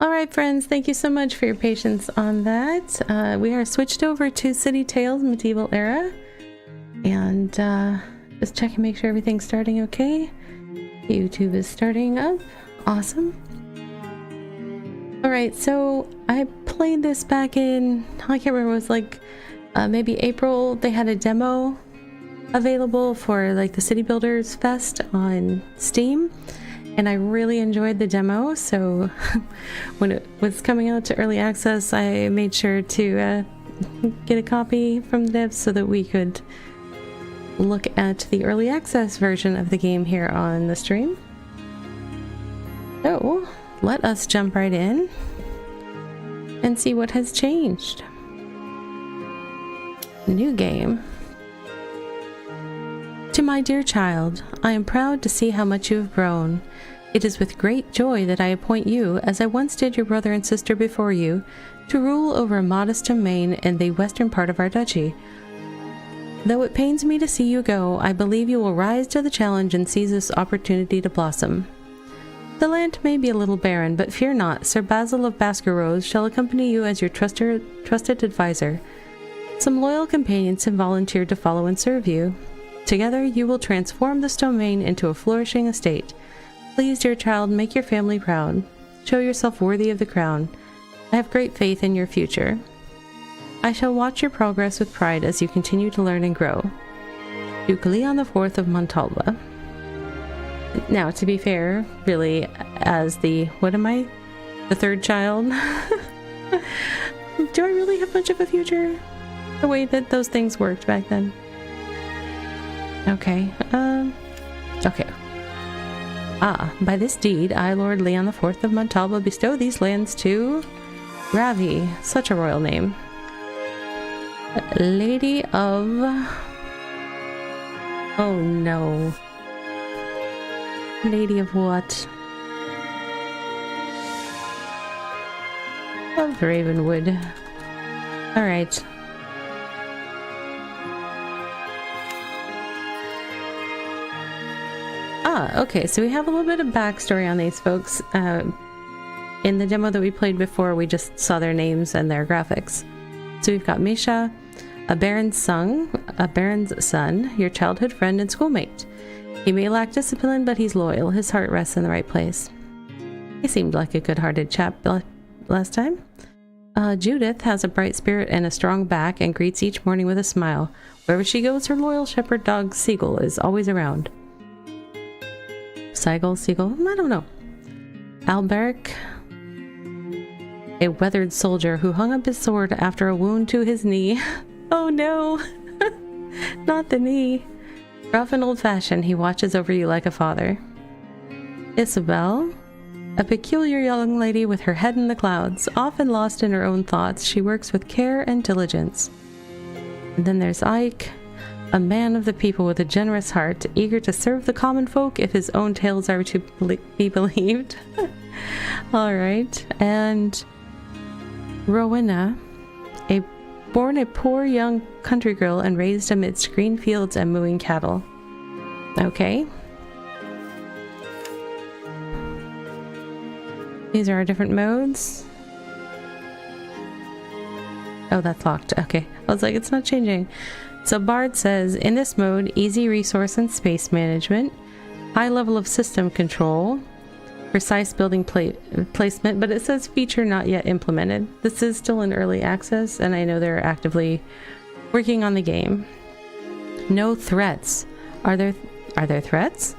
All right, friends, thank you so much for your patience on that. We are switched over to City Tales Medieval Era, and just checking, make sure everything's starting okay. YouTube is starting up. Awesome. All right, so I played this back in, I can't remember, it was like maybe April. They had a demo available for like the City Builders Fest on Steam, and I really enjoyed the demo. So when it was coming out to early access, I made sure to get a copy from the devs so that we could look at the early access version of the game here on the stream. So let us jump right in and see what has changed. New game. To my dear child, I am proud to see how much you have grown. It is with great joy that I appoint you, as I once did your brother and sister before you, to rule over a modest domain in the western part of our duchy. Though it pains me to see you go, I believe you will rise to the challenge and seize this opportunity to blossom. The land may be a little barren, but fear not. Sir Basil of Baskerose shall accompany you as your trusted advisor. Some loyal companions have volunteered to follow and serve you. Together, you will transform this domain into a flourishing estate. Please, dear child, make your family proud. Show yourself worthy of the crown. I have great faith in your future. I shall watch your progress with pride as you continue to learn and grow. Duke Leon IV of Montalba. Now, to be fair, really, as the, what am I? The third child? Do I really have much of a future? The way that those things worked back then. Okay, okay. By this deed, I, Lord Leon IV of Montalba, bestow these lands to Ravi, such a royal name. Lady of... Oh no. Lady of what? Of Ravenwood. Alright. Okay, so we have a little bit of backstory on these folks. In the demo that we played before, we just saw their names and their graphics. So we've got Misha, a baron's son, your childhood friend and schoolmate. He may lack discipline, but he's loyal. His heart rests in the right place. He seemed like a good-hearted chap last time. Judith has a bright spirit and a strong back and greets each morning with a smile. Wherever she goes, her loyal shepherd dog Siegel is always around. Siegel? I don't know. Alberic, a weathered soldier who hung up his sword after a wound to his knee. Oh no! Not the knee. Rough and old-fashioned, he watches over you like a father. Isabel, a peculiar young lady with her head in the clouds, often lost in her own thoughts, she works with care and diligence. And then there's Ike, a man of the people with a generous heart, eager to serve the common folk if his own tales are to be believed. Alright, and Rowena, born a poor young country girl and raised amidst green fields and mooing cattle. Okay. These are our different modes. Oh, that's locked. Okay. I was like, it's not changing. So Bard says, in this mode, easy resource and space management, high level of system control, precise building placement, but it says feature not yet implemented. This is still in early access, and I know they're actively working on the game. No threats. Are there threats?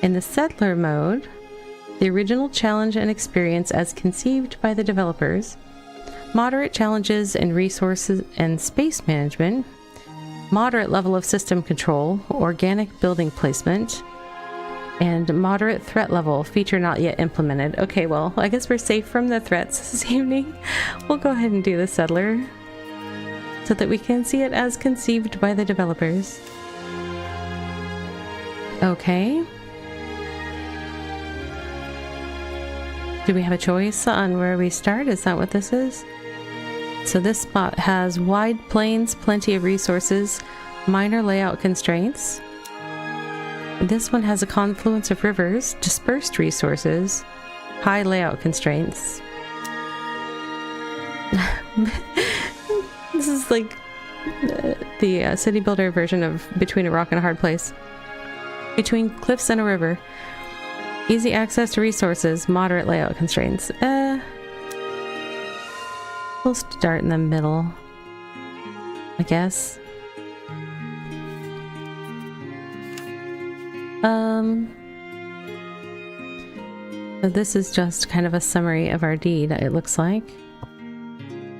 In the settler mode, the original challenge and experience as conceived by the developers, moderate challenges in resources and space management, moderate level of system control, organic building placement, and moderate threat level, feature not yet implemented. Okay, well, I guess we're safe from the threats this evening. We'll go ahead and do the settler so that we can see it as conceived by the developers. Okay. Do we have a choice on where we start? Is that what this is? So this spot has wide plains, plenty of resources, minor layout constraints. This one has a confluence of rivers, dispersed resources, High layout constraints. This is like the city builder version of Between a Rock and a Hard Place. Between cliffs and a river. Easy access to resources, moderate layout constraints. We'll start in the middle, I guess. So this is just kind of a summary of our deed, it looks like.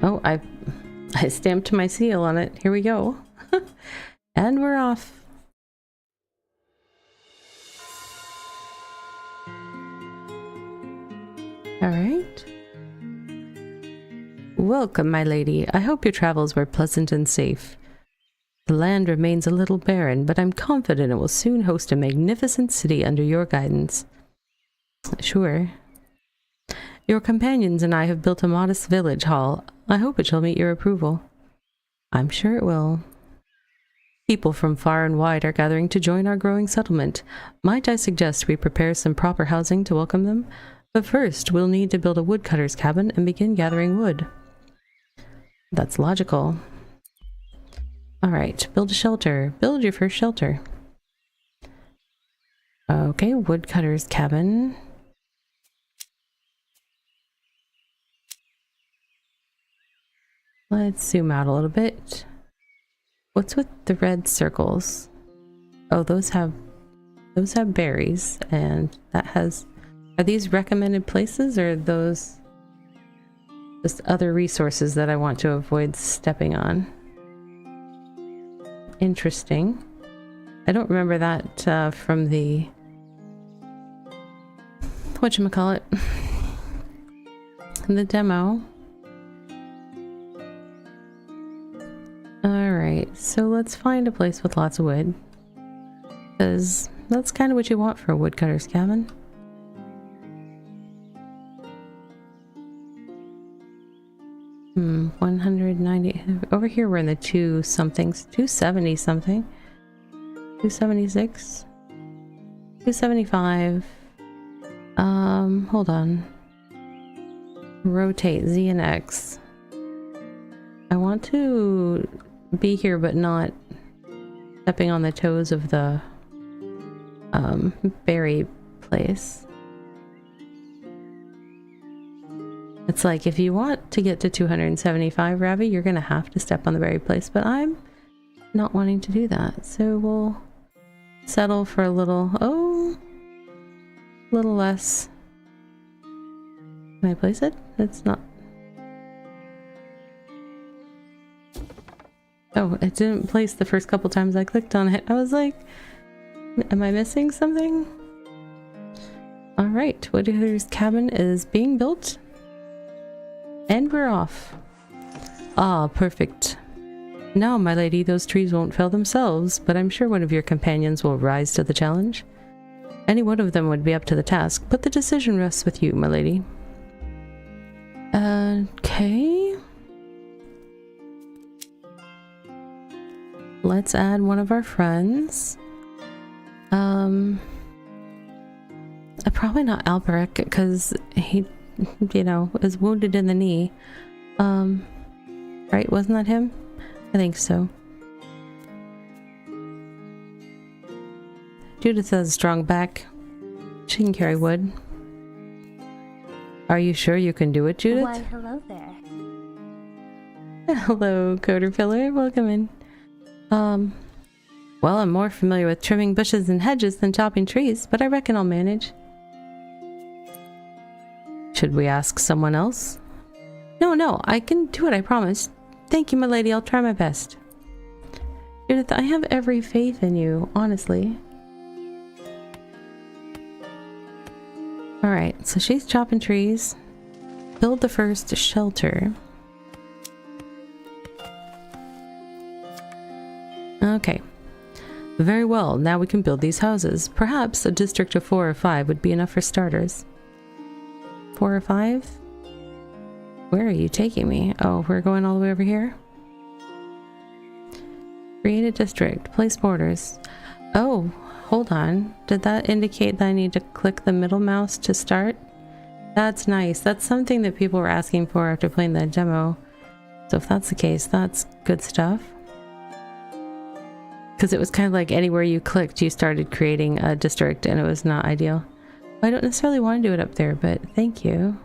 Oh, I stamped my seal on it. Here we go. And we're off. All right. Welcome, my lady. I hope your travels were pleasant and safe. The land remains a little barren, but I'm confident it will soon host a magnificent city under your guidance. Sure. Your companions and I have built a modest village hall. I hope it shall meet your approval. I'm sure it will. People from far and wide are gathering to join our growing settlement. Might I suggest we prepare some proper housing to welcome them? But first, we'll need to build a woodcutter's cabin and begin gathering wood. That's logical. Alright, build a shelter. Build your first shelter. Okay, woodcutter's cabin. Let's zoom out a little bit. What's with the red circles? Oh, those have berries, and that has... Are these recommended places, or are those just other resources that I want to avoid stepping on? Interesting. I don't remember that from the... whatchamacallit? The demo. Alright, so let's find a place with lots of wood. Because that's kind of what you want for a woodcutter's cabin. Hmm, 190. Over here we're in the 2-somethings. 270 something. 276. 275. Hold on. Rotate Z and X. I want to be here but not stepping on the toes of the berry place. It's like, if you want to get to 275, Ravi, you're gonna have to step on the berry place, but I'm not wanting to do that, so we'll settle for a little, little less. Can I place it? It's not. Oh, it didn't place the first couple times I clicked on it. I was like, am I missing something? Alright, Woodcutter's cabin is being built. And we're off. Ah, perfect. Now, my lady, those trees won't fell themselves, but I'm sure one of your companions will rise to the challenge. Any one of them would be up to the task, but the decision rests with you, my lady. Okay. Let's add one of our friends. Probably not Alberich, because he, you know, is wounded in the knee. Right? Wasn't that him? I think so. Judith has a strong back. She can carry wood. Are you sure you can do it, Judith? Why, hello there. Hello, Caterpillar. Welcome in. Well, I'm more familiar with trimming bushes and hedges than chopping trees, but I reckon I'll manage. Should we ask someone else? No, I can do it, I promise. Thank you, my lady. I'll try my best. Judith, I have every faith in you, honestly. Alright, so she's chopping trees. Build the first shelter. Okay. Very well, now we can build these houses. Perhaps a district of 4 or 5 would be enough for starters. 4 or 5? Where are you taking me? Oh, we're going all the way over here? Create a district. Place borders. Oh, hold on. Did that indicate that I need to click the middle mouse to start? That's nice. That's something that people were asking for after playing the demo. So if that's the case, that's good stuff. Because it was kind of like anywhere you clicked, you started creating a district, and it was not ideal. I don't necessarily want to do it up there, but thank you.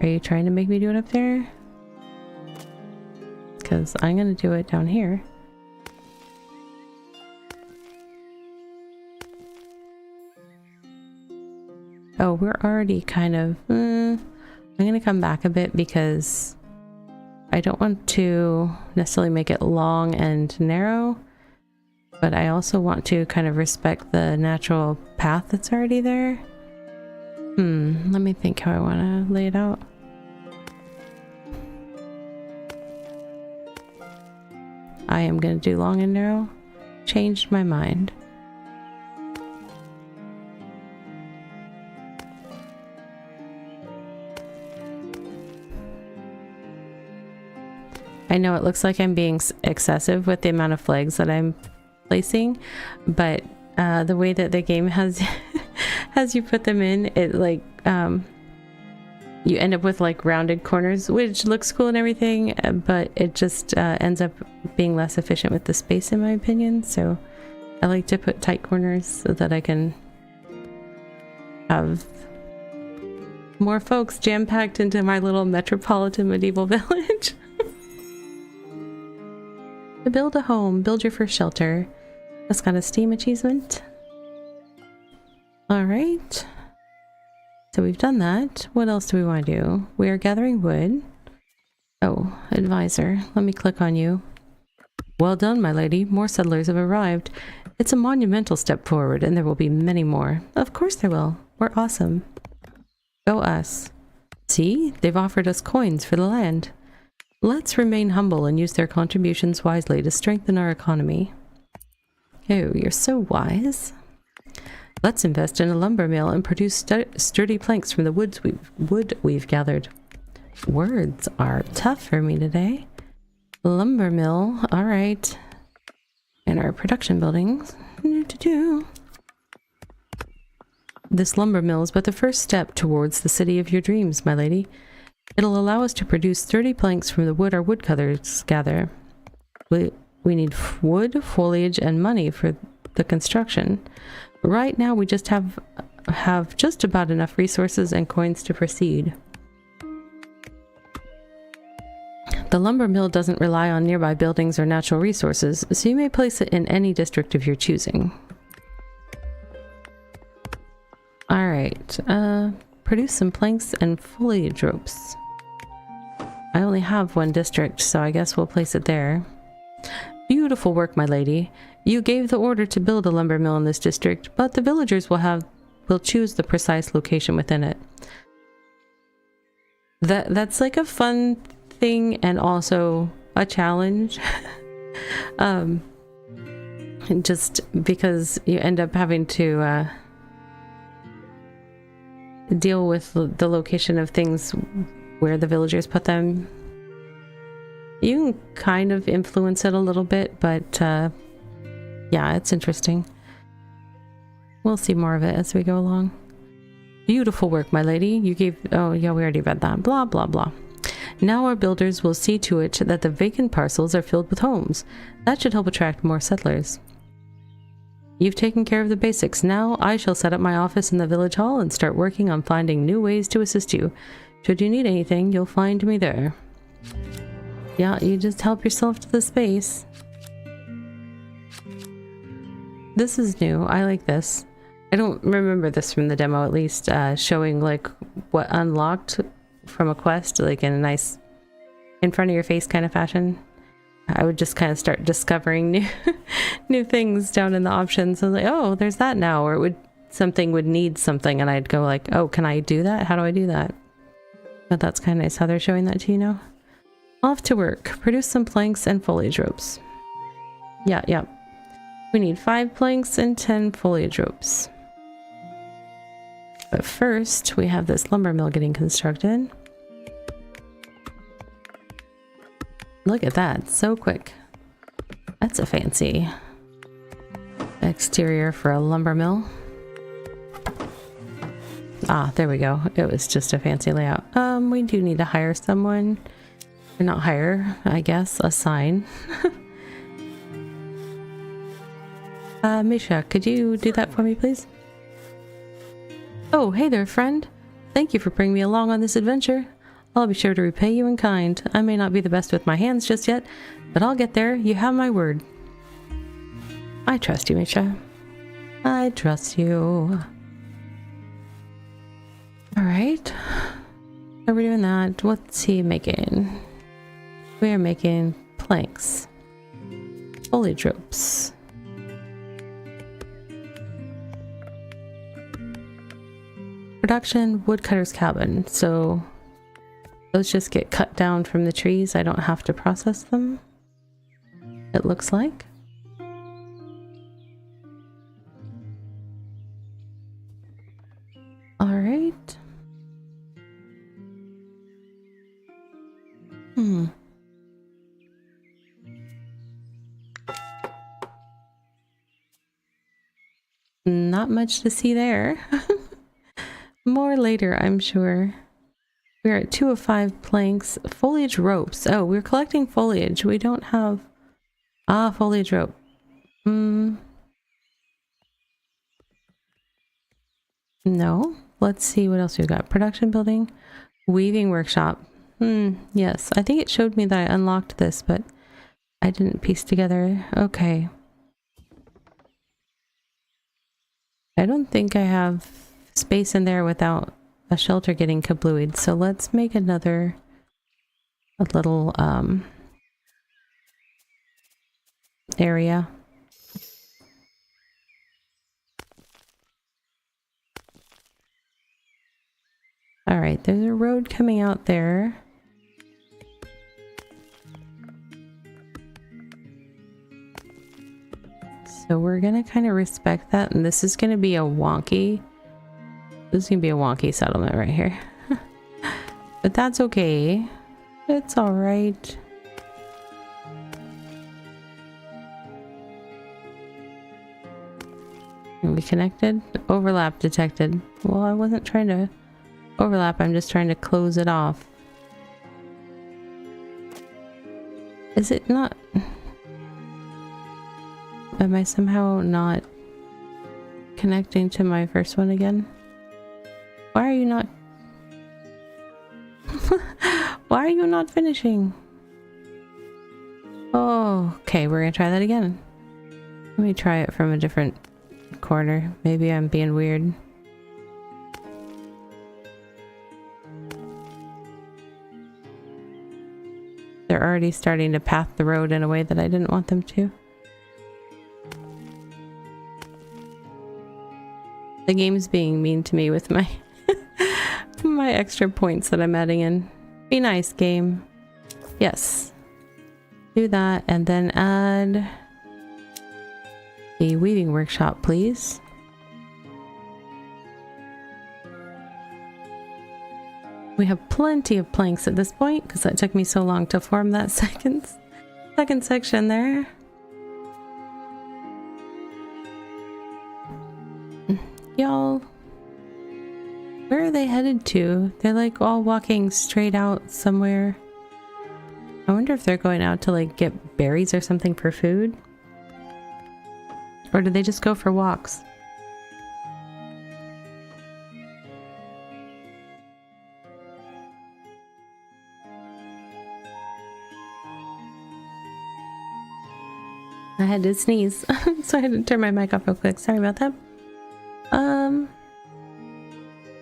Are you trying to make me do it up there? Because I'm going to do it down here. Oh, we're already kind of... I'm going to come back a bit because I don't want to necessarily make it long and narrow, but I also want to kind of respect the natural path that's already there. Let me think how I want to lay it out. I am going to do long and narrow. Changed my mind. I know it looks like I'm being excessive with the amount of flags that I'm placing, but the way that the game has has you put them in, it like you end up with like rounded corners, which looks cool and everything, but it just ends up being less efficient with the space, in my opinion. So I like to put tight corners so that I can have more folks jam-packed into my little metropolitan medieval village. To build a home, build your first shelter. That's got a Steam achievement. Alright. So we've done that. What else do we want to do? We are gathering wood. Oh, advisor. Let me click on you. Well done, my lady. More settlers have arrived. It's a monumental step forward, and there will be many more. Of course there will. We're awesome. Go us. See? They've offered us coins for the land. Let's remain humble and use their contributions wisely to strengthen our economy. Oh, you're so wise. Let's invest in a lumber mill and produce sturdy planks from the wood we've gathered. Words are tough for me today. Lumber mill, all right. And our production buildings. This lumber mill is but the first step towards the city of your dreams, my lady. It'll allow us to produce sturdy planks from the wood our woodcutters gather. We need wood, foliage, and money for the construction. Right now we just have just about enough resources and coins to proceed. The lumber mill doesn't rely on nearby buildings or natural resources, so you may place it in any district of your choosing. Alright, produce some planks and foliage ropes. I only have one district, so I guess we'll place it there. Beautiful work, my lady. You gave the order to build a lumber mill in this district, but the villagers will choose the precise location within it. That's like a fun thing and also a challenge. Just because you end up having to deal with the location of things where the villagers put them. You can kind of influence it a little bit, but yeah, it's interesting. We'll see more of it as we go along. Beautiful work, my lady. You gave... Oh, yeah, we already read that. Blah, blah, blah. Now our builders will see to it that the vacant parcels are filled with homes. That should help attract more settlers. You've taken care of the basics. Now I shall set up my office in the village hall and start working on finding new ways to assist you. Should you need anything, you'll find me there. Yeah, you just help yourself to the space. This is new. I like this. I don't remember this from the demo, at least, showing like what unlocked from a quest, like in a nice in front of your face kind of fashion. I would just kind of start discovering new things down in the options. I was like, oh, there's that now. Or something would need something, and I'd go like, oh, can I do that? How do I do that? But that's kind of nice how they're showing that to you now. Off to work. Produce some planks and foliage ropes. Yeah. We need 5 planks and 10 foliage ropes. But first, we have this lumber mill getting constructed. Look at that, so quick. That's a fancy exterior for a lumber mill. Ah, there we go. It was just a fancy layout. We do need to hire someone. Or not hire, I guess. Assign. Misha, could you do that for me, please? Oh, hey there, friend. Thank you for bringing me along on this adventure. I'll be sure to repay you in kind. I may not be the best with my hands just yet, but I'll get there. You have my word. I trust you, Misha. I trust you. Alright. So we're doing that. What's he making? We are making planks. Foliage ropes. Production woodcutter's cabin. So those just get cut down from the trees. I don't have to process them. It looks like. All right. Not much to see there. More later, I'm sure. We're at 2 of 5 planks. Foliage ropes. Oh, we're collecting foliage. We don't have... Ah, foliage rope. No. Let's see what else we've got. Production building. Weaving workshop. Yes. I think it showed me that I unlocked this, but I didn't piece together. Okay. I don't think I have space in there without a shelter getting kablooied, so let's make another little area. All right, there's a road coming out there. So we're gonna kind of respect that, and this is gonna be a wonky. This is gonna be a wonky settlement right here. But that's okay. It's all right. Are we connected? Overlap detected. Well, I wasn't trying to overlap. I'm just trying to close it off. Is it not? Am I somehow not connecting to my first one again? Why are you not? Why are you not finishing? Oh, okay, we're gonna try that again. Let me try it from a different corner. Maybe I'm being weird. They're already starting to path the road in a way that I didn't want them to. The game's being mean to me with my my extra points that I'm adding in. Be nice, game. Yes. Do that and then add a weaving workshop, please. We have plenty of planks at this point because that took me so long to form that second section there. Y'all, where are they headed to? They're like all walking straight out somewhere. I wonder if they're going out to like get berries or something for food. Or do they just go for walks? I had to sneeze, so I had to turn my mic off real quick. Sorry about that.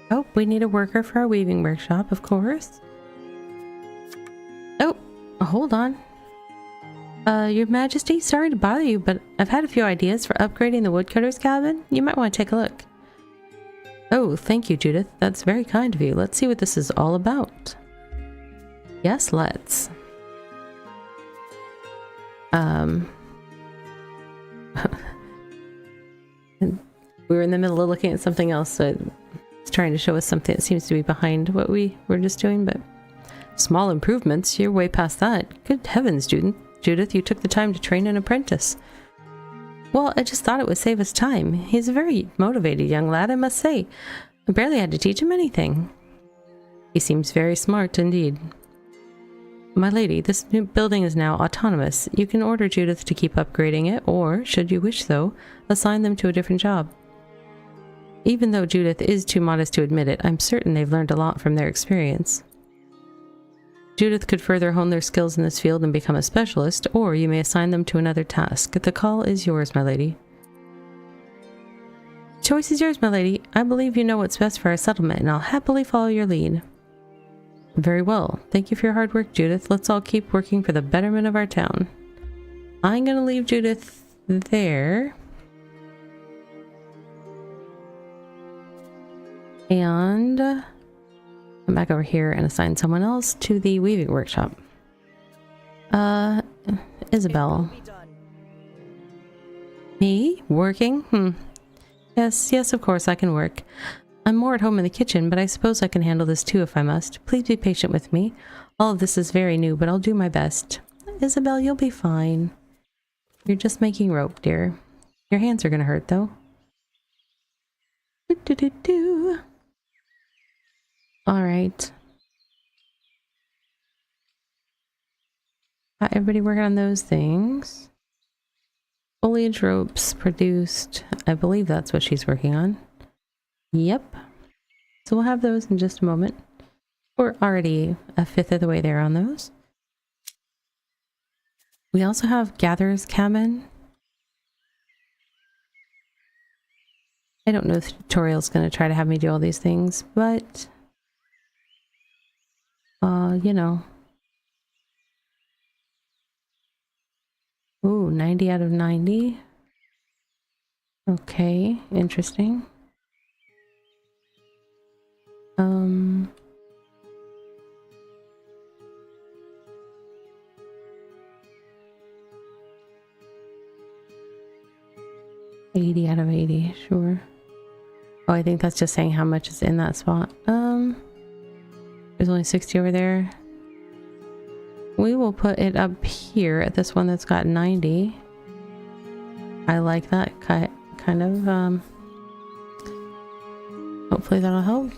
Oh, we need a worker for our weaving workshop, of course. Oh, hold on. Your Majesty, sorry to bother you, but I've had a few ideas for upgrading the woodcutter's cabin. You might want to take a look. Oh, thank you, Judith. That's very kind of you. Let's see what this is all about. Yes, let's. We were in the middle of looking at something else, so it's trying to show us something that seems to be behind what we were just doing, but small improvements, you're way past that. Good heavens, Judith, you took the time to train an apprentice. Well, I just thought it would save us time. He's a very motivated young lad, I must say. I barely had to teach him anything. He seems very smart indeed. My lady, this new building is now autonomous. You can order Judith to keep upgrading it, or, should you wish so, assign them to a different job. Even though Judith is too modest to admit it, I'm certain they've learned a lot from their experience. Judith could further hone their skills in this field and become a specialist, or you may assign them to another task. The call is yours, my lady. Choice is yours, my lady. I believe you know what's best for our settlement, and I'll happily follow your lead. Very well. Thank you for your hard work, Judith. Let's all keep working for the betterment of our town. I'm gonna leave Judith there. And come back over here and assign someone else to the weaving workshop. Isabel. Me? Working? Yes, of course I can work. I'm more at home in the kitchen, but I suppose I can handle this too if I must. Please be patient with me. All of this is very new, but I'll do my best. Isabel, you'll be fine. You're just making rope, dear. Your hands are gonna hurt, though. Alright. Got everybody working on those things. Foliage ropes produced. I believe that's what she's working on. Yep. So we'll have those in just a moment. We're already a fifth of the way there on those. We also have Gatherer's Cabin. I don't know if the tutorial's going to try to have me do all these things, but you know. Ooh, 90 out of 90. Okay, interesting. 80 out of 80, sure. Oh, I think that's just saying how much is in that spot. There's only 60 over there. We will put it up here at this one that's got 90. I like that kind of, hopefully that'll help.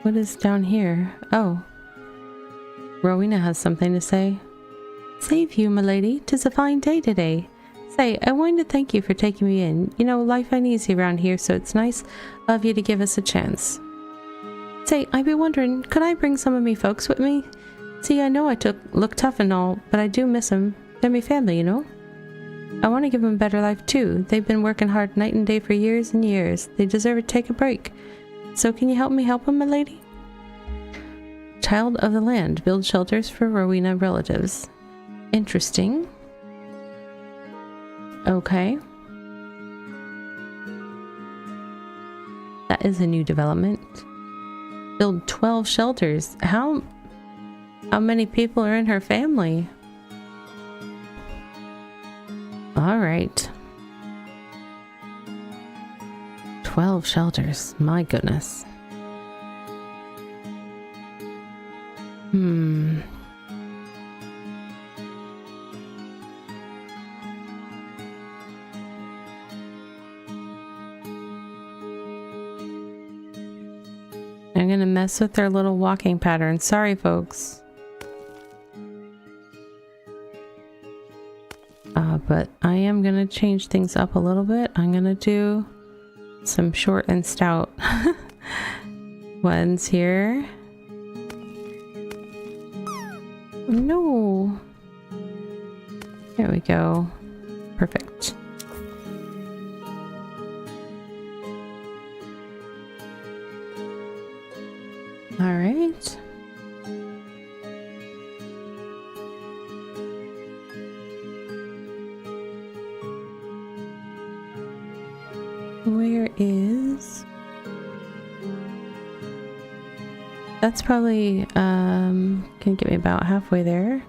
What is down here? Oh. Rowena has something to say. Save you, my lady. 'Tis a fine day today. Say, I wanted to thank you for taking me in. You know, life ain't easy around here, so it's nice of you to give us a chance. Say, I be wondering, could I bring some of me folks with me? See, I know I look tough and all, but I do miss 'em. They're me family, you know? I want to give 'em a better life too. They've been working hard night and day for years and years. They deserve to take a break. So can you help me help 'em, my lady? Child of the land. Build shelters for Rowena relatives. Interesting. Okay. That is a new development. Build 12 shelters. How many people are in her family? All right. 12 shelters. My goodness. I'm gonna mess with their little walking pattern. Sorry, folks. But I am gonna change things up a little bit. I'm gonna do some short and stout ones here. No. There we go. Perfect. All right. Where is... That's probably can get me about halfway there.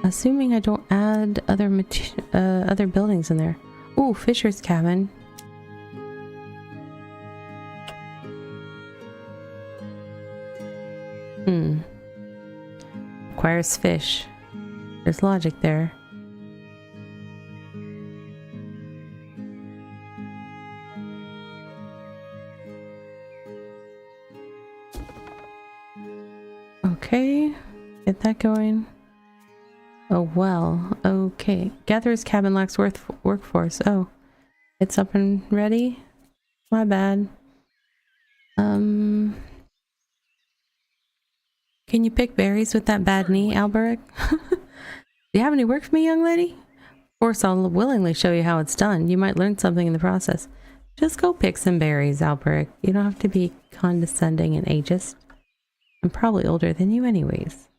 Assuming I don't add other buildings in there. Ooh, Fisher's Cabin. Requires fish. There's logic there. Okay, get that going. Oh well, okay. Gatherer's cabin lacks workforce. Oh, it's up and ready? My bad. Can you pick berries with that bad knee, Alberic? Do you have any work for me, young lady? Of course, I'll willingly show you how it's done. You might learn something in the process. Just go pick some berries, Alberic. You don't have to be condescending and ageist. I'm probably older than you anyways.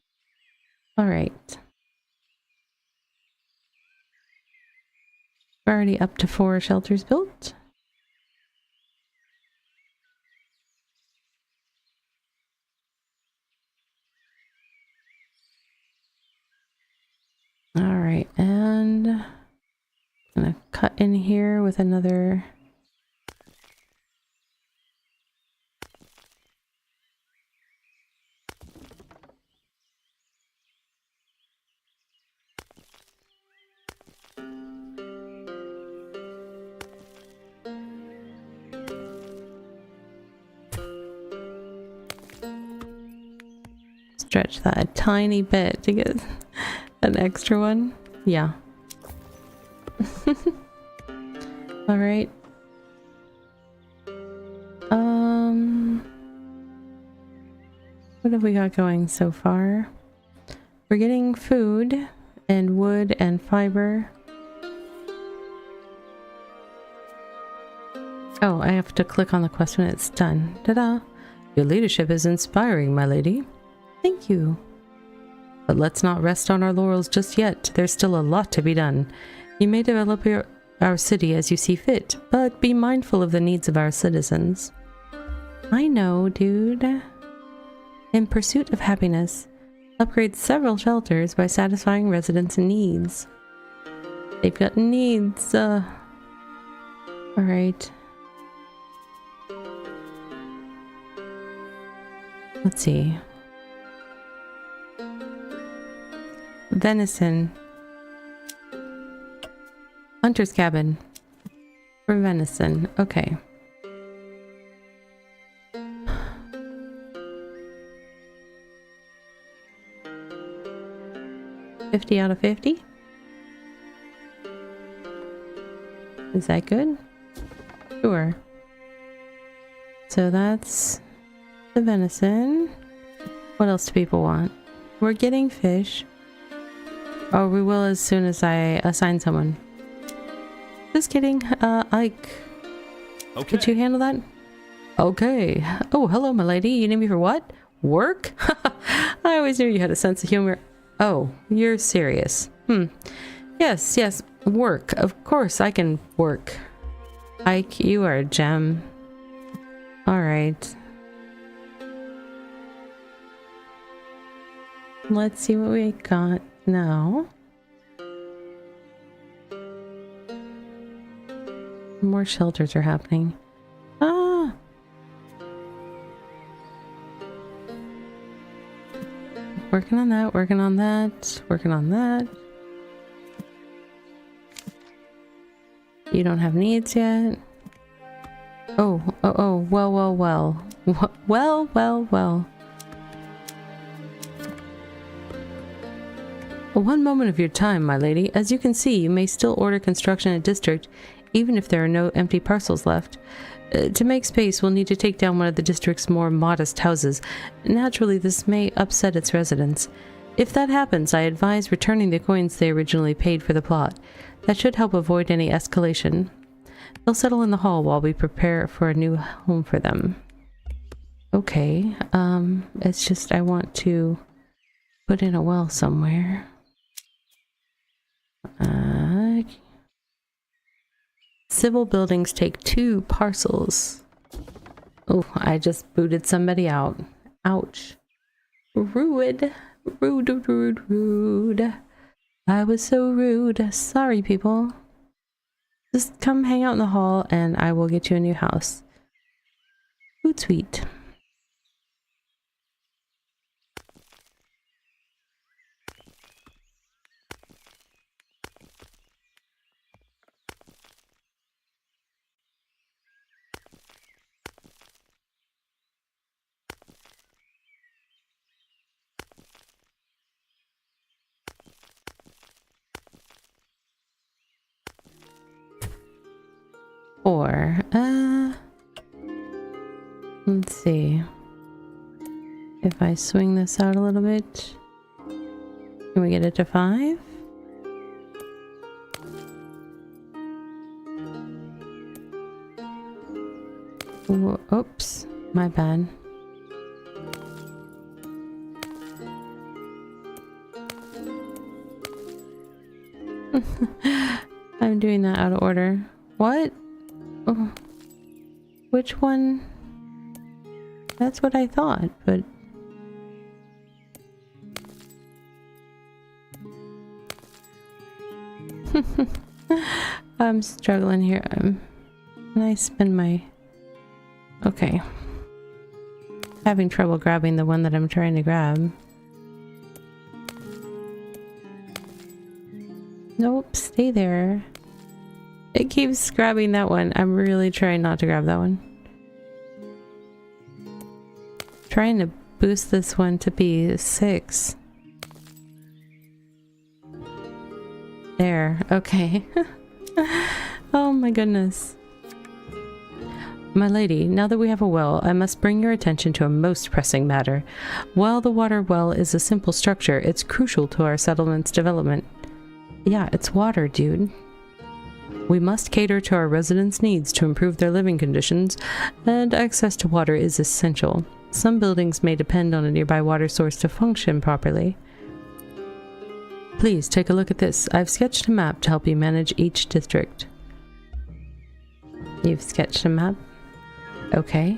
Alright. We're already up to 4 shelters built. Alright, and I'm gonna cut in here with another. Stretch that a tiny bit to get an extra one. Yeah. Alright. What have we got going so far? We're getting food and wood and fiber. Oh, I have to click on the quest when it's done. Ta-da! Your leadership is inspiring, my lady. Thank you. But let's not rest on our laurels just yet. There's still a lot to be done. You may develop our city as you see fit, but be mindful of the needs of our citizens. I know, dude. In pursuit of happiness, upgrade several shelters by satisfying residents' needs. They've got needs, Alright. Let's see. Venison. Hunter's cabin. For venison. Okay. $50 out of 50? Is that good? Sure. So that's the venison. What else do people want? We're getting fish. Oh, we will as soon as I assign someone. Just kidding. Ike. Okay. Could you handle that? Okay. Oh, hello, my lady. You need me for what? Work? I always knew you had a sense of humor. Oh, you're serious. Yes, work. Of course I can work. Ike, you are a gem. Alright. Let's see what we got now. More shelters are happening. Ah! Working on that, working on that, working on that. You don't have needs yet. Oh, well. Well. One moment of your time, my lady. As you can see, you may still order construction in a district, even if there are no empty parcels left. To make space, we'll need to take down one of the district's more modest houses. Naturally, this may upset its residents. If that happens, I advise returning the coins they originally paid for the plot. That should help avoid any escalation. They'll settle in the hall while we prepare for a new home for them. Okay, it's just I want to put in a well somewhere. Civil buildings take 2 parcels. Oh, I just booted somebody out. Ouch. Rude. Rude. I was so rude. Sorry, people. Just come hang out in the hall and I will get you a new house. Hootsuite. 4. Let's see. If I swing this out a little bit, can we get it to 5? Oops, my bad. I'm doing that out of order. What? Oh. Which one? That's what I thought, but... I'm struggling here. Can I spin my... Okay. Having trouble grabbing the one that I'm trying to grab. Nope, stay there. It keeps grabbing that one. I'm really trying not to grab that one. Trying to boost this one to be 6. There, okay. Oh my goodness. My lady, now that we have a well, I must bring your attention to a most pressing matter. While the water well is a simple structure, it's crucial to our settlement's development. Yeah, it's water, dude. We must cater to our residents' needs to improve their living conditions, and access to water is essential. Some buildings may depend on a nearby water source to function properly. Please take a look at this. I've sketched a map to help you manage each district. You've sketched a map? Okay.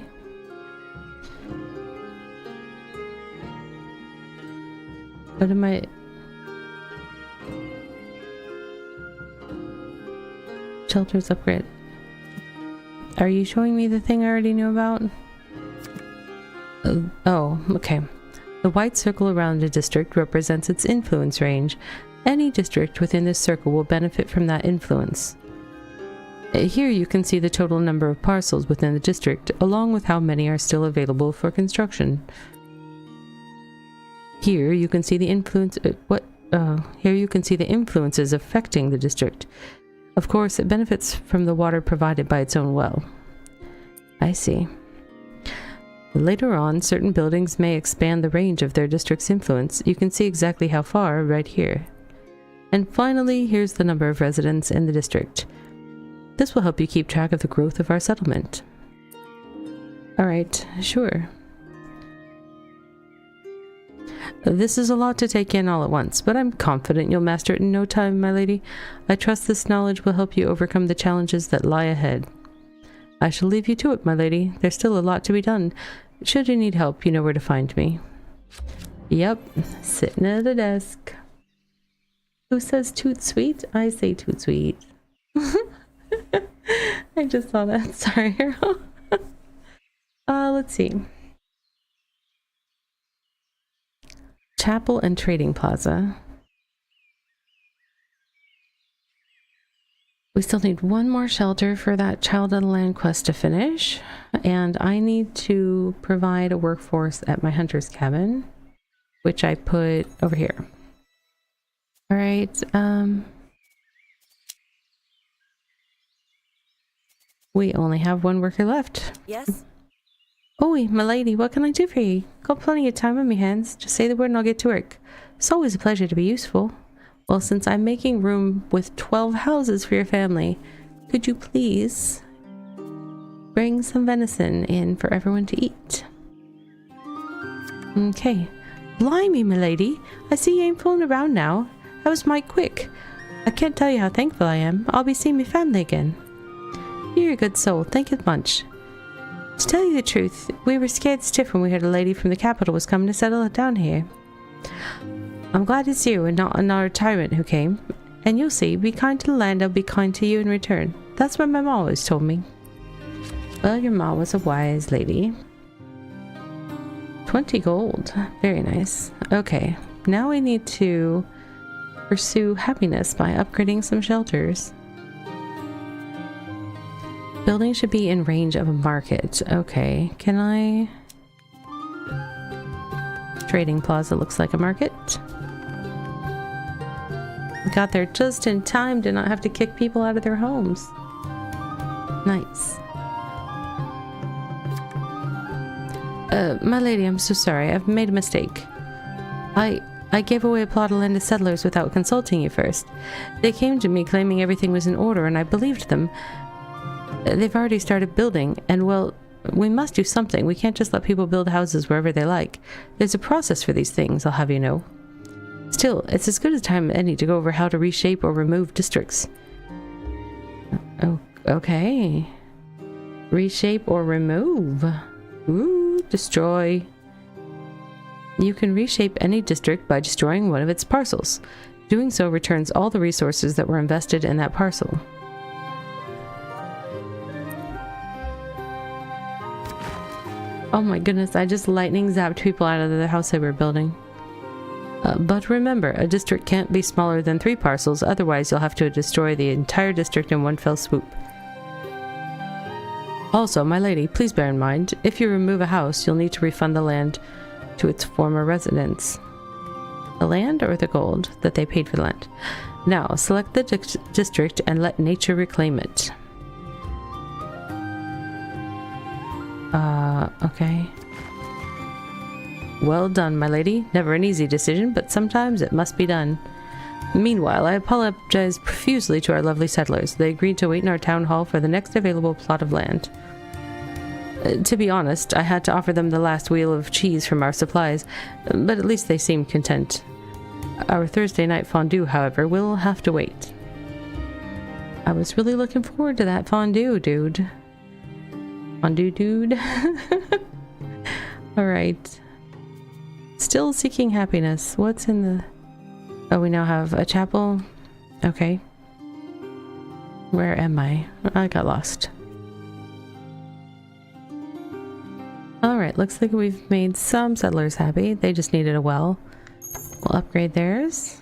What am I... Shelters upgrade. Are you showing me the thing I already knew about? Oh, okay. The white circle around a district represents its influence range. Any district within this circle will benefit from that influence. Here you can see the total number of parcels within the district, along with how many are still available for construction. Here you can see the here you can see the influences affecting the district. Of course, it benefits from the water provided by its own well. I see. Later on, certain buildings may expand the range of their district's influence. You can see exactly how far right here. And finally, here's the number of residents in the district. This will help you keep track of the growth of our settlement. Alright, sure. This is a lot to take in all at once, but I'm confident you'll master it in no time, my lady. I trust this knowledge will help you overcome the challenges that lie ahead. I shall leave you to it, my lady. There's still a lot to be done. Should you need help, you know where to find me. Yep, sitting at a desk. Who says toot sweet? I say toot sweet. I just saw that. Sorry. Let's see. Chapel and Trading Plaza. We still need one more shelter for that Child of the Land quest to finish, and I need to provide a workforce at my hunter's cabin, which I put over here. All right, we only have one worker left. Yes? Oi, my lady, what can I do for you? Got plenty of time on my hands. Just say the word and I'll get to work. It's always a pleasure to be useful. Well, since I'm making room with 12 houses for your family, could you please bring some venison in for everyone to eat? Okay. Blimey, my lady. I see you ain't fooling around now. That was mighty quick. I can't tell you how thankful I am. I'll be seeing my family again. You're a good soul. Thank you much. To tell you the truth, we were scared stiff when we heard a lady from the capital was coming to settle down here. I'm glad it's you and not another tyrant who came. And you'll see, be kind to the land, I'll be kind to you in return. That's what my mom always told me. Well, your mom was a wise lady. 20 gold. Very nice. Okay, now we need to pursue happiness by upgrading some shelters. Building should be in range of a market. Okay, can I... Trading Plaza looks like a market. We got there just in time to not have to kick people out of their homes. Nice. My lady, I'm so sorry. I've made a mistake. I gave away a plot of land to settlers without consulting you first. They came to me claiming everything was in order, and I believed them. They've already started building, and well, we must do something. We can't just let people build houses wherever they like. There's a process for these things, I'll have you know. Still, it's as good a time as any to go over how to reshape or remove districts. Oh, okay. Reshape or remove. Ooh, destroy. You can reshape any district by destroying one of its parcels. Doing so returns all the resources that were invested in that parcel. Oh my goodness, I just lightning zapped people out of the house they were building. But remember, a district can't be smaller than 3 parcels, otherwise you'll have to destroy the entire district in one fell swoop. Also, my lady, please bear in mind, if you remove a house, you'll need to refund the land to its former residents. The land or the gold that they paid for the land? Now, select the district and let nature reclaim it. Okay. Well done, my lady. Never an easy decision, but sometimes it must be done. Meanwhile, I apologize profusely to our lovely settlers. They agreed to wait in our town hall for the next available plot of land. To be honest, I had to offer them the last wheel of cheese from our supplies, but at least they seemed content. Our Thursday night fondue, however, will have to wait. I was really looking forward to that fondue, dude. Fondue, dude. Alright. Still seeking happiness. What's in the... Oh, we now have a chapel. Okay. Where am I? I got lost. Alright, looks like we've made some settlers happy. They just needed a well. We'll upgrade theirs.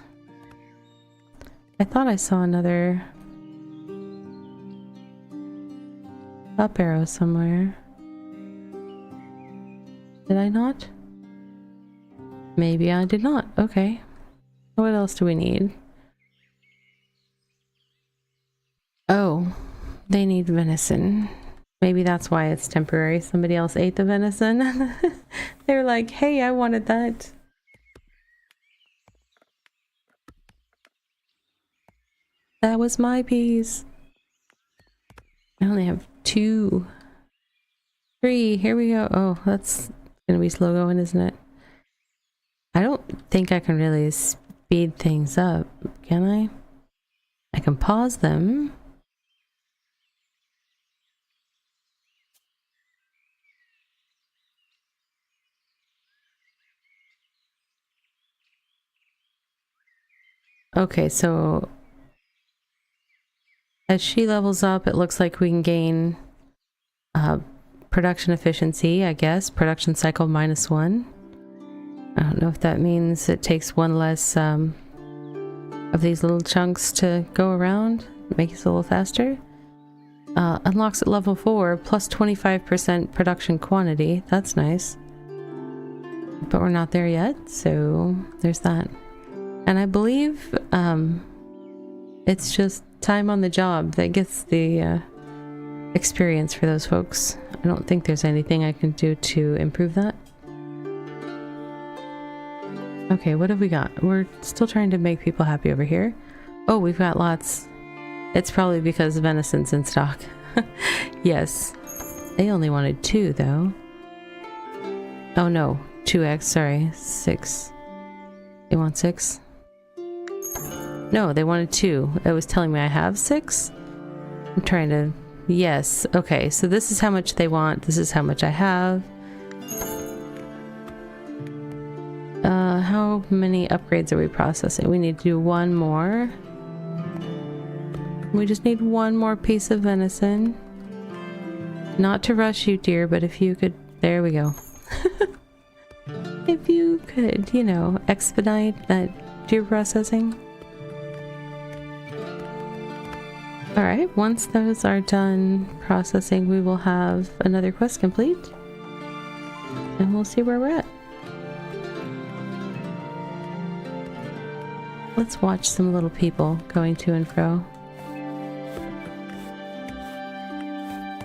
I thought I saw another up arrow somewhere. Did I not? Maybe I did not. Okay. What else do we need? Oh, they need venison. Maybe that's why it's temporary. Somebody else ate the venison. They're like, hey, I wanted that. That was my piece. I only have 2. 3. Here we go. Oh, that's gonna be slow going, isn't it? I don't think I can really speed things up, can I? I can pause them. Okay, so as she levels up, it looks like we can gain production efficiency, I guess. Production cycle -1. I don't know if that means it takes 1 less of these little chunks to go around. Makes it a little faster. Unlocks at level 4, plus 25% production quantity. That's nice. But we're not there yet, so there's that. And I believe it's just time on the job that gets the experience for those folks. I don't think there's anything I can do to improve that. Okay, what have we got? We're still trying to make people happy over here. Oh, we've got lots. It's probably because venison's in stock. Yes. They only wanted 2, though. Oh, no. 2x, sorry. 6. They want 6? No, they wanted 2. It was telling me I have 6? I'm trying to... Yes. Okay, so this is how much they want. This is how much I have. How many upgrades are we processing? We need to do 1 more. We just need 1 more piece of venison. Not to rush you, dear, but if you could... There we go. If you could, you know, expedite that deer processing. Alright, once those are done processing, we will have another quest complete. And we'll see where we're at. Let's watch some little people going to and fro.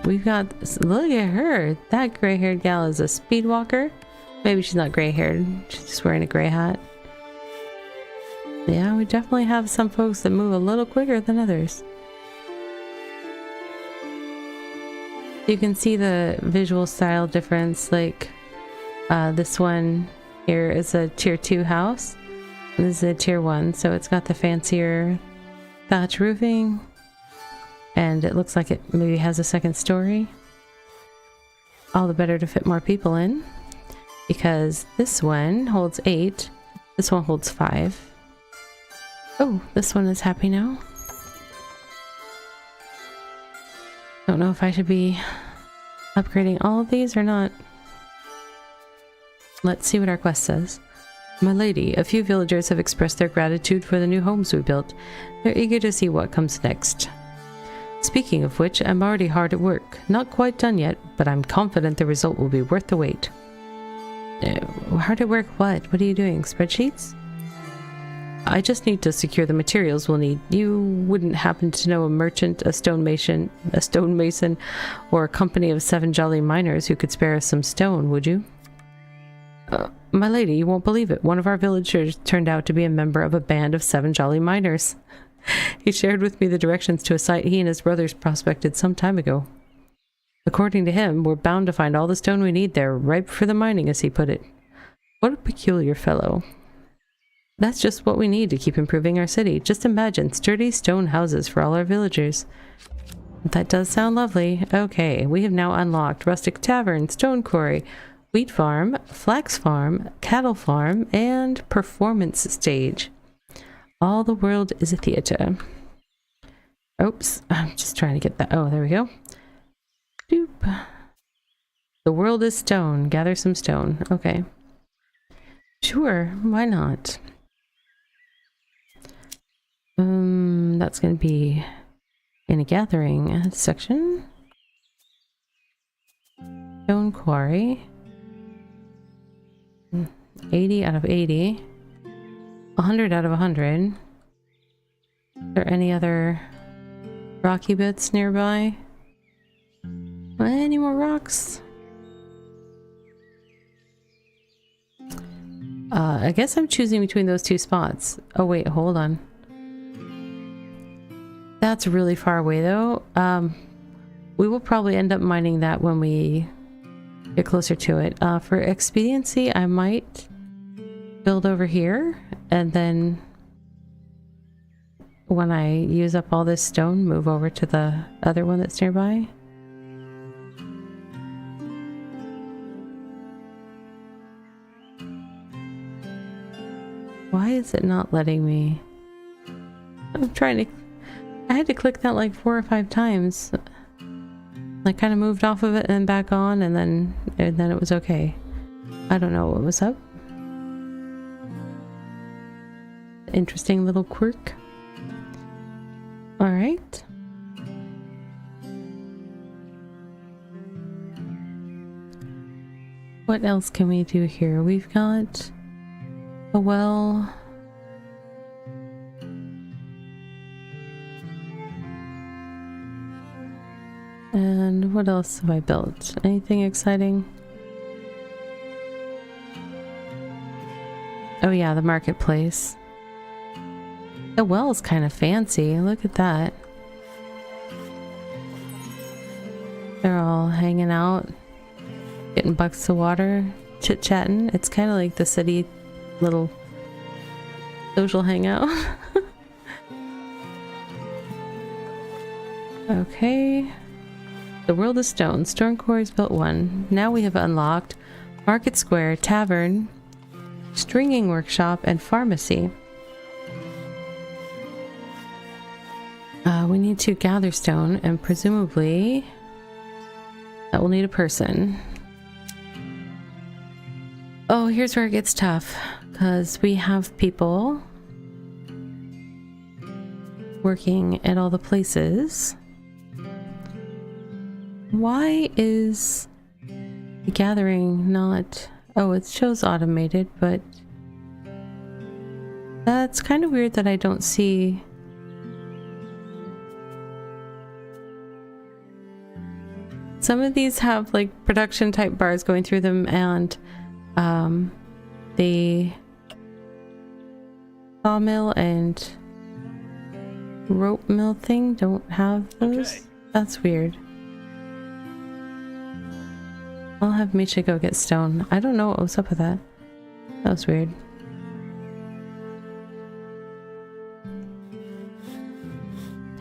we've got... Look at her. That gray-haired gal is a speed walker. Maybe she's not gray-haired. She's just wearing a gray hat. Yeah, we definitely have some folks that move a little quicker than others. You can see the visual style difference. Like, this one here is a tier 2 house. This is a tier 1, so it's got the fancier thatch roofing. And it looks like it maybe has a second story. All the better to fit more people in. Because this one holds 8. This one holds 5. Oh, this one is happy now. Don't know if I should be upgrading all of these or not. Let's see what our quest says. My lady, a few villagers have expressed their gratitude for the new homes we built. They're eager to see what comes next. Speaking of which, I'm already hard at work. Not quite done yet, but I'm confident the result will be worth the wait. Hard at work what? What are you doing? Spreadsheets? I just need to secure the materials we'll need. You wouldn't happen to know a merchant, a stonemason, or a company of 7 jolly miners who could spare us some stone, would you? My lady, you won't believe it. One of our villagers turned out to be a member of a band of 7 jolly miners. He shared with me the directions to a site he and his brothers prospected some time ago. According to him, we're bound to find all the stone we need there, ripe for the mining, as he put it. What a peculiar fellow. That's just what we need to keep improving our city. Just imagine sturdy stone houses for all our villagers. That does sound lovely. Okay, we have now unlocked Rustic Tavern, Stone Quarry, Wheat Farm, Flax Farm, Cattle Farm, and Performance Stage. All the world is a theater. Oops, I'm just trying to get that. Oh, there we go. Doop. The world is stone. Gather some stone. Okay. Sure, why not? That's going to be in a gathering section. Stone Quarry. 80 out of 80. 100 out of 100. Are there any other rocky bits nearby? Any more rocks? I guess I'm choosing between those two spots. Oh wait, hold on. That's really far away though. We will probably end up mining that when we get closer to it. For expediency, I might build over here, and then when I use up all this stone, move over to the other one that's nearby. Why is it not letting me? I'm trying to... I had to click that like 4 or 5 times. I kind of moved off of it and then back on, and then it was okay. I don't know what was up. Interesting little quirk. Alright. What else can we do here? We've got a well. And what else have I built? Anything exciting? Oh yeah, the marketplace. The well is kind of fancy. Look at that. They're all hanging out, getting buckets of water, chit-chatting. It's kind of like the city little social hangout. Okay. The world is stone. Stone Quarry's built 1. Now we have unlocked Market Square, Tavern, Stringing Workshop, and Pharmacy. We need to gather stone, and presumably that will need a person. Oh, here's where it gets tough, because we have people working at all the places. Why is the gathering not... Oh, it shows automated, but that's kind of weird that I don't see... Some of these have like production type bars going through them, and the sawmill and rope mill thing don't have those. Okay. That's weird. I'll have Misha go get stone. I don't know what was up with that. That was weird.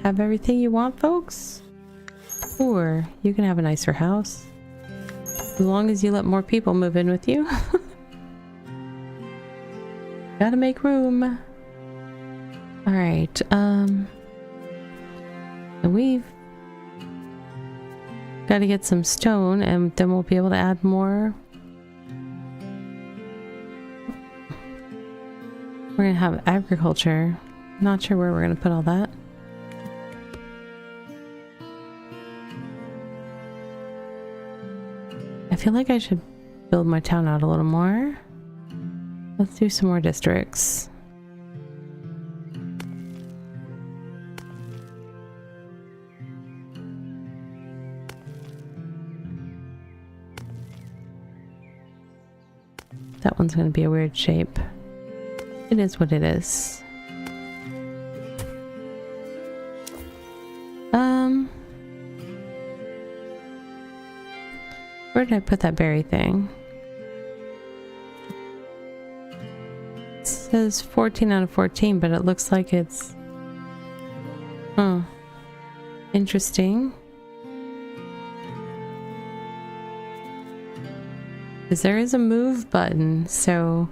Have everything you want, folks? Or you can have a nicer house. As long as you let more people move in with you. Gotta make room. Alright, we've gotta get some stone, and then we'll be able to add more. We're gonna have agriculture. Not sure where we're gonna put all that. I feel like I should build my town out a little more. Let's do some more districts. That one's going to be a weird shape. It is what it is. Where did I put that berry thing? It says 14 out of 14, but it looks like it's... Huh. Interesting. Because there is a move button, so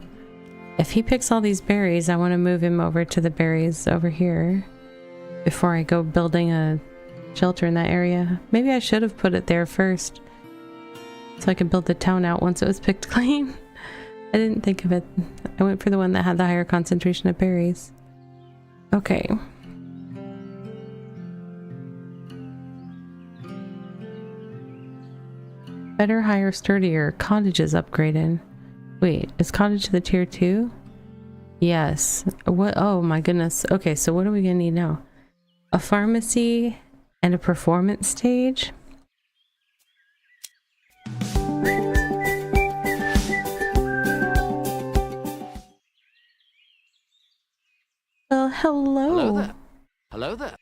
if he picks all these berries, I want to move him over to the berries over here before I go building a shelter in that area. Maybe I should have put it there first so I could build the town out once it was picked clean. I didn't think of it. I went for the one that had the higher concentration of berries. Okay. Better, higher, sturdier. Cottages upgraded. Wait, is cottage the tier 2? Yes. What? Oh my goodness. Okay, so what are we gonna need now? A pharmacy and a performance stage. Well, hello. Hello there. Hello there.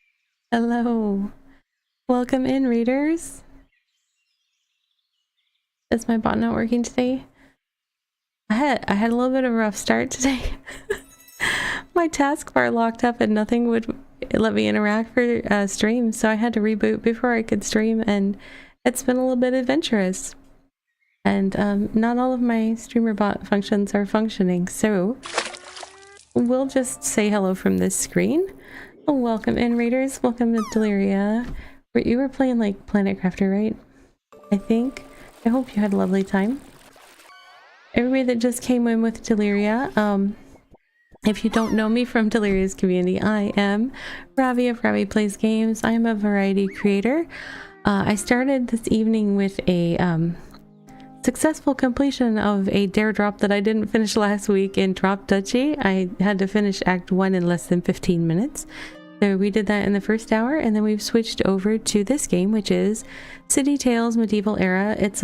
Hello. Welcome in, readers. Is my bot not working today? I had a little bit of a rough start today. My taskbar locked up and nothing would let me interact for stream, so I had to reboot before I could stream, and it's been a little bit adventurous. And not all of my streamer bot functions are functioning, so we'll just say hello from this screen. Welcome in, raiders. Welcome to Deliria. You were playing like Planet Crafter, right? I think. I hope you had a lovely time. Everybody that just came in with Deliria, if you don't know me from Deliria's community, I am Ravi of Ravi Plays Games. I am a variety creator. I started this evening with a successful completion of a dare drop that I didn't finish last week in Drop Duchy. I had to finish Act 1 in less than 15 minutes. So we did that in the first hour, and then we've switched over to this game, which is City Tales Medieval Era. It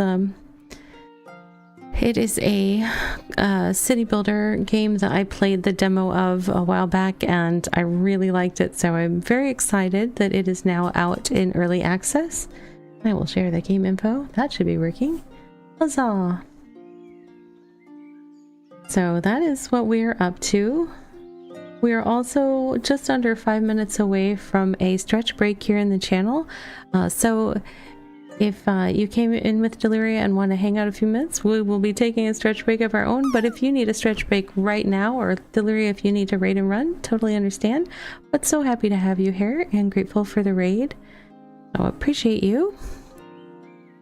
is a city builder game that I played the demo of a while back, and I really liked it. So I'm very excited that it is now out in early access. I will share the game info. That should be working. Huzzah! So that is what we're up to. We are also just under 5 minutes away from a stretch break here in the channel. So if you came in with Deliria and want to hang out a few minutes, we will be taking a stretch break of our own. But if you need a stretch break right now, or Deliria, if you need to raid and run, totally understand. But so happy to have you here and grateful for the raid. I appreciate you.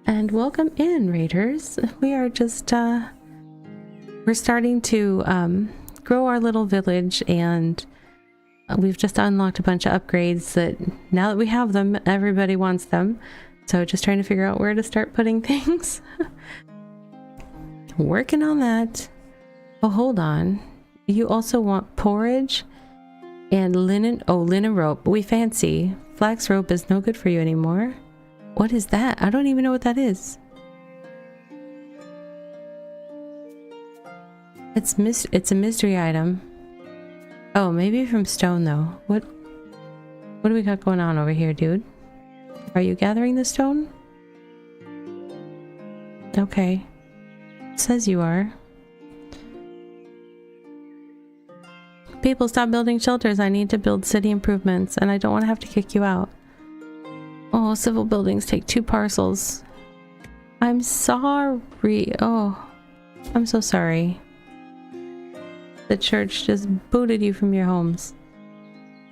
And welcome in, raiders. We are just, we're starting to grow our little village, and we've just unlocked a bunch of upgrades that now that we have them, everybody wants them. So just trying to figure out where to start putting things. Working on that. Oh, hold on. You also want porridge and linen. Oh, linen rope. We fancy. Flax rope is no good for you anymore. What is that? I don't even know what that is. It's a mystery item. Oh, maybe from stone though. What do we got going on over here, dude? Are you gathering the stone? Okay. It says you are. People, stop building shelters. I need to build city improvements, and I don't want to have to kick you out. Oh, civil buildings take 2 parcels. I'm sorry. Oh, I'm so sorry. The church just booted you from your homes.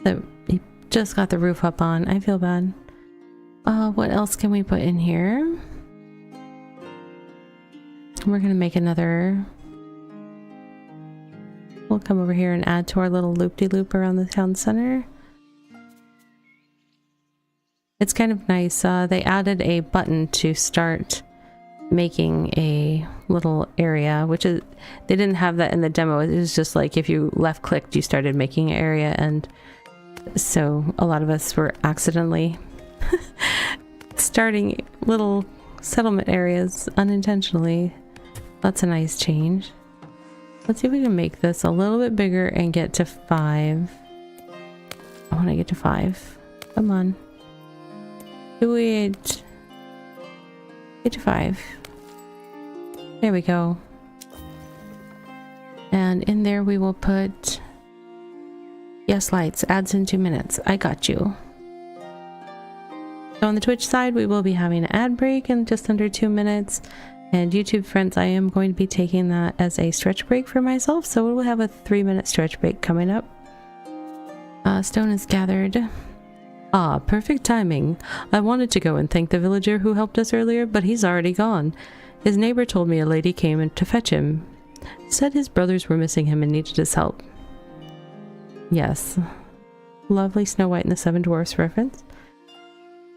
You just got the roof up on. I feel bad. What else can we put in here? We're gonna make another. We'll come over here and add to our little loop-de-loop around the town center. It's kind of nice. They added a button to start making a little area, which is, they didn't have that in the demo. It was just like if you left clicked, you started making an area, and so a lot of us were accidentally starting little settlement areas unintentionally. That's a nice change. Let's see if we can make this a little bit bigger and get to 5. I want to get to 5. Come on. Do it. Get to 5. There we go. And in there we will put... Yes, lights. Adds in 2 minutes. I got you. So on the Twitch side, we will be having an ad break in just under 2 minutes. And YouTube friends, I am going to be taking that as a stretch break for myself. So we'll have a 3-minute stretch break coming up. Stone is gathered. Ah, perfect timing. I wanted to go and thank the villager who helped us earlier, but he's already gone. His neighbor told me a lady came in to fetch him. Said his brothers were missing him and needed his help. Yes. Lovely Snow White and the Seven Dwarfs reference.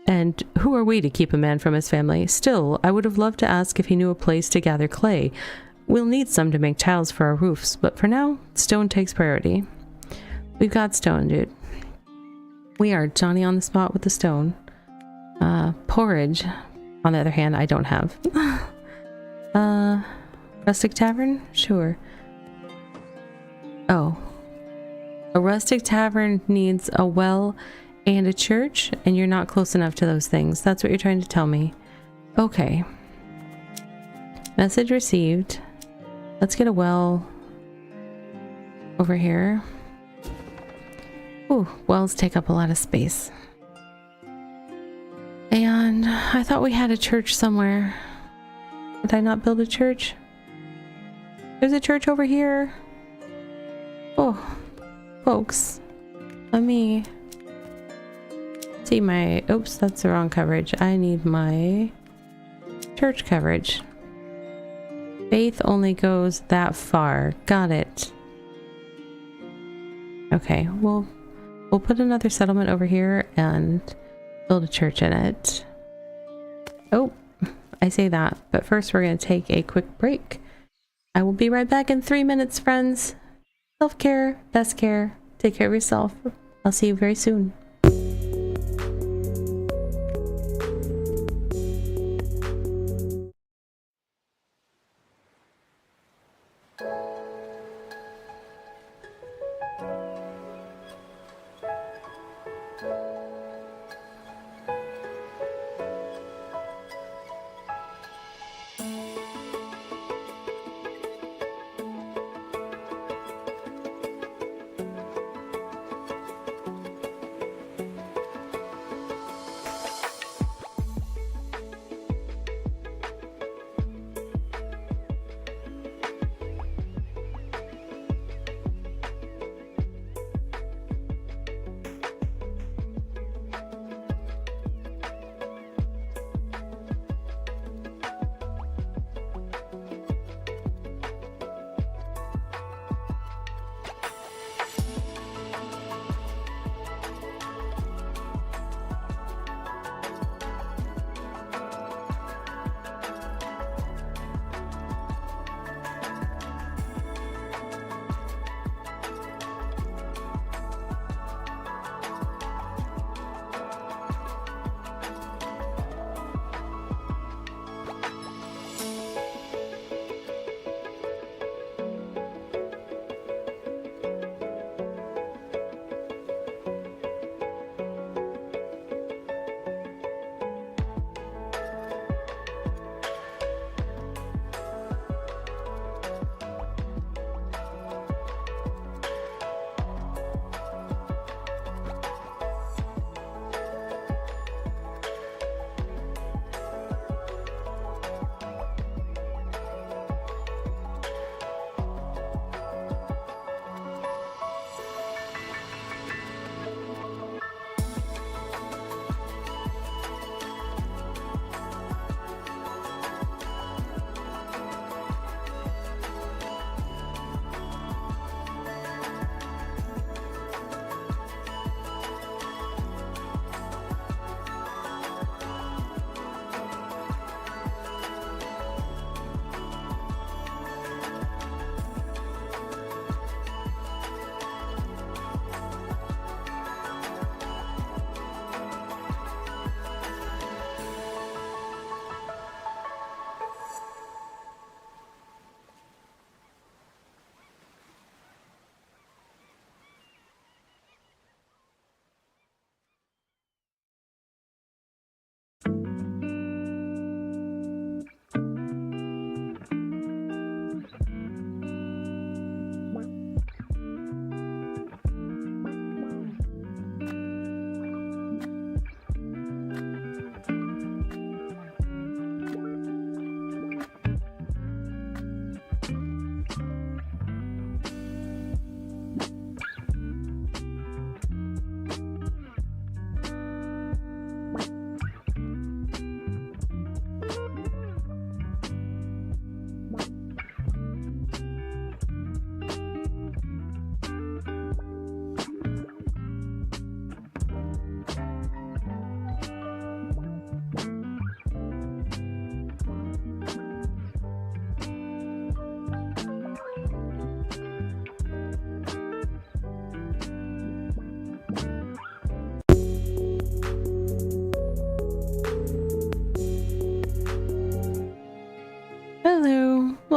And who are we to keep a man from his family? Still, I would have loved to ask if he knew a place to gather clay. We'll need some to make tiles for our roofs, but for now, stone takes priority. We've got stone, dude. We are Johnny on the spot with the stone. Porridge, on the other hand, I don't have. Rustic tavern? Sure. Oh. A rustic tavern needs a well and a church, and you're not close enough to those things. That's what you're trying to tell me. Okay. Message received. Let's get a well over here. Ooh, wells take up a lot of space. And I thought we had a church somewhere. Did I not build a church? There's a church over here. Oh, folks. Let me see my... Oops, that's the wrong coverage. I need my church coverage. Faith only goes that far. Got it. Okay, we'll put another settlement over here and build a church in it. Oh, I say that, but first we're going to take a quick break. I will be right back in 3 minutes, friends. Self-care, best care. Take care of yourself. I'll see you very soon.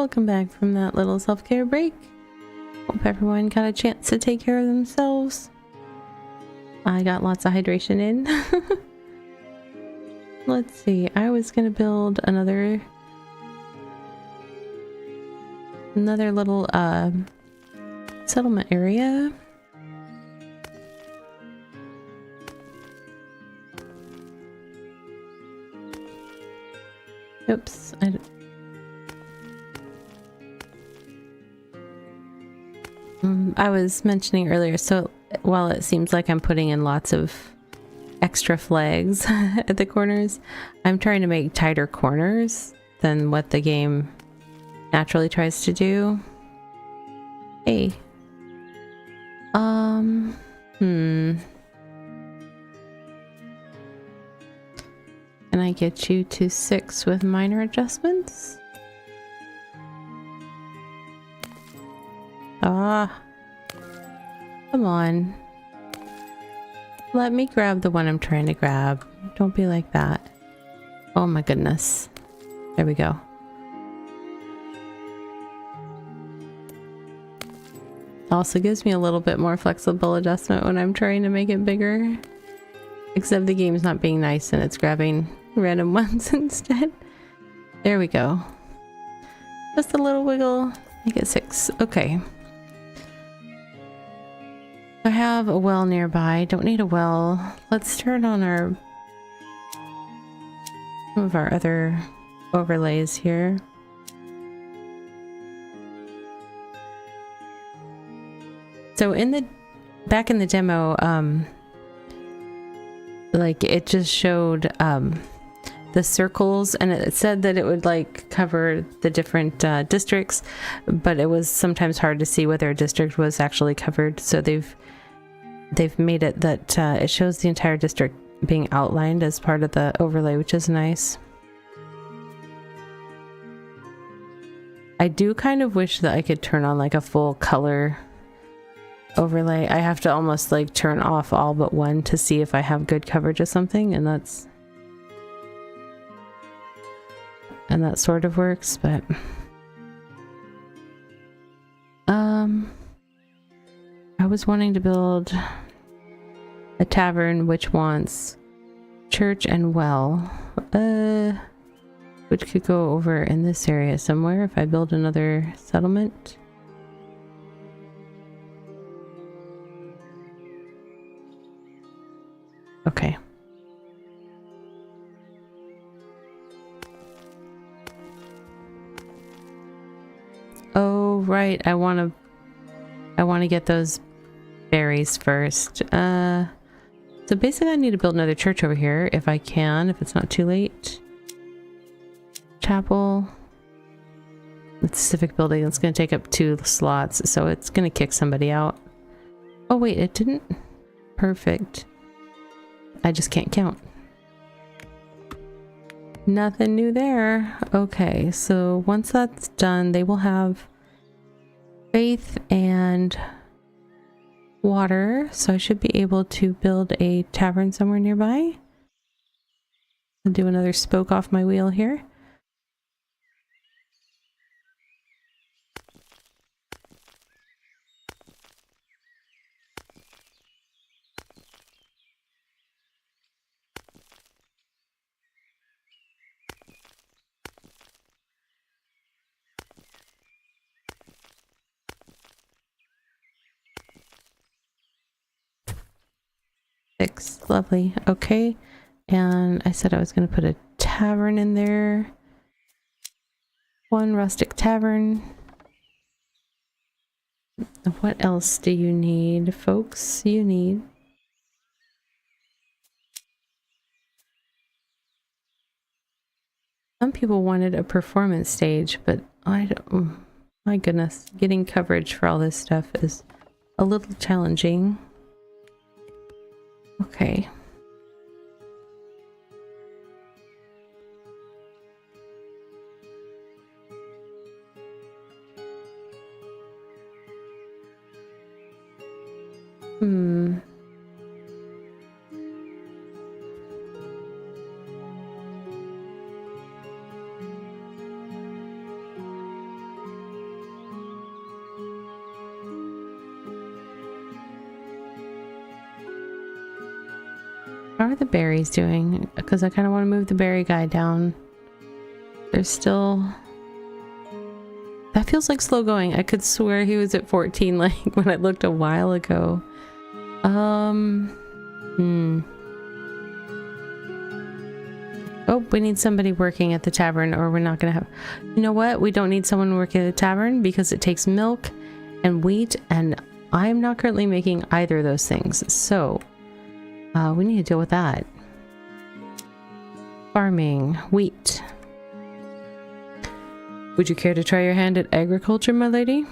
welcome back from that little self-care break. Hope everyone got a chance to take care of themselves. I got lots of hydration in. Let's see, I was gonna build another little settlement area. Oops, I was mentioning earlier, so while it seems like I'm putting in lots of extra flags at the corners, I'm trying to make tighter corners than what the game naturally tries to do. Hey. Can I get you to 6 with minor adjustments? Ah. Come on. Let me grab the one I'm trying to grab. Don't be like that. Oh my goodness. There we go. Also gives me a little bit more flexible adjustment when I'm trying to make it bigger. Except the game's not being nice and it's grabbing random ones instead. There we go. Just a little wiggle. Make it 6. Okay. I have a well nearby. Don't need a well. Let's turn on some of our other overlays here. So back in the demo, like it just showed the circles, and it said that it would like cover the different districts, but it was sometimes hard to see whether a district was actually covered. So they've made it that it shows the entire district being outlined as part of the overlay, which is nice. I do kind of wish that I could turn on like a full color overlay. I have to almost like turn off all but one to see if I have good coverage of something, and that sort of works, but I was wanting to build a tavern which wants church and well, which could go over in this area somewhere if I build another settlement. Okay. Oh, right. I want to get those berries first. So basically I need to build another church over here if I can, if it's not too late. Chapel. It's a civic building. It's going to take up 2 slots, so it's going to kick somebody out. Oh wait, it didn't? Perfect. I just can't count. Nothing new there. Okay, so once that's done, they will have faith and water, so I should be able to build a tavern somewhere nearby. I'll do another spoke off my wheel here. Six, lovely. Okay, and I said I was going to put a tavern in there. 1 rustic tavern. What else do you need, folks? You need some people wanted a performance stage, but I don't. My goodness, getting coverage for all this stuff is a little challenging. Okay. How are the berries doing? Because I kind of want to move the berry guy down. There's still... That feels like slow going. I could swear he was at 14 like when I looked a while ago. Oh, we need somebody working at the tavern or we're not gonna have... You know what? We don't need someone working at the tavern because it takes milk and wheat and I'm not currently making either of those things. So, we need to deal with that. Farming. Wheat. Would you care to try your hand at agriculture, my lady?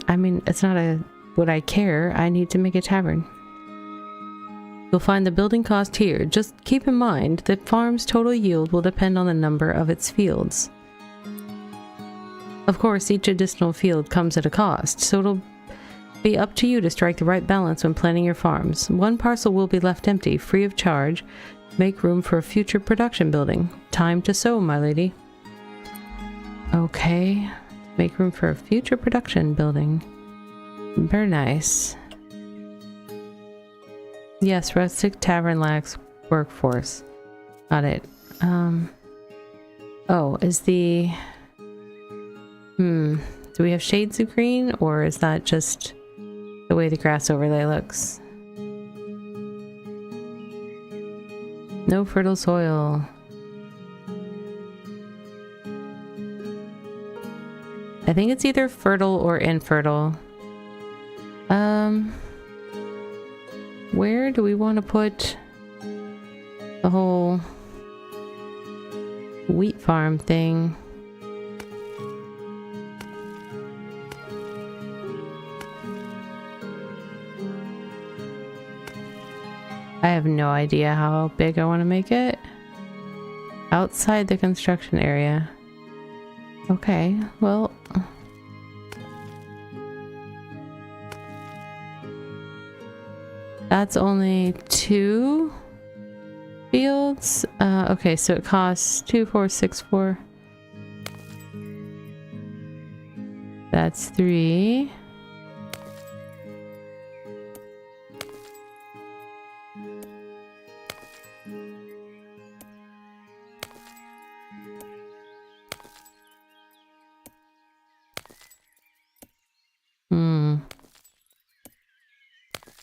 I mean, it's not a... Would I care? I need to make a tavern. You'll find the building cost here. Just keep in mind that farm's total yield will depend on the number of its fields. Of course, each additional field comes at a cost, so it'll be up to you to strike the right balance when planning your farms. One parcel will be left empty, free of charge. Make room for a future production building. Time to sow, my lady. Okay. Make room for a future production building. Very nice. Yes, rustic tavern lacks workforce. Got it. Oh, is the... Do we have shades of green, or is that just the way the grass overlay looks? No fertile soil. I think it's either fertile or infertile. Where do we want to put the whole wheat farm thing? I have no idea how big I want to make it. Outside the construction area. Okay, well... That's only 2 fields. Okay, so it costs 2, 4, 6, 4. That's 3.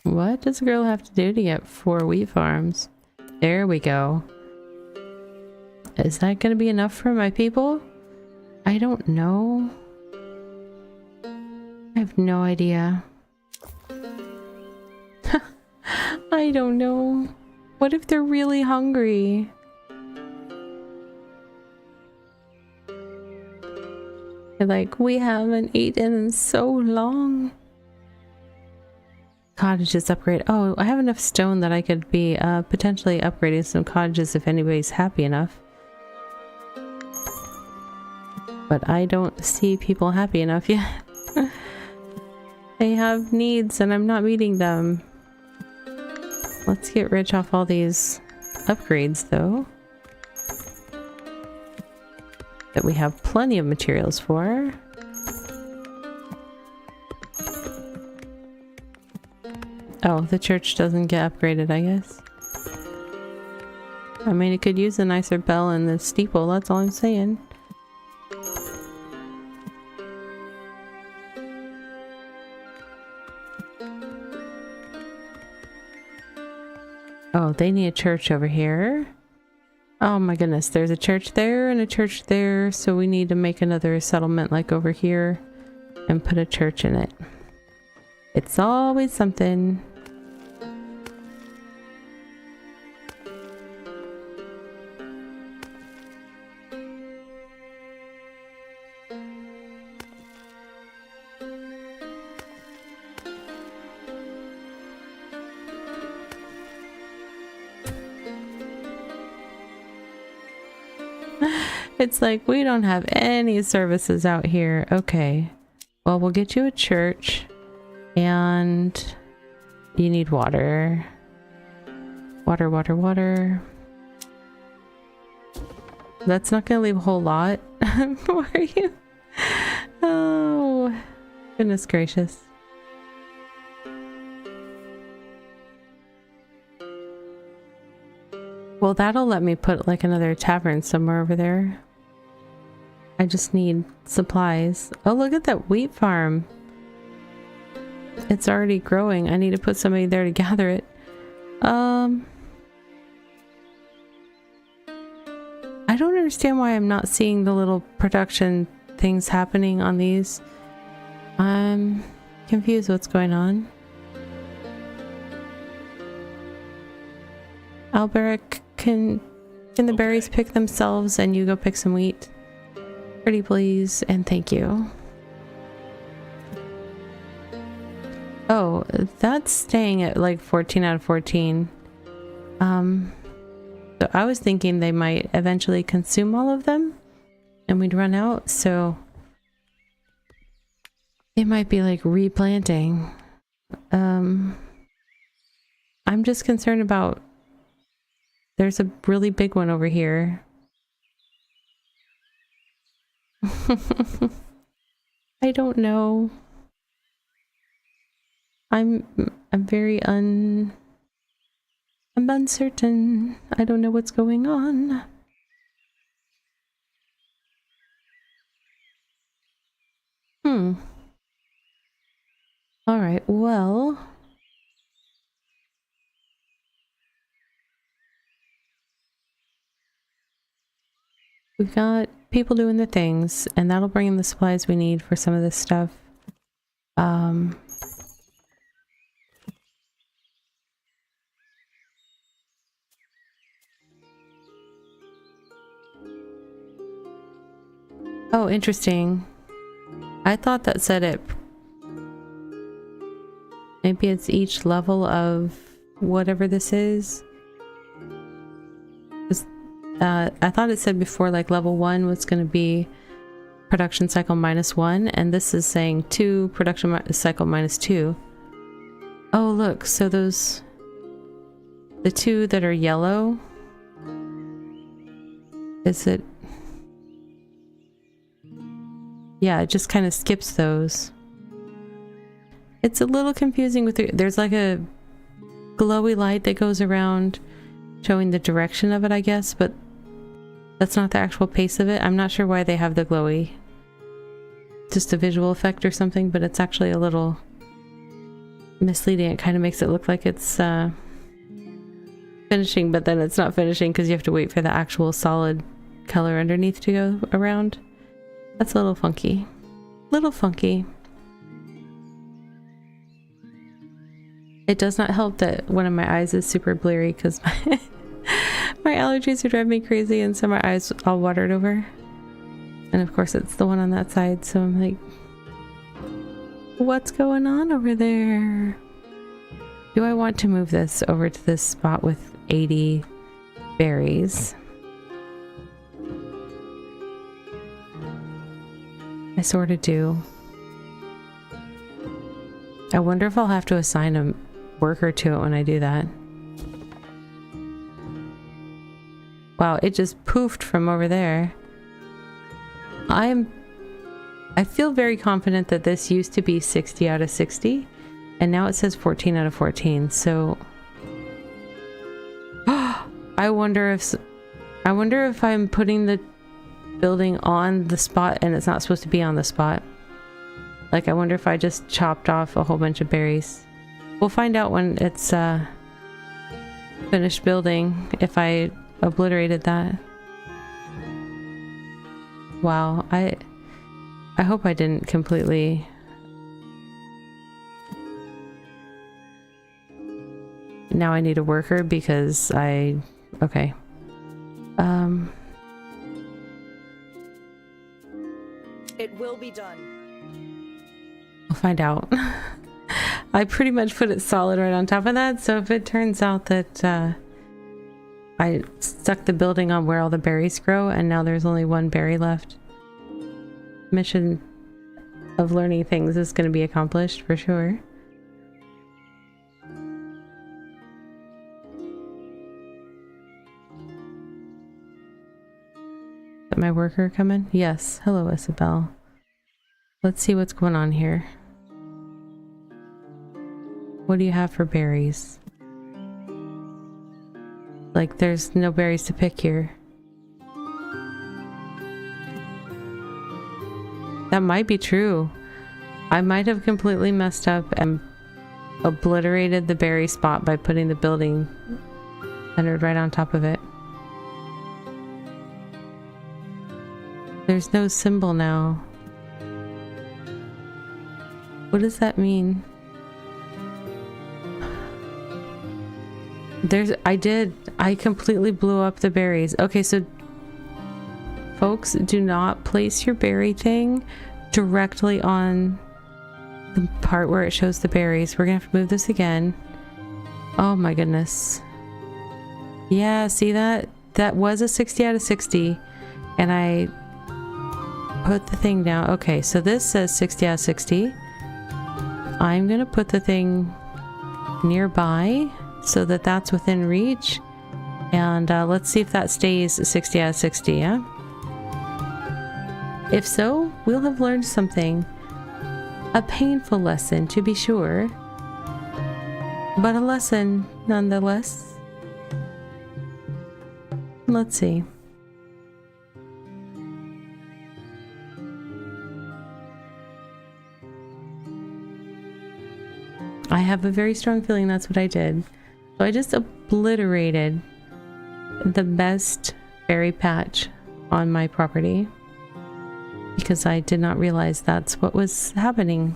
What does a girl have to do to get 4 wheat farms? There we go. Is that going to be enough for my people? I don't know. I have no idea. I don't know. What if they're really hungry? They're like, we haven't eaten in so long. Cottages upgrade. Oh, I have enough stone that I could be potentially upgrading some cottages if anybody's happy enough. But I don't see people happy enough yet. They have needs and I'm not meeting them. Let's get rich off all these upgrades though. That we have plenty of materials for. Oh, the church doesn't get upgraded, I guess. I mean, it could use a nicer bell in the steeple, that's all I'm saying. Oh, they need a church over here. Oh my goodness, there's a church there and a church there, so we need to make another settlement like over here and put a church in it. It's always something. It's like, we don't have any services out here. Okay. Well, we'll get you a church. And you need water. Water, water, water. That's not gonna leave a whole lot for you. Oh, goodness gracious. Well, that'll let me put like another tavern somewhere over there. I just need supplies. Oh, look at that wheat farm. It's already growing. I need to put somebody there to gather it. I don't understand why I'm not seeing the little production things happening on these. I'm confused what's going on. Alberic, can the berries pick themselves and you go pick some wheat? Pretty please, and thank you. Oh, that's staying at like 14 out of 14. So I was thinking they might eventually consume all of them and we'd run out, so it might be like replanting. I'm just concerned about, there's a really big one over here. I don't know. I'm very I'm uncertain. I don't know what's going on. All right, well, we've got people doing the things, and that'll bring in the supplies we need for some of this stuff. Oh, interesting. I thought that said it. Maybe it's each level of whatever this is. I thought it said before like level 1 was going to be production cycle -1, and this is saying 2 production cycle -2. Oh look, so those, the 2 that are yellow, is it? Yeah, it just kind of skips those. It's a little confusing with there's like a glowy light that goes around showing the direction of it, I guess, but that's not the actual pace of it. I'm not sure why they have the glowy. Just a visual effect or something, but it's actually a little misleading. It kind of makes it look like it's finishing, but then it's not finishing because you have to wait for the actual solid color underneath to go around. That's a little funky. Little funky. It does not help that one of my eyes is super blurry because my allergies are driving me crazy, and so my eyes all watered over. And of course it's the one on that side, so I'm like, what's going on over there? Do I want to move this over to this spot with 80 berries? I sort of do. I wonder if I'll have to assign a worker to it when I do that. Wow, it just poofed from over there. I feel very confident that this used to be 60 out of 60, and now it says 14 out of 14, so I wonder if I'm putting the building on the spot and it's not supposed to be on the spot. Like, I wonder if I just chopped off a whole bunch of berries. We'll find out when it's finished building if I obliterated that. Wow, I hope I didn't completely... Now I need a worker because okay. It will be done. We'll find out. I pretty much put it solid right on top of that, so if it turns out that I stuck the building on where all the berries grow and now there's only one berry left, mission of learning things is going to be accomplished for sure. Is my worker coming? Yes. Hello, Isabel. Let's see what's going on here. What do you have for berries? Like, there's no berries to pick here. That might be true. I might have completely messed up and obliterated the berry spot by putting the building centered right on top of it. There's no symbol now. What does that mean? I completely blew up the berries. Okay, so folks, do not place your berry thing directly on the part where it shows the berries. We're gonna have to move this again. Oh my goodness. Yeah, see that? That was a 60 out of 60. And I put the thing down. Okay, so this says 60 out of 60. I'm gonna put the thing nearby so that that's within reach. And let's see if that stays 60 out of 60, yeah? If so, we'll have learned something. A painful lesson, to be sure, but a lesson nonetheless. Let's see. I have a very strong feeling that's what I did. So I just obliterated the best berry patch on my property because I did not realize that's what was happening.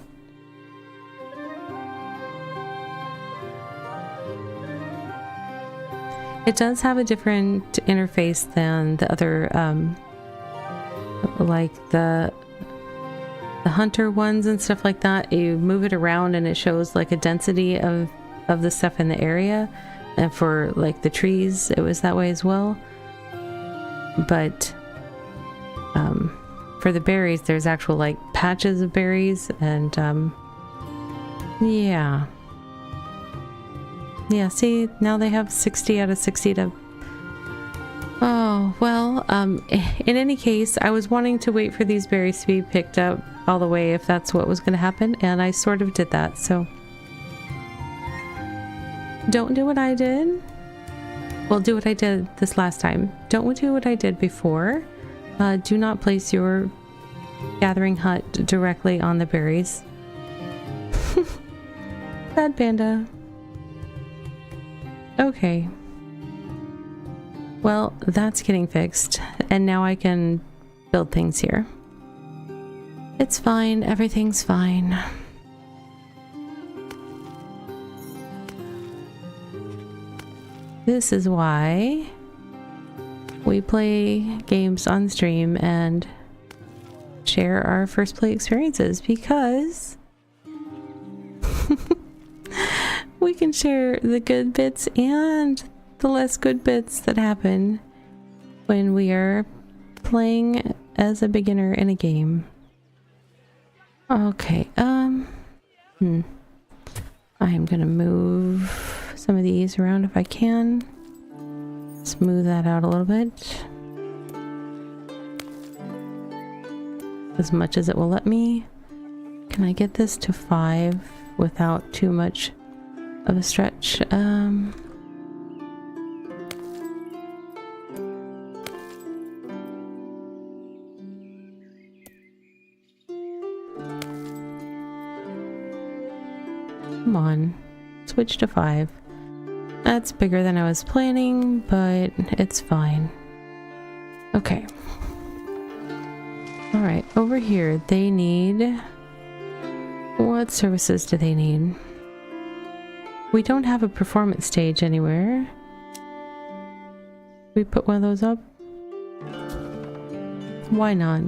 It does have a different interface than the other, like the hunter ones and stuff like that. You move it around and it shows like a density of the stuff in the area. And for like the trees, it was that way as well. But for the berries, there's actual like patches of berries, and yeah. Yeah, see, now they have 60 out of 60 to... Oh, well, in any case, I was wanting to wait for these berries to be picked up all the way if that's what was going to happen, and I sort of did that, so... Don't do what I did. Well, do what I did this last time. Don't do what I did before. Do not place your gathering hut directly on the berries. Bad panda. Okay. Well, that's getting fixed, and now I can build things here. It's fine. Everything's fine. This is why we play games on stream and share our first play experiences, because we can share the good bits and the less good bits that happen when we are playing as a beginner in a game. Okay, I'm gonna move some of these around if I can. Smooth that out a little bit. As much as it will let me. Can I get this to 5 without too much of a stretch? Come on, switch to 5. That's bigger than I was planning, but it's fine. Okay. Alright, over here, they need... What services do they need? We don't have a performance stage anywhere. We put one of those up? Why not?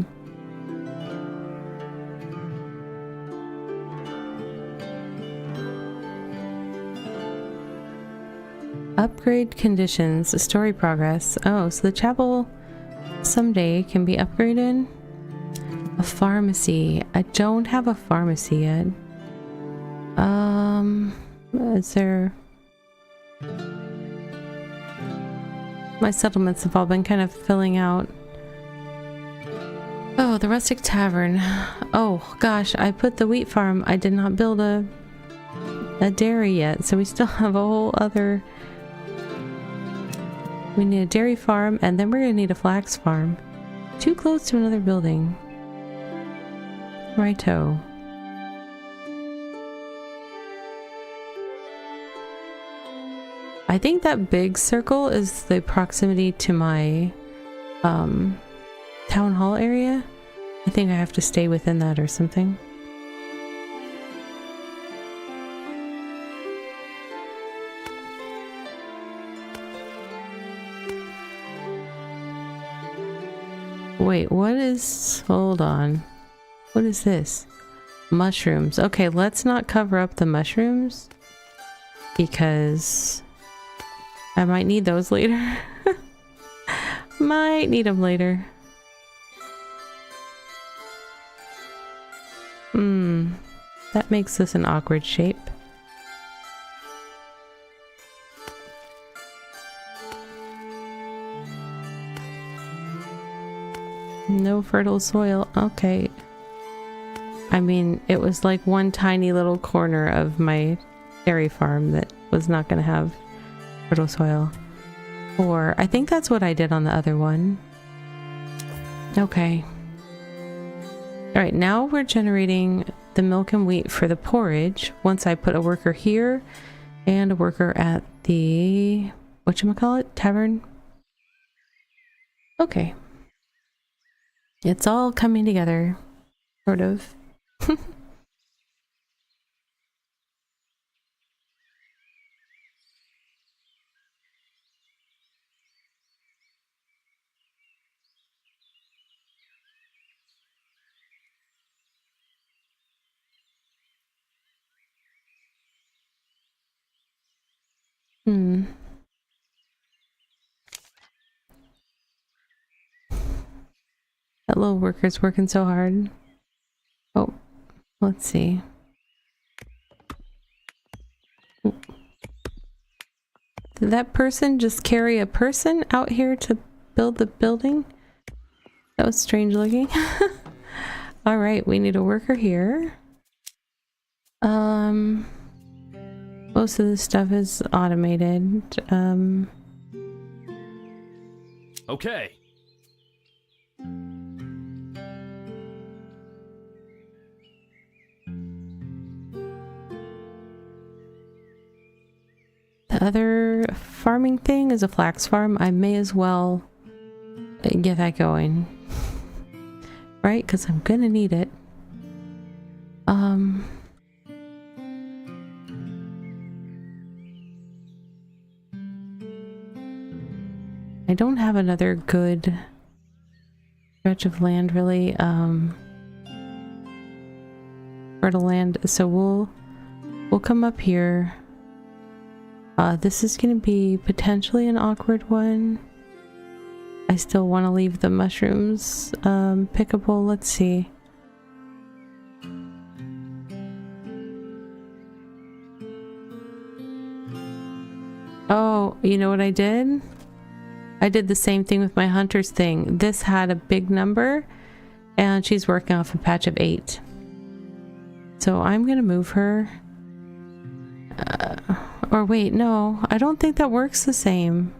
Upgrade conditions, story progress. Oh, so the chapel someday can be upgraded? A pharmacy. I don't have a pharmacy yet. Is there... My settlements have all been kind of filling out. Oh, the rustic tavern. Oh gosh, I put the wheat farm. I did not build a dairy yet, so we still have a whole other We need a dairy farm, and then we're gonna need a flax farm. Too close to another building. Righto. I think that big circle is the proximity to my town hall area. I think I have to stay within that or something. Wait, what is... Hold on. What is this? Mushrooms. Okay, let's not cover up the mushrooms because I might need those later. Might need them later. That makes this an awkward shape. No fertile soil. Okay. I mean, it was like one tiny little corner of my dairy farm that was not going to have fertile soil. Or I think that's what I did on the other one. Okay. Alright, now we're generating the milk and wheat for the porridge. Once I put a worker here and a worker at the... whatchamacallit? Tavern? Okay. It's all coming together. Sort of. That little worker's working so hard. Oh, let's see. Did that person just carry a person out here to build the building? That was strange looking. Alright, we need a worker here. Most of this stuff is automated. Okay. The other farming thing is a flax farm. I may as well get that going. Right? Because I'm gonna need it. I don't have another good stretch of land really. Fertile land. So we'll come up here. This is going to be potentially an awkward one. I still want to leave the mushrooms pickable. Let's see. Oh, you know what I did? I did the same thing with my hunter's thing. This had a big number and she's working off a patch of 8. So I'm going to move her. Or wait, no, I don't think that works the same.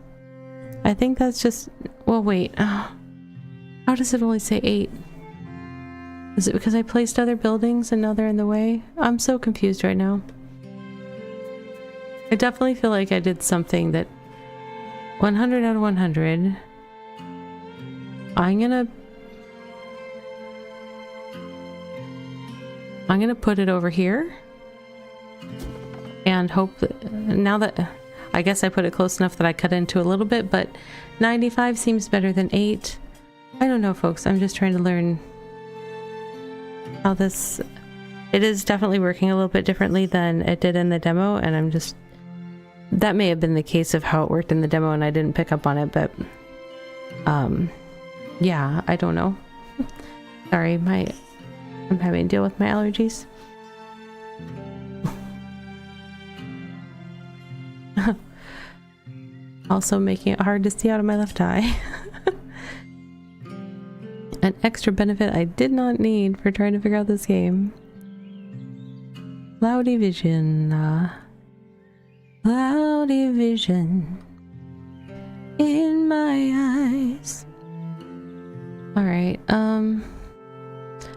I think that's just... Well, wait. How does it only say 8? Is it because I placed other buildings and now they're in the way? I'm so confused right now. I definitely feel like I did something that... 100 out of 100. I'm gonna put it over here. And hope that now that I guess I put it close enough that I cut into a little bit, but 95 seems better than 8. I don't know, folks. I'm just trying to learn how this... It is definitely working a little bit differently than it did in the demo, and I'm just... That may have been the case of how it worked in the demo and I didn't pick up on it, but yeah, I don't know. Sorry, I'm having to deal with my allergies. Also making it hard to see out of my left eye. An extra benefit I did not need for trying to figure out this game. Cloudy vision. Cloudy vision. in my eyes. Alright,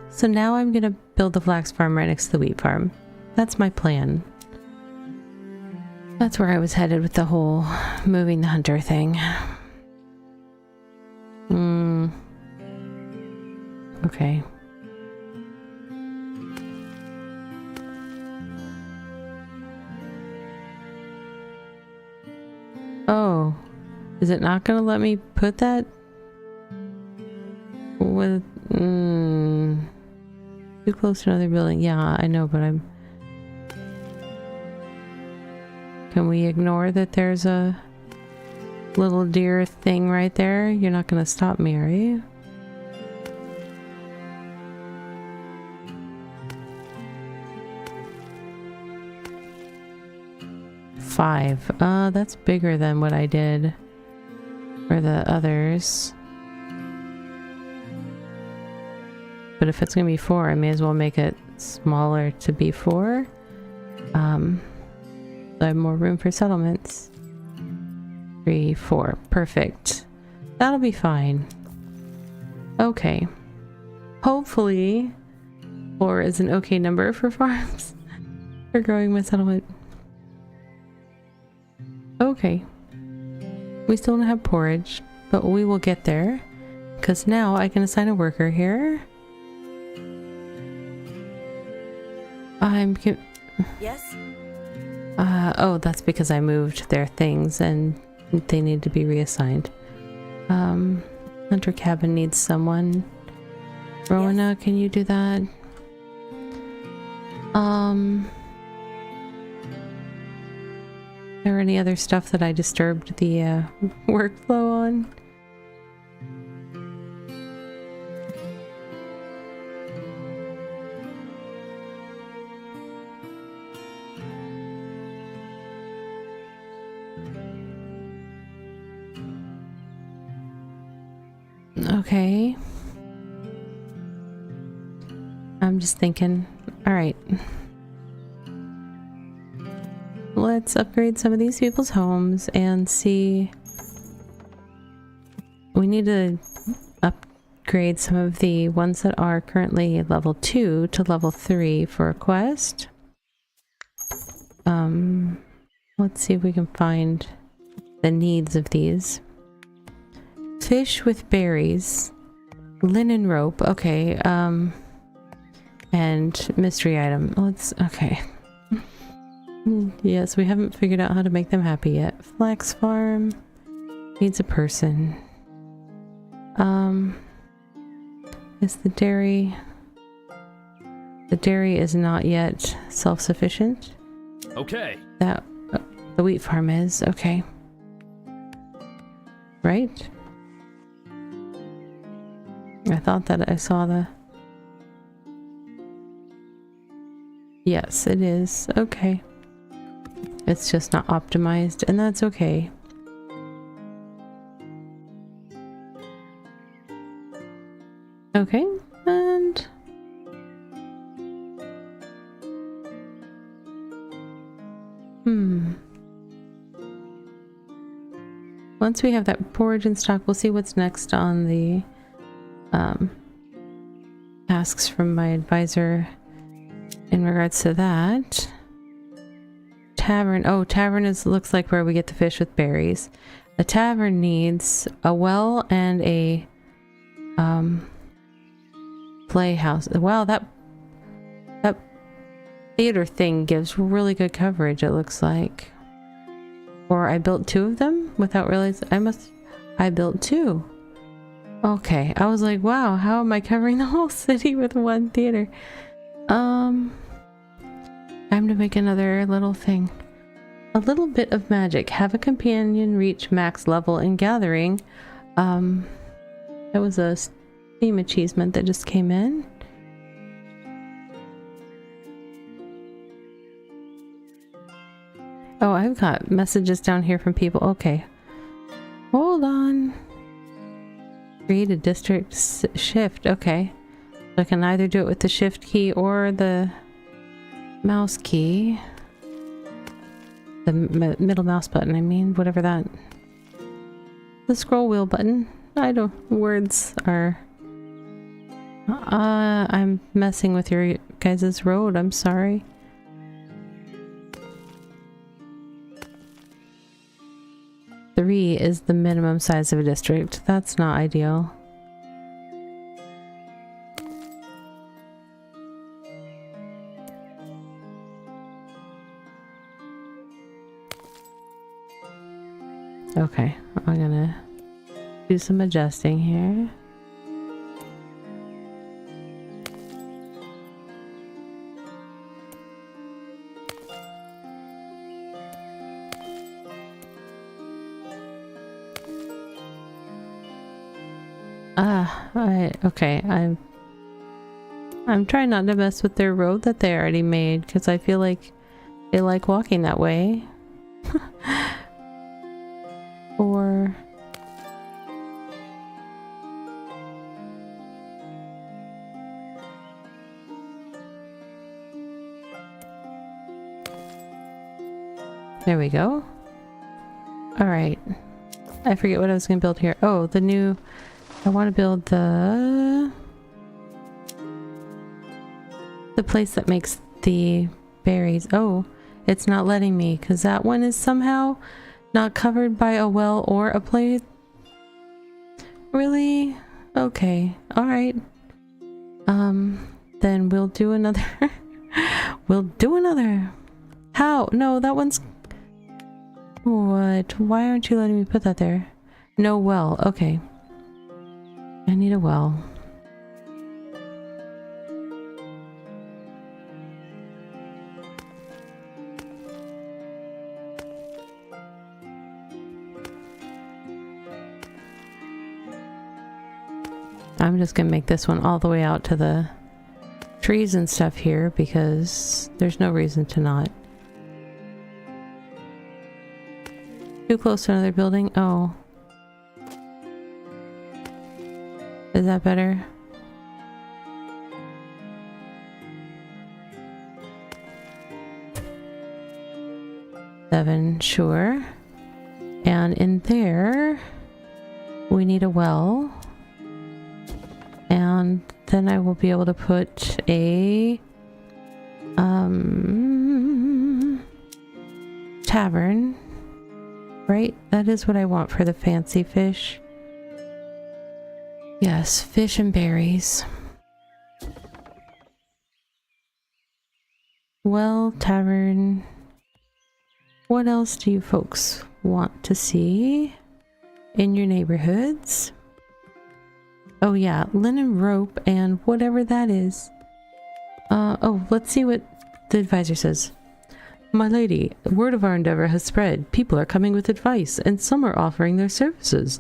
so now I'm gonna build the flax farm right next to the wheat farm. That's my plan. That's where I was headed with the whole moving the hunter thing. Okay. Oh, is it not gonna let me put that with too close to another building? Yeah, I know, but I'm. Can we ignore that there's a little deer thing right there? You're not gonna stop me, are you? Five. That's bigger than what I did for the others. But if it's gonna be 4, I may as well make it smaller to be 4. So I have more room for settlements. 3, 4. Perfect. That'll be fine. Okay. Hopefully 4 is an okay number for farms. For growing my settlement. Okay. We still don't have porridge, but we will get there. Because now I can assign a worker here. Yes? Oh, that's because I moved their things and they need to be reassigned. Hunter cabin needs someone. Rowena, yes. Can you do that? There any other stuff that I disturbed the workflow on? Okay. I'm just thinking, alright. Let's upgrade some of these people's homes and see. We need to upgrade some of the ones that are currently level 2 to level 3 for a quest. Let's see if we can find the needs of these. Fish with berries, linen rope, okay, and mystery item. Okay. Yes, we haven't figured out how to make them happy yet. Flax farm needs a person. Is the dairy is not yet self-sufficient. Okay. That the wheat farm is, okay. Right? I thought that I saw the... Yes, it is. Okay. It's just not optimized, and that's okay. Okay, and... Once we have that porridge in stock, we'll see what's next on the tasks from my advisor in regards to that. Tavern. Oh, tavern looks like where we get the fish with berries. The tavern needs a well and a playhouse. Wow, that theater thing gives really good coverage, it looks like. Or I built 2 of them without realizing. I built 2. Okay, I was like, wow, how am I covering the whole city with 1 theater? Time to make another little thing. A little bit of magic. Have a companion reach max level in gathering. That was a Steam achievement that just came in. Oh, I've got messages down here from people. Okay. Hold on. Create a district shift. Okay. I can either do it with the shift key or the mouse key. The middle mouse button, I mean, whatever that. The scroll wheel button. I don't... Words are... I'm messing with your guys' road. I'm sorry. Three is the minimum size of a district. That's not ideal. Okay, I'm gonna do some adjusting here. Okay, I'm trying not to mess with their road that they already made because I feel like they like walking that way. Or there we go. All right, I forget what I was gonna build here. Oh, the new... I want to build the place that makes the berries. Oh, it's not letting me because that one is somehow not covered by a well or a place. Really? Okay. All right. Then we'll do another. We'll do another. How? No, that one's... What? Why aren't you letting me put that there? No well. Okay. I need a well. I'm just gonna make this one all the way out to the trees and stuff here because there's no reason to not. Too close to another building? Oh. Is that better? Seven, sure. And in there, we need a well. And then I will be able to put a tavern. Right? That is what I want for the fancy fish. Yes, fish and berries. Well, tavern. What else do you folks want to see in your neighborhoods? Oh yeah, linen rope and whatever that is. Oh, let's see what the advisor says. My lady, word of our endeavor has spread. People are coming with advice, and some are offering their services.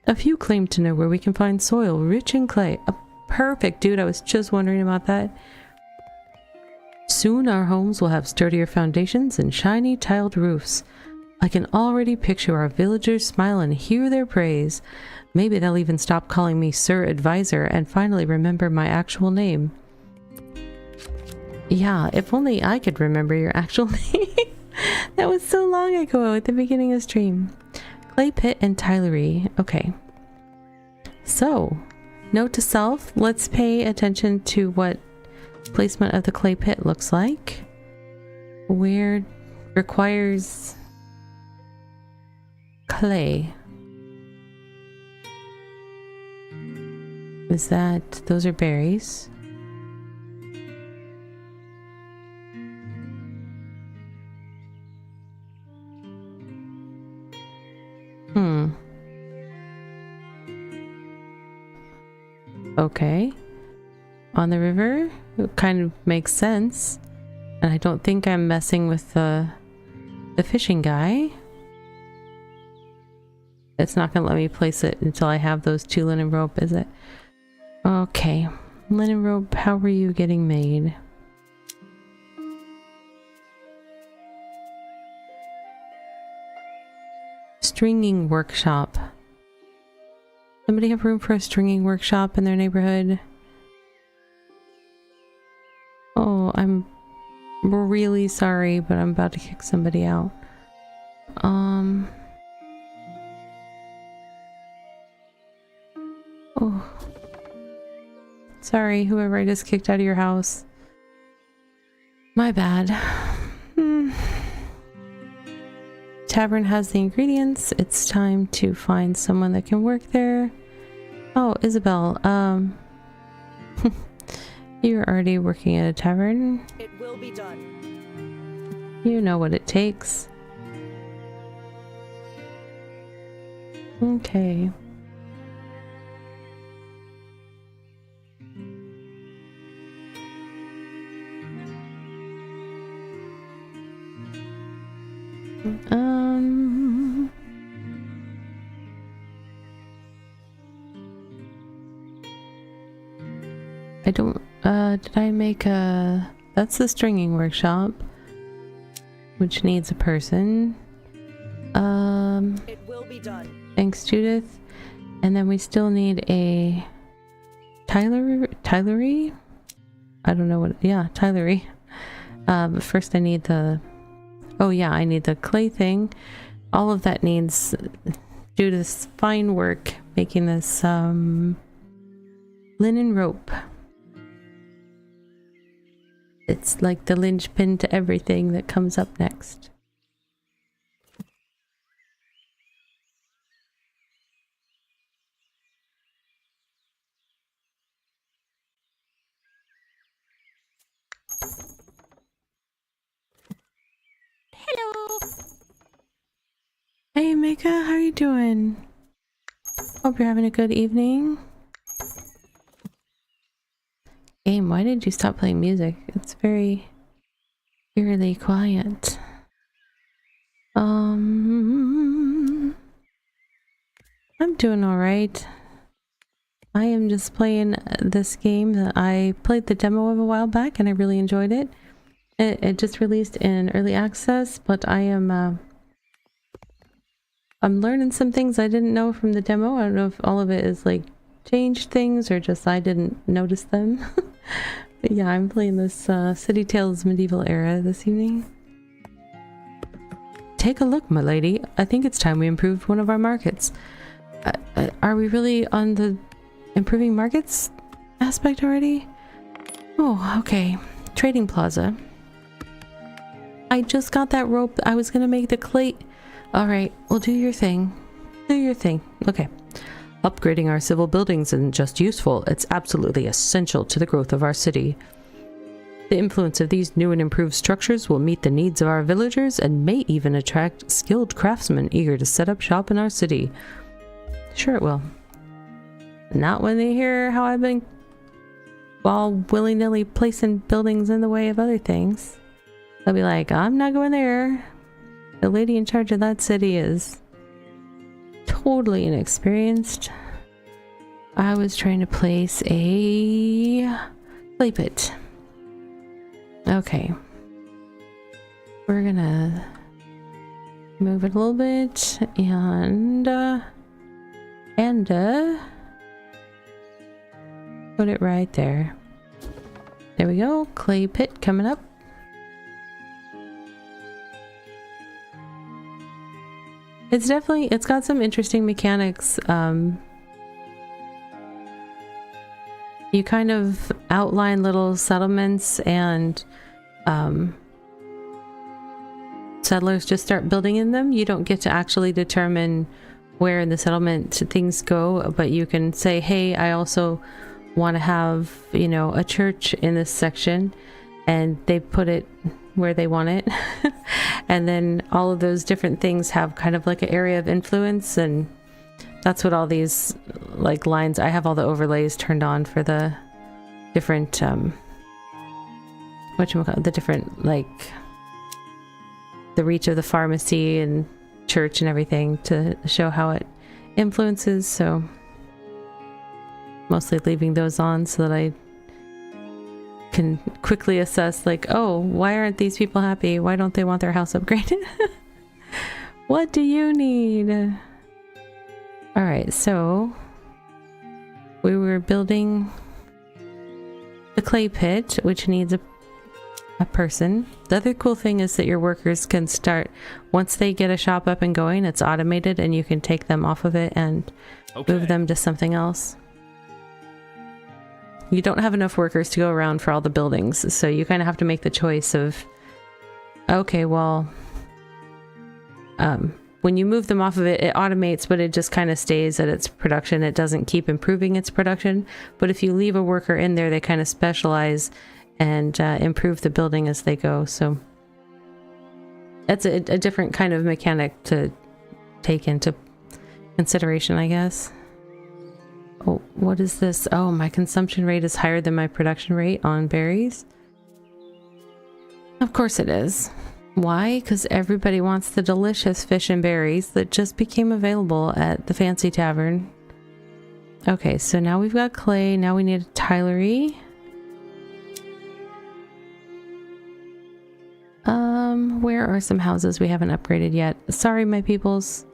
A few claim to know where we can find soil rich in clay. Perfect, dude. I was just wondering about that. Soon our homes will have sturdier foundations and shiny tiled roofs. I can already picture our villagers smile and hear their praise. Maybe they'll even stop calling me Sir Advisor and finally remember my actual name. Yeah, if only I could remember your actual name. That was so long ago at the beginning of stream. Clay pit and tilery. Okay. So, note to self, let's pay attention to what placement of the clay pit looks like. Where requires clay. Is that... those are berries. Okay. On the river? It kind of makes sense. And I don't think I'm messing with the fishing guy. It's not going to let me place it until I have those 2 linen rope, is it? Okay. Linen rope, how are you getting made? Stringing workshop. Somebody have room for a stringing workshop in their neighborhood? Oh, I'm really sorry, but I'm about to kick somebody out. Oh. Sorry, whoever I just kicked out of your house. My bad. Tavern has the ingredients. It's time to find someone that can work there. Oh, Isabel, you're already working at a tavern. It will be done. You know what it takes. Okay. I don't, did I make a, that's the stringing workshop, which needs a person. It will be done. Thanks, Judith. And then we still need a Tylery? I don't know what, yeah, Tylery. But first I need the, oh yeah, I need the clay thing. All of that needs Judith's fine work making this, linen rope. It's like the linchpin to everything that comes up next. Hello. Hey Mika, how are you doing? Hope you're having a good evening. Game, why did you stop playing music? It's very eerily quiet. I'm doing alright. I am just playing this game that I played the demo of a while back and I really enjoyed it. It just released in early access, but I am I'm learning some things I didn't know from the demo. I don't know if all of it is like changed things or just I didn't notice them. But yeah, I'm playing this City Tales Medieval Era this evening. Take a look, my lady. I think it's time we improved one of our markets. Are we really on the improving markets aspect already? Oh, okay. Trading Plaza. I just got that rope. I was gonna make the clay. Alright, well, do your thing. Do your thing. Okay. Upgrading our civil buildings isn't just useful, it's absolutely essential to the growth of our city. The influence of these new and improved structures will meet the needs of our villagers and may even attract skilled craftsmen eager to set up shop in our city. Sure it will. Not when they hear how I've been all willy-nilly placing buildings in the way of other things. They'll be like, I'm not going there. The lady in charge of that city is totally inexperienced. I was trying to place a clay pit. Okay. We're gonna move it a little bit and put it right there. There we go. Clay pit coming up. It's definitely, it's got some interesting mechanics. You kind of outline little settlements and settlers just start building in them. You don't get to actually determine where in the settlement things go, but you can say, hey, I also want to have, you know, a church in this section, and they put it where they want it. And then all of those different things have kind of like an area of influence, and that's what all these like lines, I have all the overlays turned on for the different the different, like the reach of the pharmacy and church and everything to show how it influences. So mostly leaving those on so that I can quickly assess, like, oh, why aren't these people happy? Why don't they want their house upgraded? What do you need? All right, so we were building the clay pit, which needs a person. The other cool thing is that your workers can start, once they get a shop up and going, it's automated and you can take them off of it and move them to something else. you don't have enough workers to go around for all the buildings, so you kind of have to make the choice of, okay, well, when you move them off of it, it automates, but it just kind of stays at its production. It doesn't keep improving its production. But if you leave a worker in there, they kind of specialize and improve the building as they go. So that's a different kind of mechanic to take into consideration, I guess. Oh, what is this? Oh, my consumption rate is higher than my production rate on berries. Of course it is. Why? Because everybody wants the delicious fish and berries that just became available at the Fancy Tavern. Okay, so now we've got clay. Now we need a tilery. Where are some houses we haven't upgraded yet? Sorry, my peoples.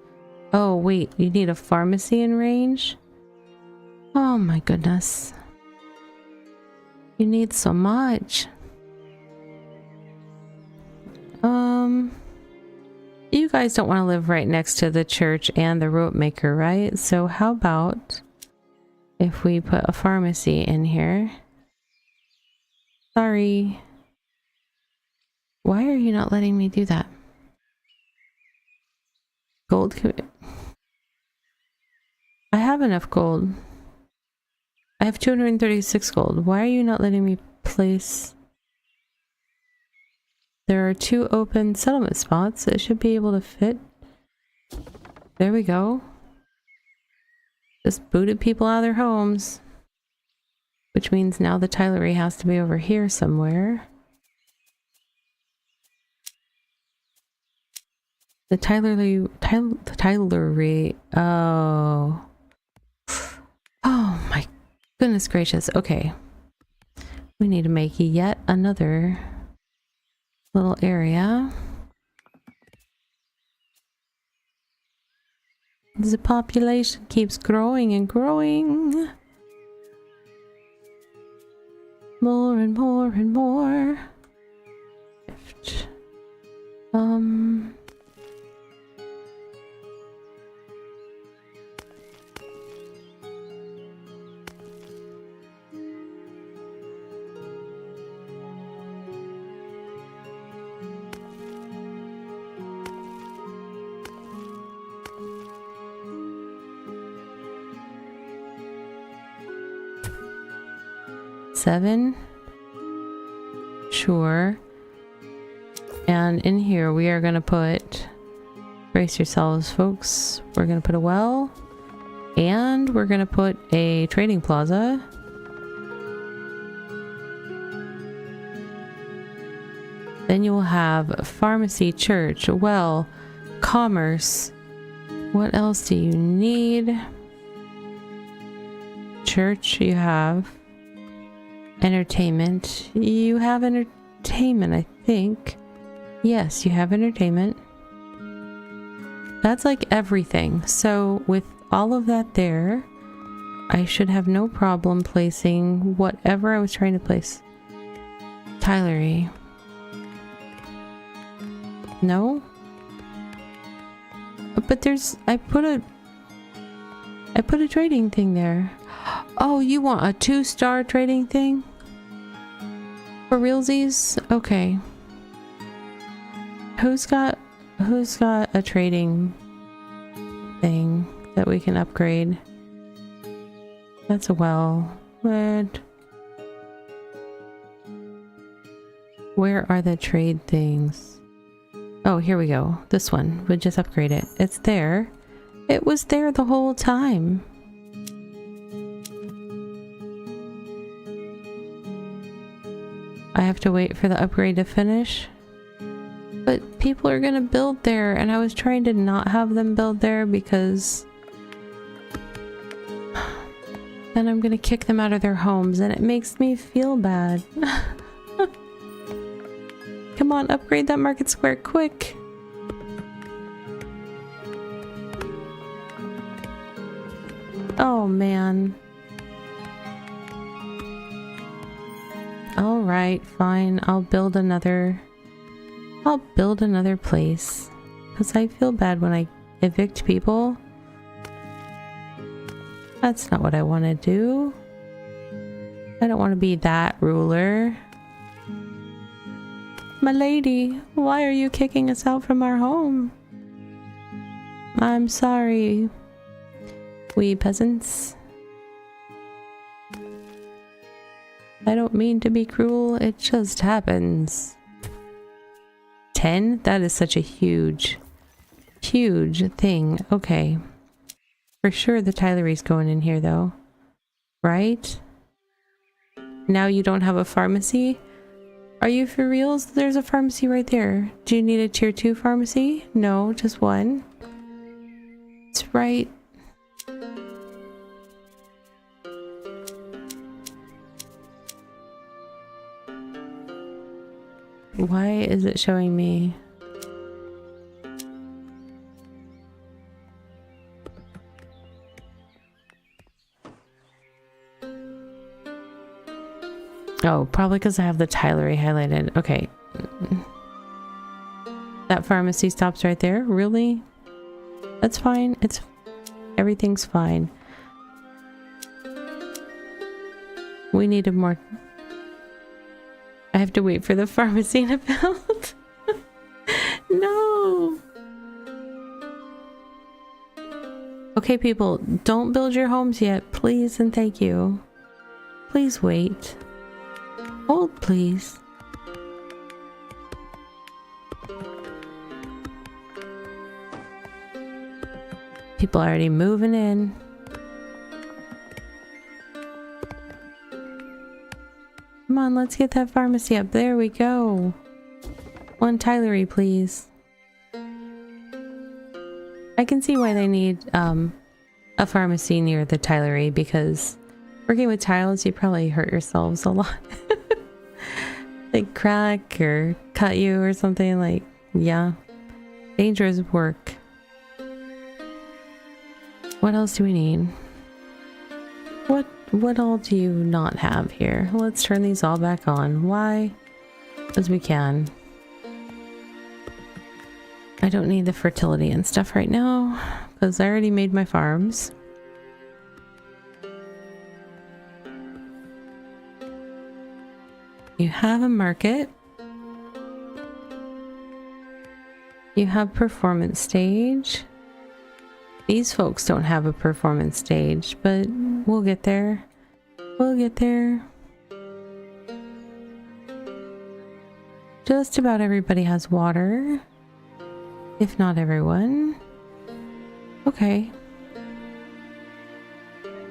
Oh, wait, you need a pharmacy in range? Oh my goodness. You need so much. You guys don't want to live right next to the church and the rope maker, right? So how about if we put a pharmacy in here? Sorry. Why are you not letting me do that? Gold. I have enough gold. I have 236 gold. Why are you not letting me place? There are 2 open settlement spots. It should be able to fit. There we go. Just booted people out of their homes. Which means now the tilery has to be over here somewhere. The tilery... Oh. Oh my goodness gracious. Okay. We need to make yet another little area. The population keeps growing and growing. More and more and more. Seven. Sure. And in here we are going to put, brace yourselves folks, we're going to put a well and we're going to put a trading plaza. Then you will have a pharmacy, church, a well, commerce. What else do you need? Church you have. Entertainment. You have entertainment, I think. Yes, you have entertainment. That's like everything. So with all of that there, I should have no problem placing whatever I was trying to place. Tilery. No? But there's... I put a trading thing there. Oh, you want a 2-star trading thing? For realsies? Okay. Who's got a trading thing that we can upgrade? That's a well. What? Where are the trade things? Oh, here we go. This one. We'll just upgrade it. It's there. It was there the whole time. I have to wait for the upgrade to finish. But people are gonna build there, and I was trying to not have them build there because then I'm gonna kick them out of their homes, and it makes me feel bad. Come on, upgrade that market square quick. Oh man. Alright, fine. I'll build another place. Because I feel bad when I evict people. That's not what I want to do. I don't want to be that ruler. My lady, why are you kicking us out from our home? I'm sorry, we peasants. I don't mean to be cruel, it just happens. 10? That is such a huge thing. Okay. For sure the Tylery's going in here though. Right? Now you don't have a pharmacy? Are you for reals? There's a pharmacy right there. Do you need a tier 2 pharmacy? No, just one. It's right. Why is it showing me? Oh, probably because I have the Tylery highlighted. Okay. That pharmacy stops right there? Really? That's fine. Everything's fine. We needed more. I have to wait for the pharmacy to build. No. Okay, people, don't build your homes yet, please and thank you. Please wait. Hold, please. People are already moving in. Come on, let's get that pharmacy up. There we go. One Tylery, please. I can see why they need a pharmacy near the Tylery, because working with tiles, you probably hurt yourselves a lot. Like crack or cut you or something, like, yeah. Dangerous work. What else do we need? What all do you not have here? Let's turn these all back on. Why? As we can. I don't need the fertility and stuff right now, because I already made my farms. You have a market. You have performance stage. These folks don't have a performance stage, but we'll get there. We'll get there. Just about everybody has water. If not everyone. Okay.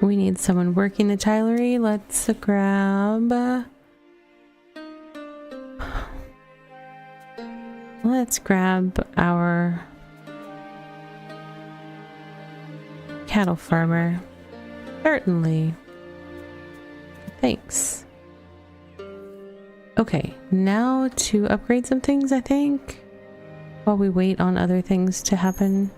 We need someone working the Tylery. Let's grab... Let's grab our cattle farmer. Certainly. Thanks. Okay, now to upgrade some things, I think, while we wait on other things to happen.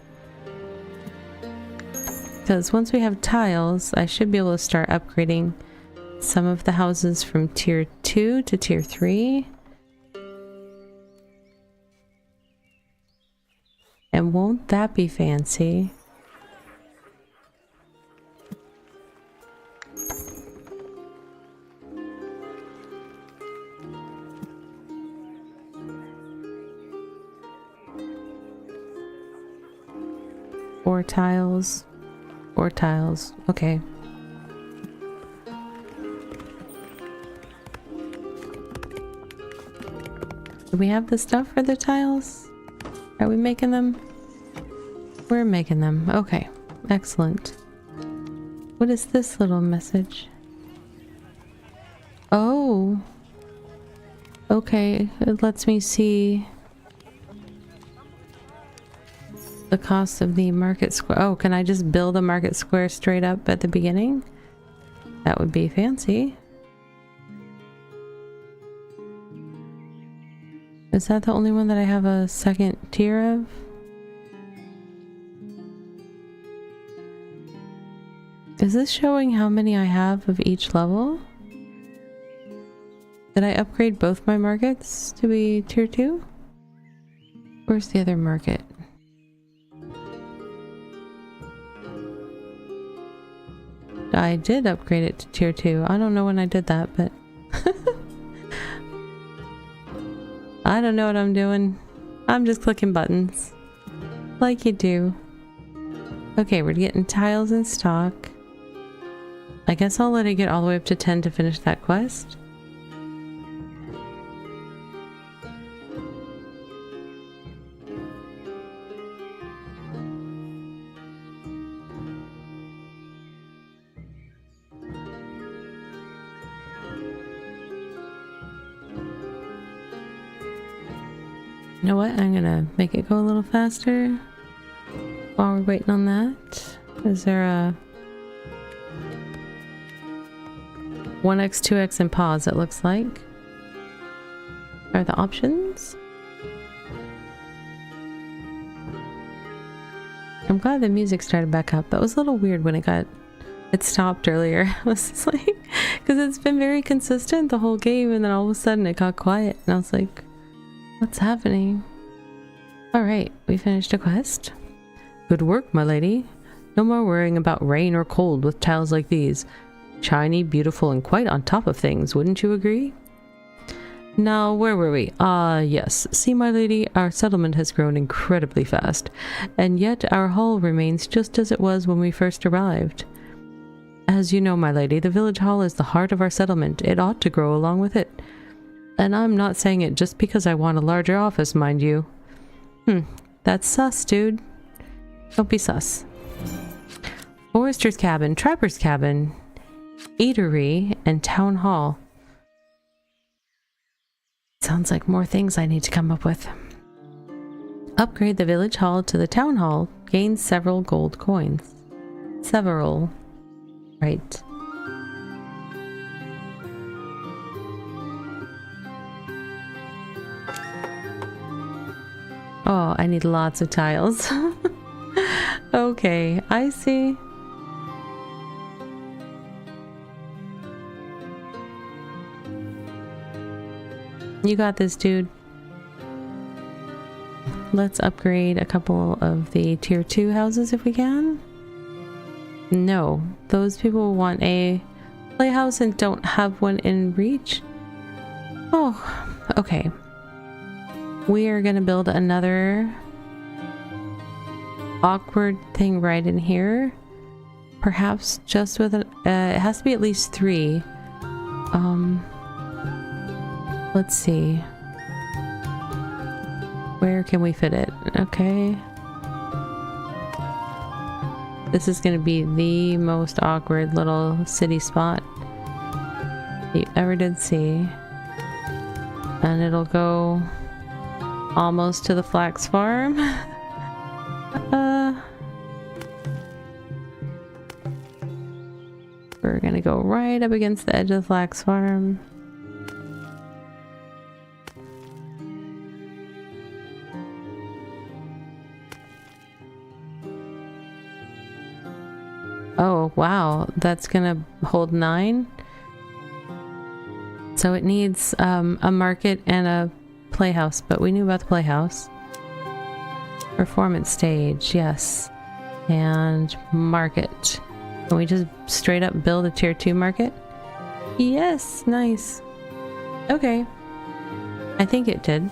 Because once we have tiles, I should be able to start upgrading some of the houses from tier 2 to tier 3. And won't that be fancy? Four tiles. 4 tiles. Okay. Do we have the stuff for the tiles? Are we making them? We're making them. Okay. Excellent. What is this little message? Oh. Okay. It lets me see the cost of the market square. Oh, can I just build a market square straight up at the beginning? That would be fancy. Is that the only one that I have a second tier of? Is this showing how many I have of each level? Did I upgrade both my markets to be tier 2? Where's the other market? I I did upgrade it to tier 2. I don't know when I did that, but I don't know what I'm doing. I'm just clicking buttons like you do. Okay, we're getting tiles in stock. I guess I'll let it get all the way up to 10 to finish that quest. You know what? I'm gonna make it go a little faster while we're waiting on that. Is there a 1x, 2x, and pause, it looks like are the options. I'm glad the music started back up. That was a little weird when it stopped earlier. I was just like, because it's been very consistent the whole game, and then all of a sudden it got quiet, and I was like, what's happening? Alright, we finished a quest. Good work, my lady. No more worrying about rain or cold with tiles like these. Shiny, beautiful, and quite on top of things, wouldn't you agree? Now, where were we? Yes. See, my lady, our settlement has grown incredibly fast, and yet our hall remains just as it was when we first arrived. As you know, my lady, the village hall is the heart of our settlement. It ought to grow along with it. And I'm not saying it just because I want a larger office, mind you. That's sus, dude. Don't be sus. Forester's cabin, trapper's cabin, eatery, and town hall. Sounds like more things I need to come up with. Upgrade the village hall to the town hall. Gain several gold coins. Several. Right. Oh, I need lots of tiles. Okay, I see. You got this, dude. Let's upgrade a couple of the tier 2 houses if we can. No, those people want a playhouse and don't have one in reach. Oh, okay. We are gonna build another awkward thing right in here. Perhaps just with it has to be at least 3. Let's see. Where can we fit it? Okay. This is gonna be the most awkward little city spot you ever did see. And it'll go almost to the flax farm. We're gonna go right up against the edge of the flax farm. Oh wow, that's gonna hold 9. So it needs a market and a playhouse, but we knew about the playhouse. Performance stage, yes. And market. Can we just straight up build a tier 2 market? Yes, nice. Okay. I think it did.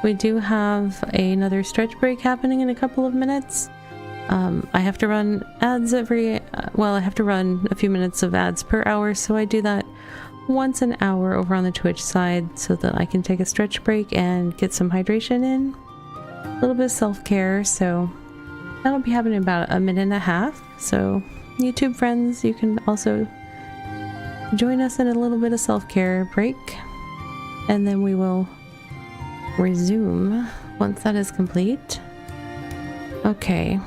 We do have another stretch break happening in a couple of minutes. I have to run ads I have to run a few minutes of ads per hour, so I do that once an hour over on the Twitch side so that I can take a stretch break and get some hydration in. A little bit of self-care, so that'll be happening in about a minute and a half. So YouTube friends, you can also join us in a little bit of self-care break, and then we will resume once that is complete. Okay.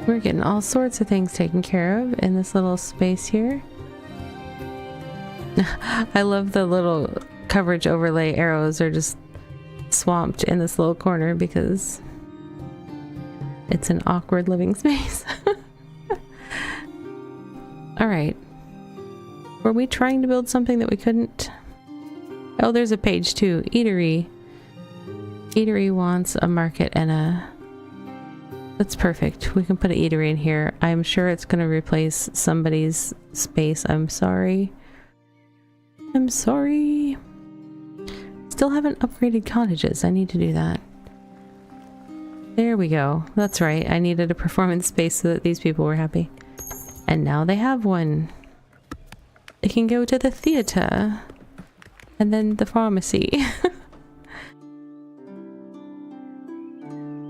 We're getting all sorts of things taken care of in this little space here. I love the little coverage overlay arrows are just swamped in this little corner because it's an awkward living space. Alright. Were we trying to build something that we couldn't? Oh, there's a page too. Eatery. Eatery wants a market and a That's perfect. We can put an eatery in here. I'm sure it's going to replace somebody's space. I'm sorry. I'm sorry. Still haven't upgraded cottages. I need to do that. There we go. That's right. I needed a performance space so that these people were happy. And now they have one. They can go to the theater. And then the pharmacy.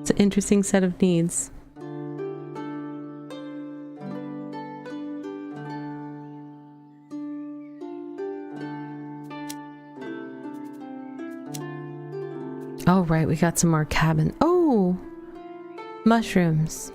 It's an interesting set of needs. Oh, right, we got some more cabin. Oh! Mushrooms.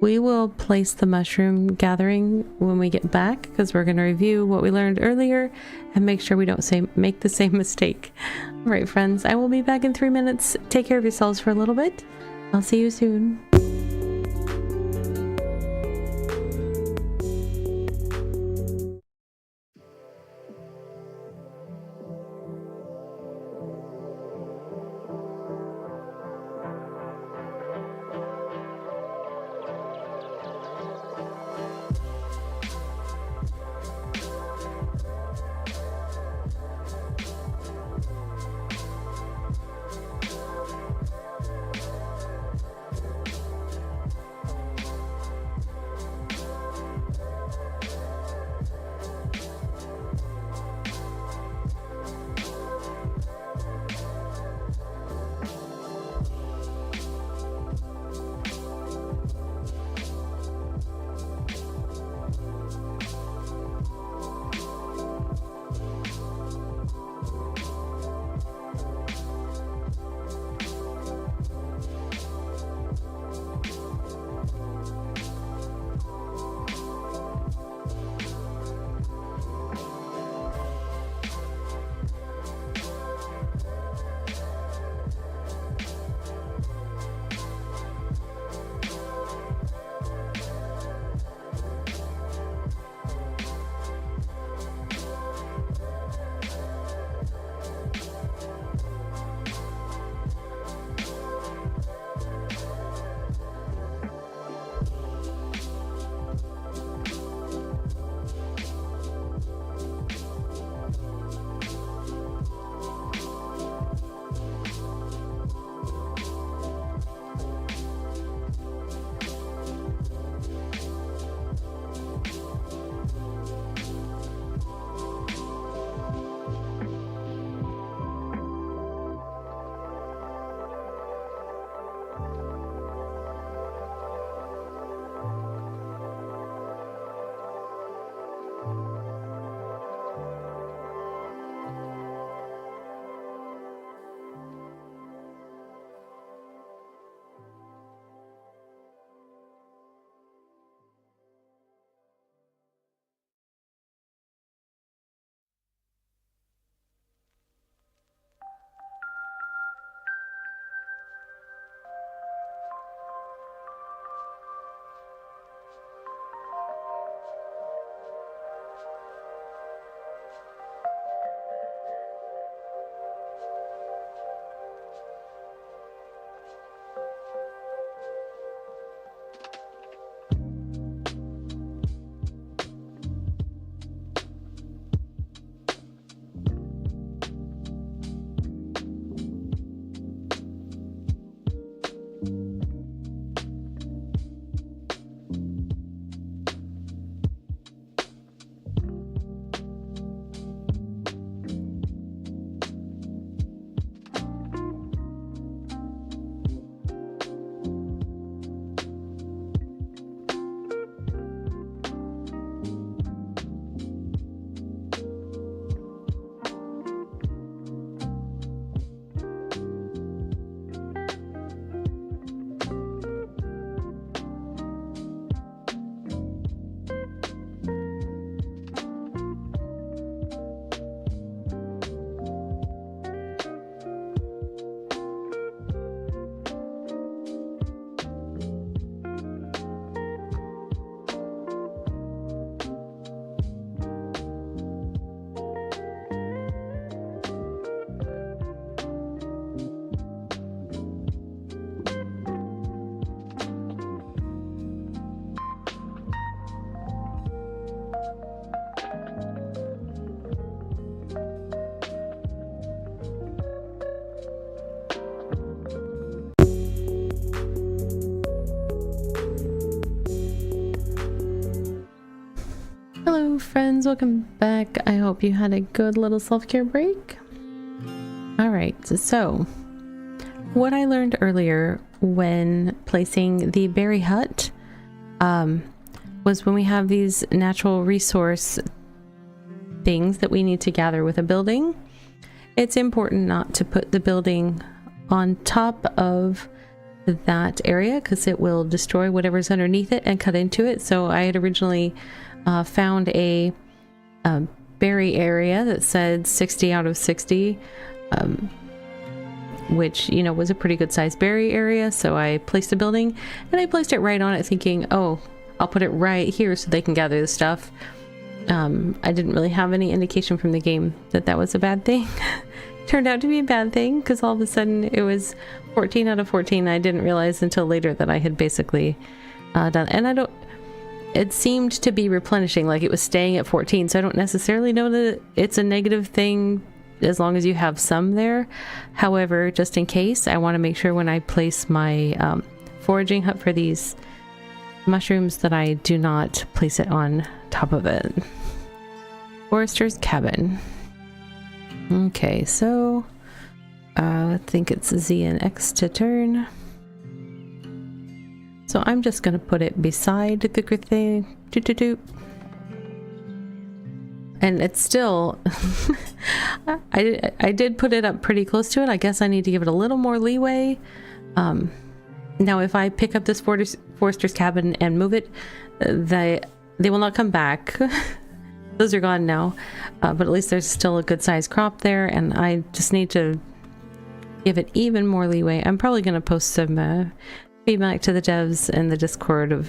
We will place the mushroom gathering when we get back, because we're going to review what we learned earlier and make sure we don't make the same mistake. All right, friends, I will be back in 3 minutes. Take care of yourselves for a little bit. I'll see you soon. Hello friends, welcome back. I hope you had a good little self-care break. Alright, so what I learned earlier when placing the berry hut was when we have these natural resource things that we need to gather with a building, it's important not to put the building on top of that area because it will destroy whatever's underneath it and cut into it. So I had originally found a berry area that said 60 out of 60, which, you know, was a pretty good sized berry area. So I placed a building and I placed it right on it thinking, oh, I'll put it right here so they can gather the stuff. I didn't really have any indication from the game that that was a bad thing. Turned out to be a bad thing because all of a sudden it was 14 out of 14. I didn't realize until later that I had basically done, and it seemed to be replenishing, like it was staying at 14. So I don't necessarily know that it's a negative thing as long as you have some there. However, just in case, I want to make sure when I place my foraging hut for these mushrooms that I do not place it on top of it. Forester's cabin. Okay, so I think it's Z and X to turn. So I'm just going to put it beside the good thing. And it's still... I did put it up pretty close to it. I guess I need to give it a little more leeway. Now, if I pick up this Forester's cabin and move it, they will not come back. Those are gone now. But at least there's still a good sized crop there, and I just need to give it even more leeway. I'm probably going to post some feedback to the devs in the Discord of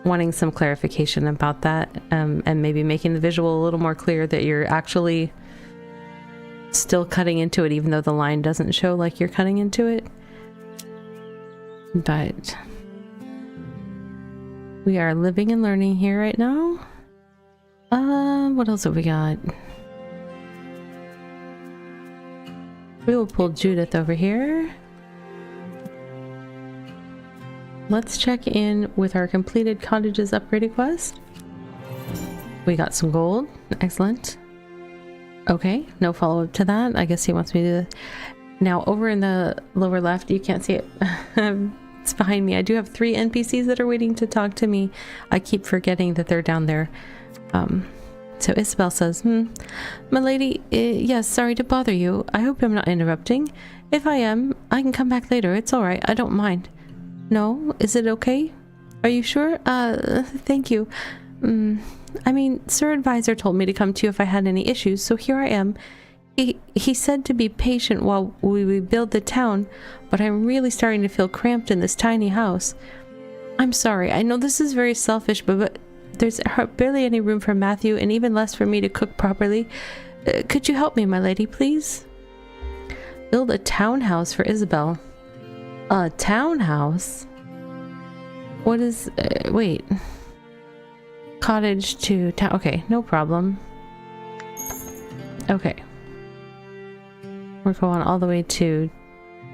wanting some clarification about that, and maybe making the visual a little more clear that you're actually still cutting into it even though the line doesn't show like you're cutting into it. But we are living and learning here right now. What else have we got? We will pull Judith over here. Let's check in with our completed cottages upgraded quest. We got some gold. Excellent. Okay, no follow-up to that. I guess he wants me to... Now, over in the lower left, you can't see it. It's behind me. I do have 3 NPCs that are waiting to talk to me. I keep forgetting that they're down there. So Isabel says, my lady, yes, sorry to bother you. I hope I'm not interrupting. If I am, I can come back later. It's alright. I don't mind. No? Is it okay? Are you sure? Thank you. I mean, Sir Advisor told me to come to you if I had any issues, so here I am. He said to be patient while we rebuild the town, but I'm really starting to feel cramped in this tiny house. I'm sorry. I know this is very selfish, but there's barely any room for Matthew and even less for me to cook properly. Could you help me, my lady, please? Build a townhouse for Isabel. A townhouse? What is... wait. Cottage to town... Okay, no problem. Okay. We're going all the way to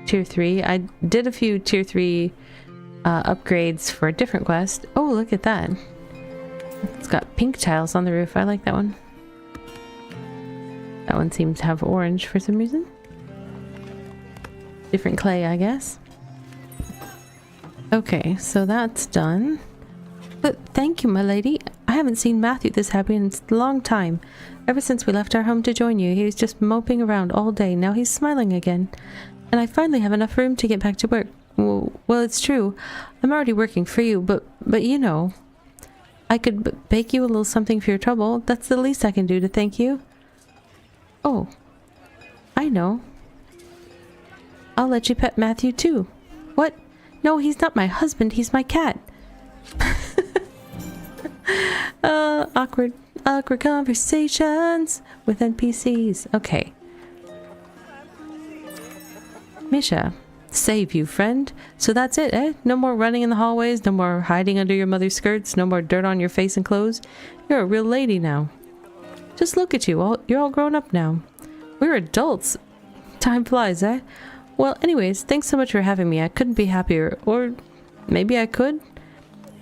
tier 3. I did a few tier 3 upgrades for a different quest. Oh, look at that. It's got pink tiles on the roof. I like that one. That one seems to have orange for some reason. Different clay, I guess. Okay, so that's done. But thank you, my lady. I haven't seen Matthew this happy in a long time. Ever since we left our home to join you, he was just moping around all day. Now he's smiling again. And I finally have enough room to get back to work. Well, it's true. I'm already working for you, but you know, I could bake you a little something for your trouble. That's the least I can do to thank you. Oh, I know. I'll let you pet Matthew too. What? No, he's not my husband. He's my cat. Awkward conversations with NPCs. Okay. Misha, save you, friend. So that's it, eh? No more running in the hallways, no more hiding under your mother's skirts, no more dirt on your face and clothes. You're a real lady now. Just look at you, you're all grown up now. We're adults. Time flies, eh? Well, anyways, thanks so much for having me. I couldn't be happier. Or maybe I could?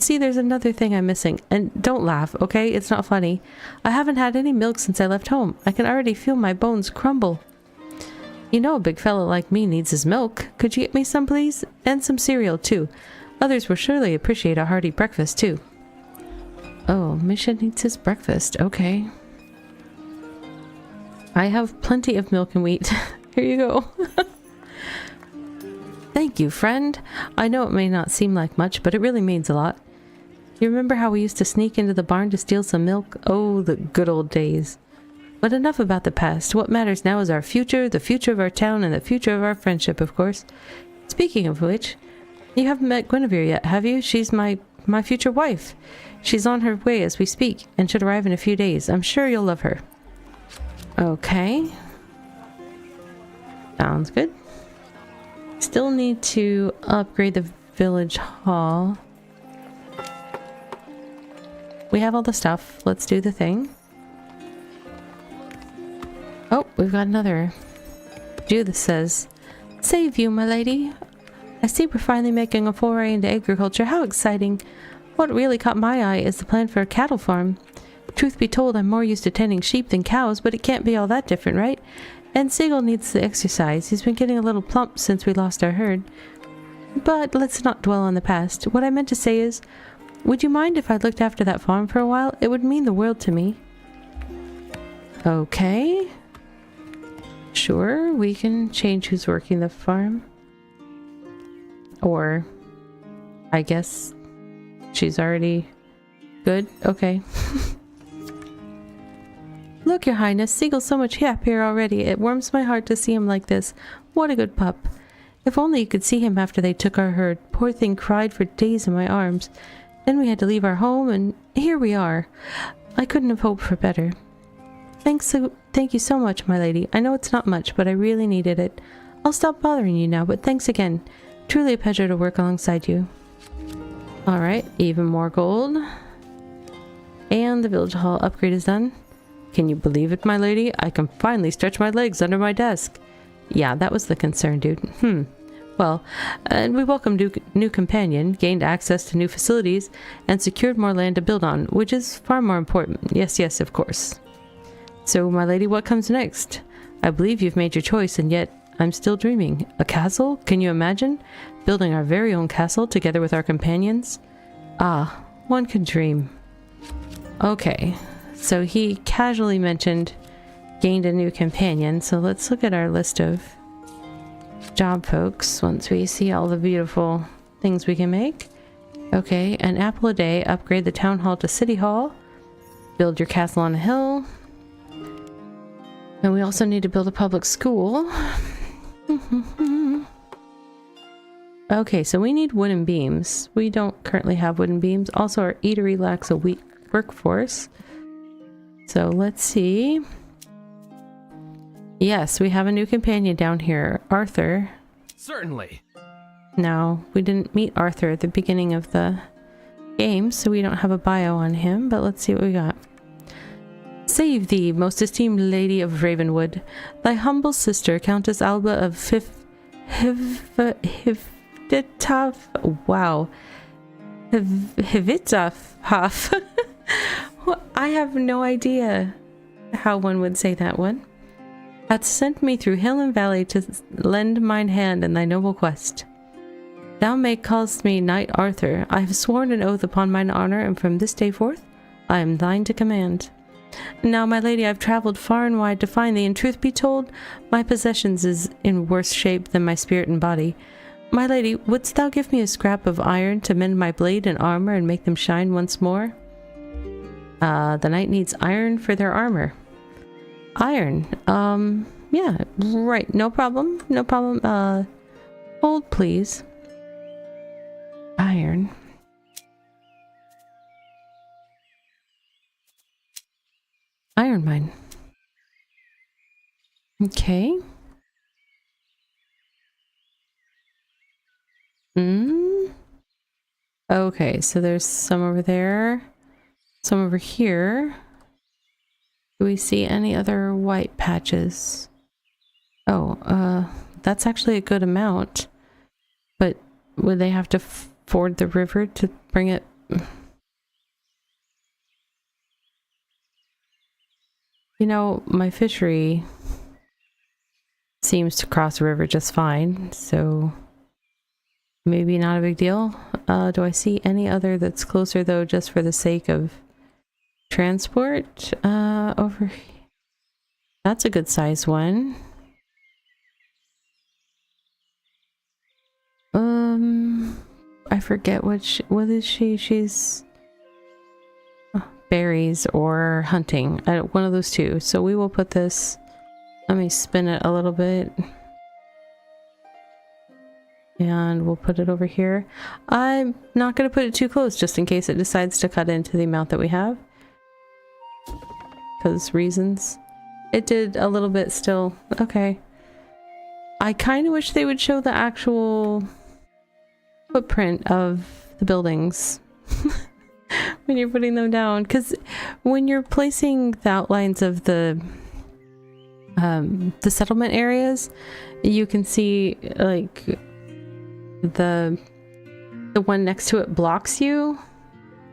See, there's another thing I'm missing. And don't laugh, okay? It's not funny. I haven't had any milk since I left home. I can already feel my bones crumble. You know a big fella like me needs his milk. Could you get me some, please? And some cereal, too. Others will surely appreciate a hearty breakfast, too. Oh, Misha needs his breakfast. Okay. I have plenty of milk and wheat. Here you go. Thank you, friend. I know it may not seem like much, but it really means a lot. You remember how we used to sneak into the barn to steal some milk? Oh, the good old days. But enough about the past. What matters now is our future, the future of our town, and the future of our friendship, of course. Speaking of which, you haven't met Guinevere yet, have you? She's my future wife. She's on her way as we speak, and should arrive in a few days. I'm sure you'll love her. Okay. Sounds good. Still need to upgrade the village hall. We have all the stuff. Let's do the thing. Oh, we've got another. Judith says, "Save you, my lady. I see we're finally making a foray into agriculture. How exciting. What really caught my eye is the plan for a cattle farm. Truth be told, I'm more used to tending sheep than cows, but it can't be all that different, right? And Sigil needs the exercise. He's been getting a little plump since we lost our herd. But let's not dwell on the past. What I meant to say is, would you mind if I looked after that farm for a while? It would mean the world to me." Okay. Sure, we can change who's working the farm. Or, I guess she's already good. Okay. Look, Your Highness, Sigel's so much happier already. It warms my heart to see him like this. What a good pup. If only you could see him after they took our herd. Poor thing cried for days in my arms. Then we had to leave our home, and here we are. I couldn't have hoped for better. Thank you so much, my lady. I know it's not much, but I really needed it. I'll stop bothering you now, but thanks again. Truly a pleasure to work alongside you. Alright, even more gold. And the village hall upgrade is done. Can you believe it, my lady? I can finally stretch my legs under my desk. Yeah, that was the concern, dude. Well, and we welcomed new companion, gained access to new facilities, and secured more land to build on, which is far more important. Yes, yes, of course. So, my lady, what comes next? I believe you've made your choice, and yet I'm still dreaming. A castle? Can you imagine? Building our very own castle together with our companions? Ah, one could dream. Okay, so he casually mentioned gained a new companion, so let's look at our list of job folks once we see all the beautiful things we can make. Okay, an apple a day, upgrade the town hall to city hall, build your castle on a hill, and we also need to build a public school. Okay, so we need wooden beams. We don't currently have wooden beams. Also, our eatery lacks a weak workforce. So let's see. Yes, we have a new companion down here, Arthur. Certainly. Now, we didn't meet Arthur at the beginning of the game, so we don't have a bio on him, but let's see what we got. Save thee, most esteemed lady of Ravenwood. Thy humble sister, Countess Alba of Hivitaf. Wow. Hivitaf. I have no idea how one would say that one. Hath sent me through hill and valley to lend mine hand in thy noble quest. Thou may callest me Knight Arthur. I have sworn an oath upon mine honor, and from this day forth I am thine to command. Now, my lady, I've travelled far and wide to find thee, and truth be told, my possessions is in worse shape than my spirit and body. My lady, wouldst thou give me a scrap of iron to mend my blade and armor and make them shine once more? The knight needs iron for their armor. Iron. Yeah, right. No problem. No problem. Hold, please. Iron. Iron mine. Okay. Okay, so there's some over there. Some over here. Do we see any other white patches? Oh, that's actually a good amount. But would they have to ford the river to bring it You know, my fishery seems to cross the river just fine, so maybe not a big deal. Do I see any other that's closer though, just for the sake of transport? Over here. That's a good size one. I forget what is she? She's berries or hunting. One of those two. So we will put this. Let me spin it a little bit. And we'll put it over here. I'm not going to put it too close just in case it decides to cut into the amount that we have. Because reasons. It did a little bit still. Okay. I kind of wish they would show the actual footprint of the buildings when you're putting them down. Because when you're placing the outlines of the settlement areas, you can see like the one next to it blocks you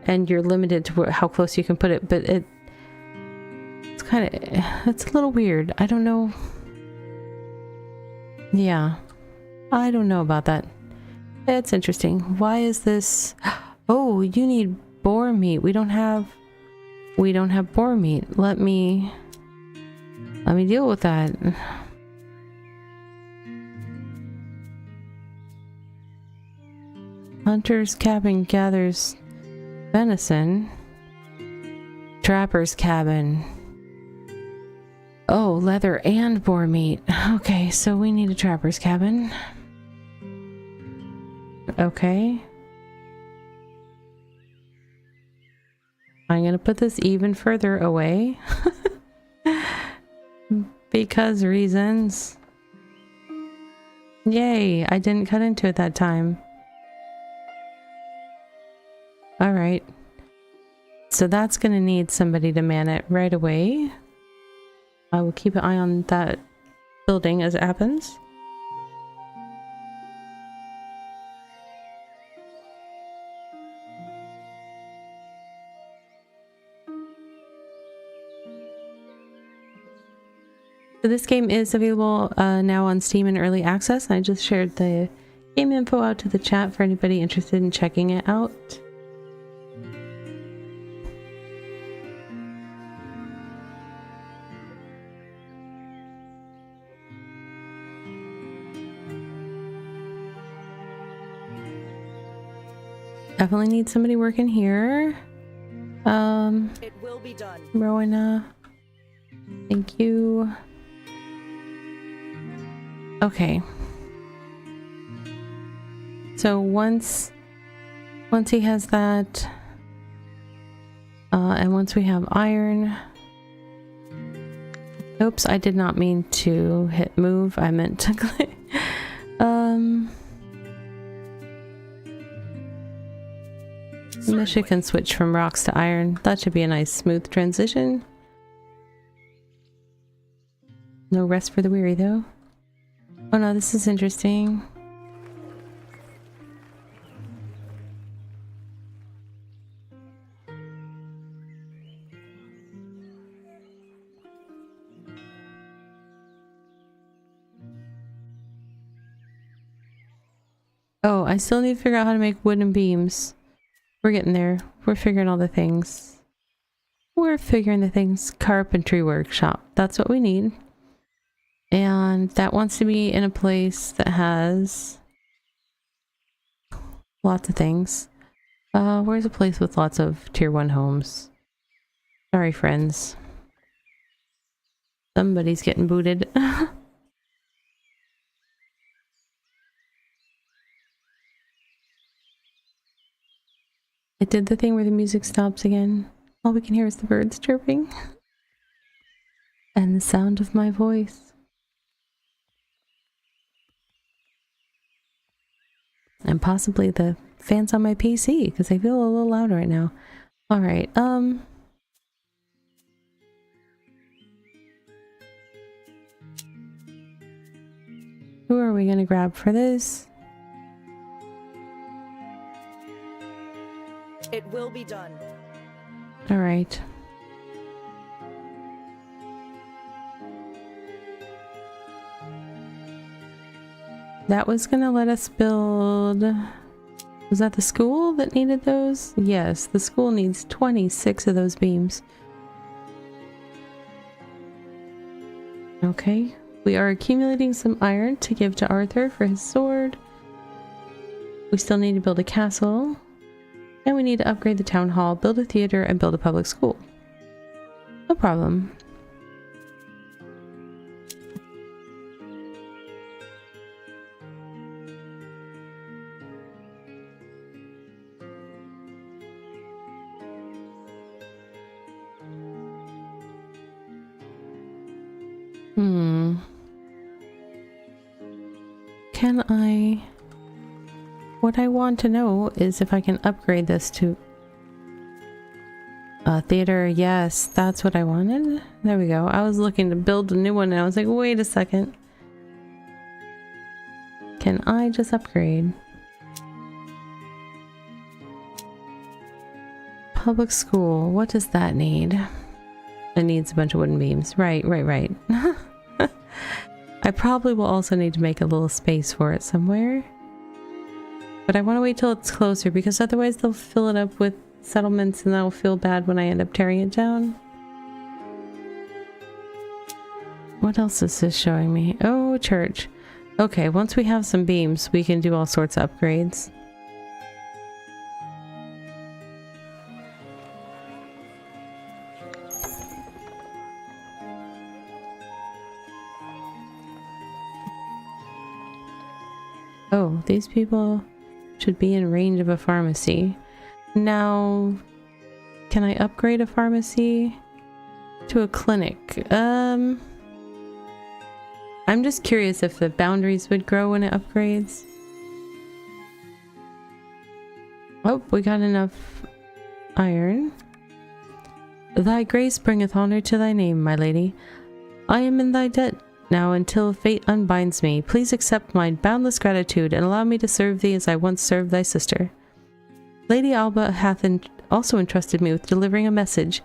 and you're limited to how close you can put it, but it's a little weird. I don't know. Yeah, I don't know about that. It's interesting. Why is this? Oh, you need boar meat. We don't have boar meat. Let me deal with that. Hunter's cabin gathers venison. Trapper's cabin. Oh, leather and boar meat. Okay, so we need a trapper's cabin. Okay. I'm gonna put this even further away. Because reasons. Yay, I didn't cut into it that time. Alright. So that's gonna need somebody to man it right away. I will keep an eye on that building as it happens. So this game is available now on Steam in early access. I just shared the game info out to the chat for anybody interested in checking it out. Definitely need somebody working here. It will be done. Rowena. Thank you. Okay. So once he has that, and once we have iron. Oops, I did not mean to hit move. I meant to click. Misha can switch from rocks to iron. That should be a nice smooth transition. No rest for the weary though. Oh no, this is interesting. Oh, I still need to figure out how to make wooden beams. We're getting there. We're figuring all the things. We're figuring the things. Carpentry workshop. That's what we need. And that wants to be in a place that has lots of things. Where's a place with lots of tier 1 homes? Sorry, friends. Somebody's getting booted. It did the thing where the music stops again. All we can hear is the birds chirping. And the sound of my voice. And possibly the fans on my PC, because they feel a little loud right now. Alright, who are we gonna grab for this? It will be done. All right. That was gonna let us build... Was that the school that needed those? Yes, the school needs 26 of those beams. Okay, we are accumulating some iron to give to Arthur for his sword. We still need to build a castle. And we need to upgrade the town hall, build a theater, and build a public school. No problem. Can I... What I want to know is if I can upgrade this to... theater, yes, that's what I wanted. There we go. I was looking to build a new one and I was like, wait a second. Can I just upgrade? Public school, what does that need? It needs a bunch of wooden beams. Right. I probably will also need to make a little space for it somewhere. But I want to wait till it's closer because otherwise they'll fill it up with settlements and that'll feel bad when I end up tearing it down. What else is this showing me? Oh, church. Okay, once we have some beams, we can do all sorts of upgrades. Oh, these people should be in range of a pharmacy. Now, can I upgrade a pharmacy to a clinic? I'm just curious if the boundaries would grow when it upgrades. Oh, we got enough iron. Thy grace bringeth honor to thy name, my lady. I am in thy debt now until fate unbinds me. Please accept my boundless gratitude and allow me to serve thee as I once served thy sister. Lady Alba hath also entrusted me with delivering a message.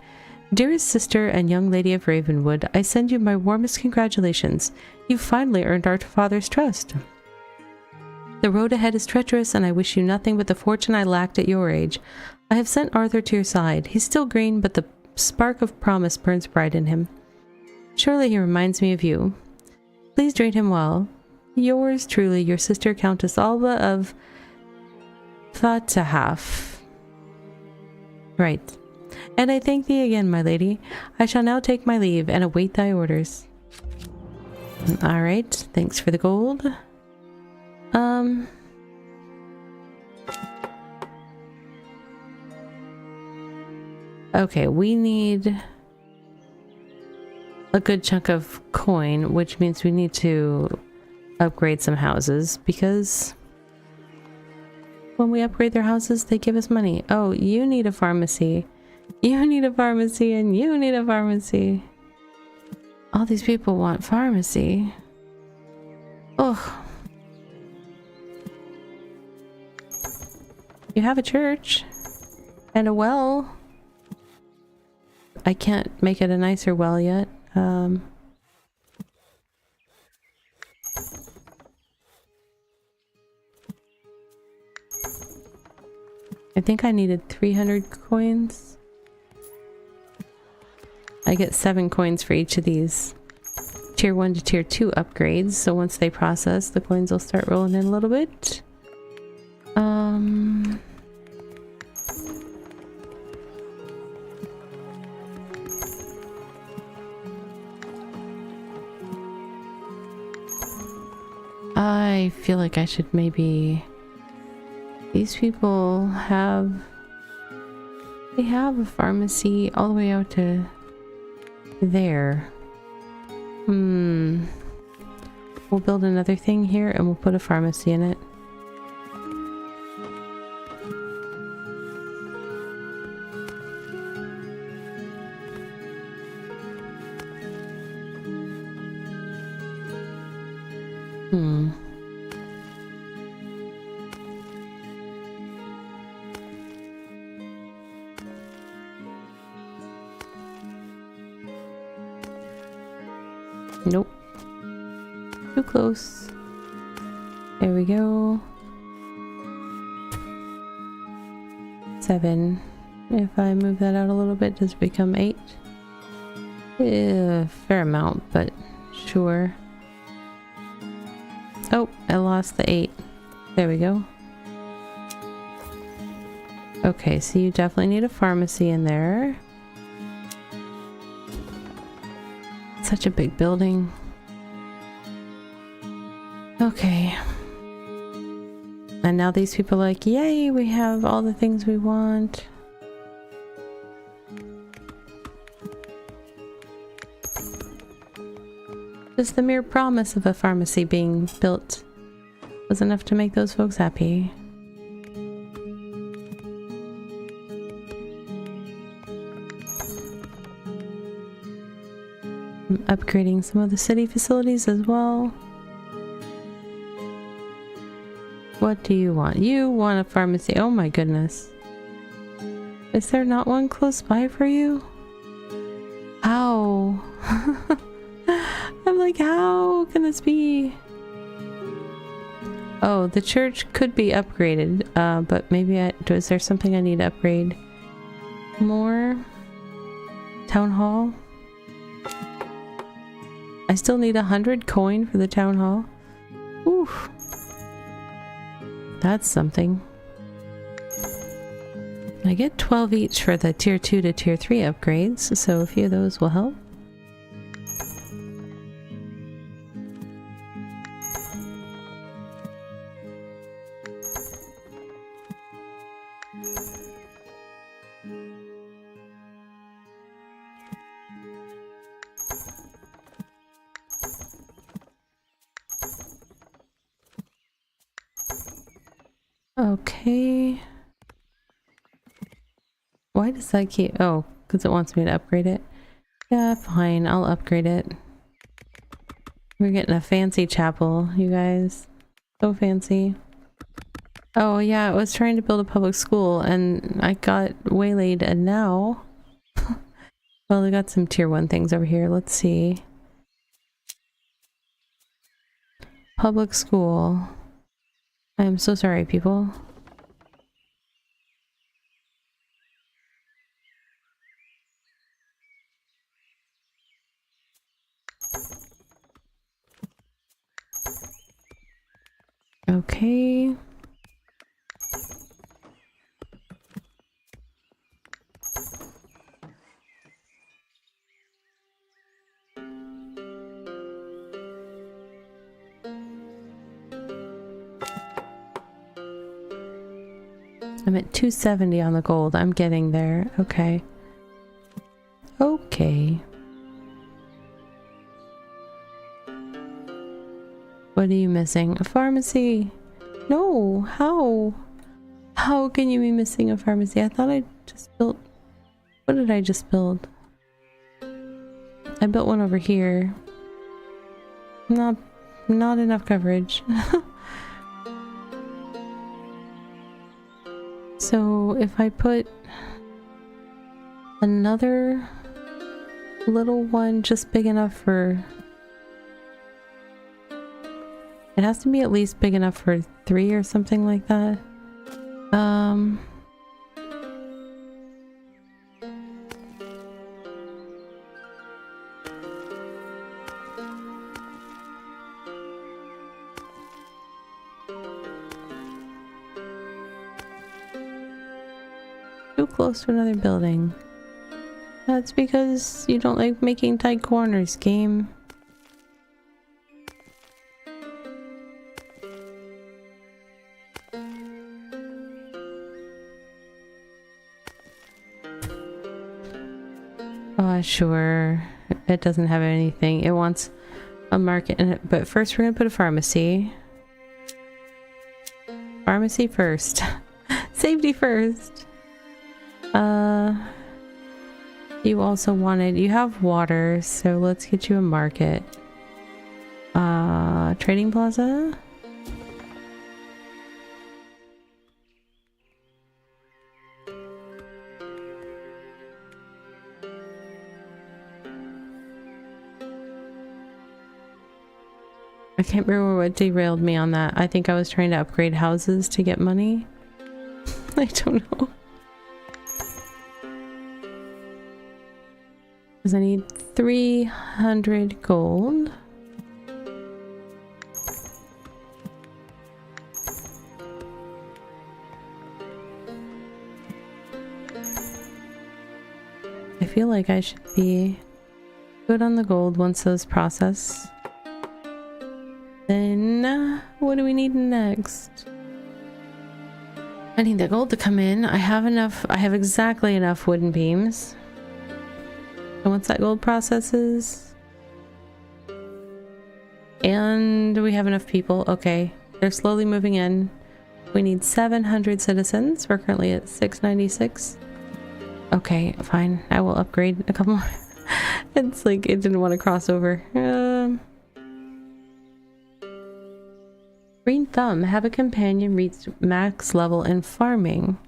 Dearest sister and young lady of Ravenwood, I send you my warmest congratulations. You've finally earned our father's trust. The road ahead is treacherous, and I wish you nothing but the fortune I lacked at your age. I have sent Arthur to your side. He's still green, but the spark of promise burns bright in him. Surely he reminds me of you. Please treat him well. Yours truly, your sister Countess Alba of Fatahaf. Right. And I thank thee again, my lady. I shall now take my leave and await thy orders. Alright, thanks for the gold. Okay, we need a good chunk of coin, which means we need to upgrade some houses, because when we upgrade their houses, they give us money. Oh, you need a pharmacy. You need a pharmacy, and you need a pharmacy. All these people want pharmacy. Oh. You have a church. And a well. I can't make it a nicer well yet. I think I needed 300 coins. I get 7 coins for each of these tier 1 to tier 2 upgrades, so once they process, the coins will start rolling in a little bit. I feel like I should maybe... These people have... They have a pharmacy all the way out to there. We'll build another thing here and we'll put a pharmacy in it. Nope. Too close. There we go. 7. If I move that out a little bit, does it become 8? Fair amount, but sure. Oh, I lost the 8. There we go. Okay, so you definitely need a pharmacy in there. Such a big building. Okay. And now these people are like, yay, we have all the things we want. Just the mere promise of a pharmacy being built was enough to make those folks happy. I'm upgrading some of the city facilities as well. What do you want? You want a pharmacy. Oh my goodness. Is there not one close by for you? How? I'm like, how can this be? Oh, the church could be upgraded, but maybe is there something I need to upgrade more? Town hall? I still need 100 coin for the town hall. Oof. That's something. I get 12 each for the tier 2 to tier 3 upgrades, so a few of those will help. Okay. Why does that keep... Oh, because it wants me to upgrade it. Yeah, fine. I'll upgrade it. We're getting a fancy chapel, you guys. So fancy. Oh, yeah, I was trying to build a public school and I got waylaid and now... Well, we got some tier 1 things over here. Let's see. Public school. I am so sorry, people. Okay. I'm at 270 on the gold. I'm getting there. Okay. Okay. What are you missing? A pharmacy? No, how? How can you be missing a pharmacy? I thought I just built... What did I just build? I built one over here. Not enough coverage. So if I put another little one just big enough for... It has to be at least big enough for 3 or something like that. Too close to another building. That's because you don't like making tight corners, game. Sure. It doesn't have anything. It wants a market in it, but first we're gonna put a pharmacy. Pharmacy first. Safety first. You also wanted... You have water, so let's get you a market. Trading plaza? I can't remember what derailed me on that. I think I was trying to upgrade houses to get money. I don't know. Because I need 300 gold. I feel like I should be good on the gold once those process. Then, what do we need next? I need the gold to come in. I have exactly enough wooden beams. And once that gold processes... And we have enough people. Okay, they're slowly moving in. We need 700 citizens. We're currently at 696. Okay, fine. I will upgrade a couple more. It's like it didn't want to cross over. Green Thumb. Have a companion reach max level in farming.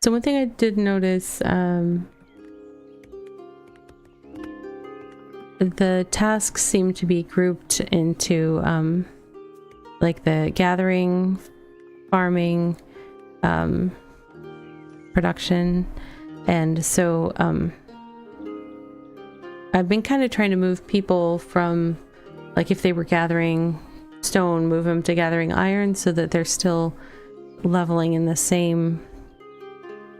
So one thing I did notice, the tasks seem to be grouped into like the gathering, farming, production, and so I've been kind of trying to move people from, like, if they were gathering stone, move them to gathering iron so that they're still leveling in the same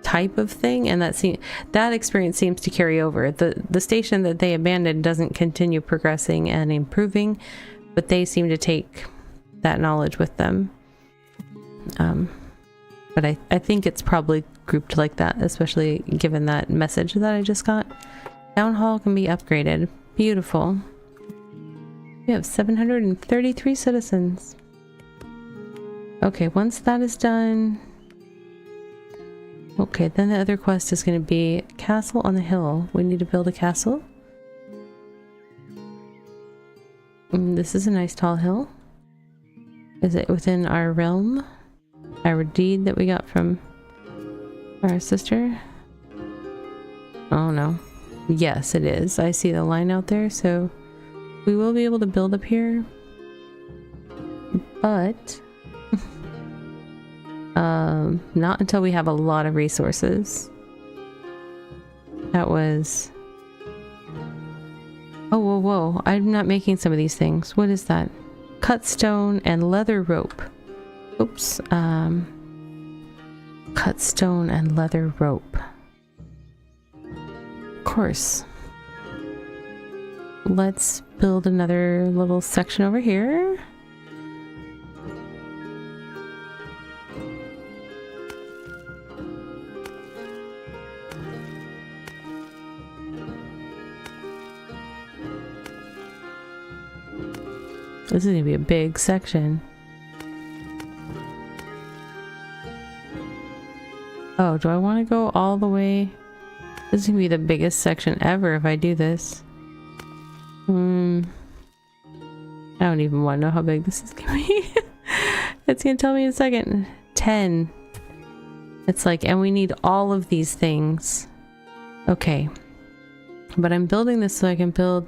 type of thing, and that experience seems to carry over. The station that they abandoned doesn't continue progressing and improving, but they seem to take that knowledge with them. But I think it's probably grouped like that, especially given that message that I just got. Town hall can be upgraded. Beautiful. We have 733 citizens. Okay, once that is done... Okay, then the other quest is going to be Castle on the Hill. We need to build a castle. This is a nice tall hill. Is it within our realm? Our deed that we got from our sister? Oh no. Yes, it is. I see the line out there, so we will be able to build up here. But not until we have a lot of resources. That was... Oh, whoa, whoa. I'm not making some of these things. What is that? Cut stone and leather rope. Oops. Cut stone and leather rope. Of course. Let's build another little section over here. This is gonna be a big section. Oh, do I want to go all the way? This is gonna be the biggest section ever if I do this. I don't even want to know how big this is gonna be. It's gonna tell me in a second. 10. It's like, and we need all of these things. Okay. But I'm building this so I can build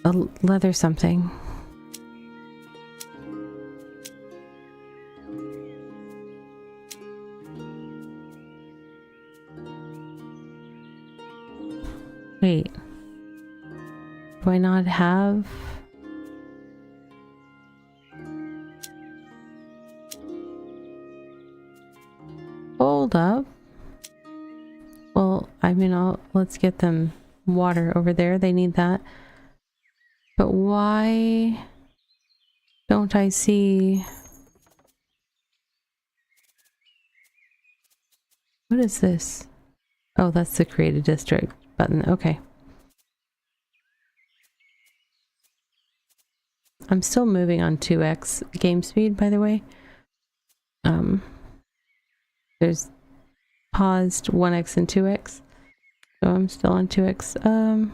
a leather something. Wait. Do I not have... Hold up. Well, I mean, let's get them water over there. They need that. But why don't I see... What is this? Oh, that's the create a district button. Okay. I'm still moving on 2x game speed, by the way. There's paused 1x and 2x. So I'm still on 2x.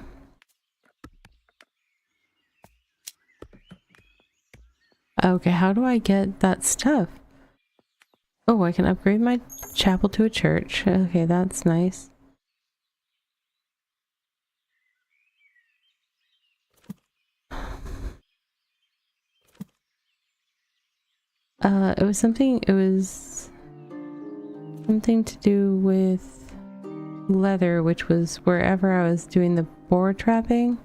Okay, how do I get that stuff? Oh, I can upgrade my chapel to a church. Okay, that's nice. It was something to do with leather, which was wherever I was doing the boar trapping.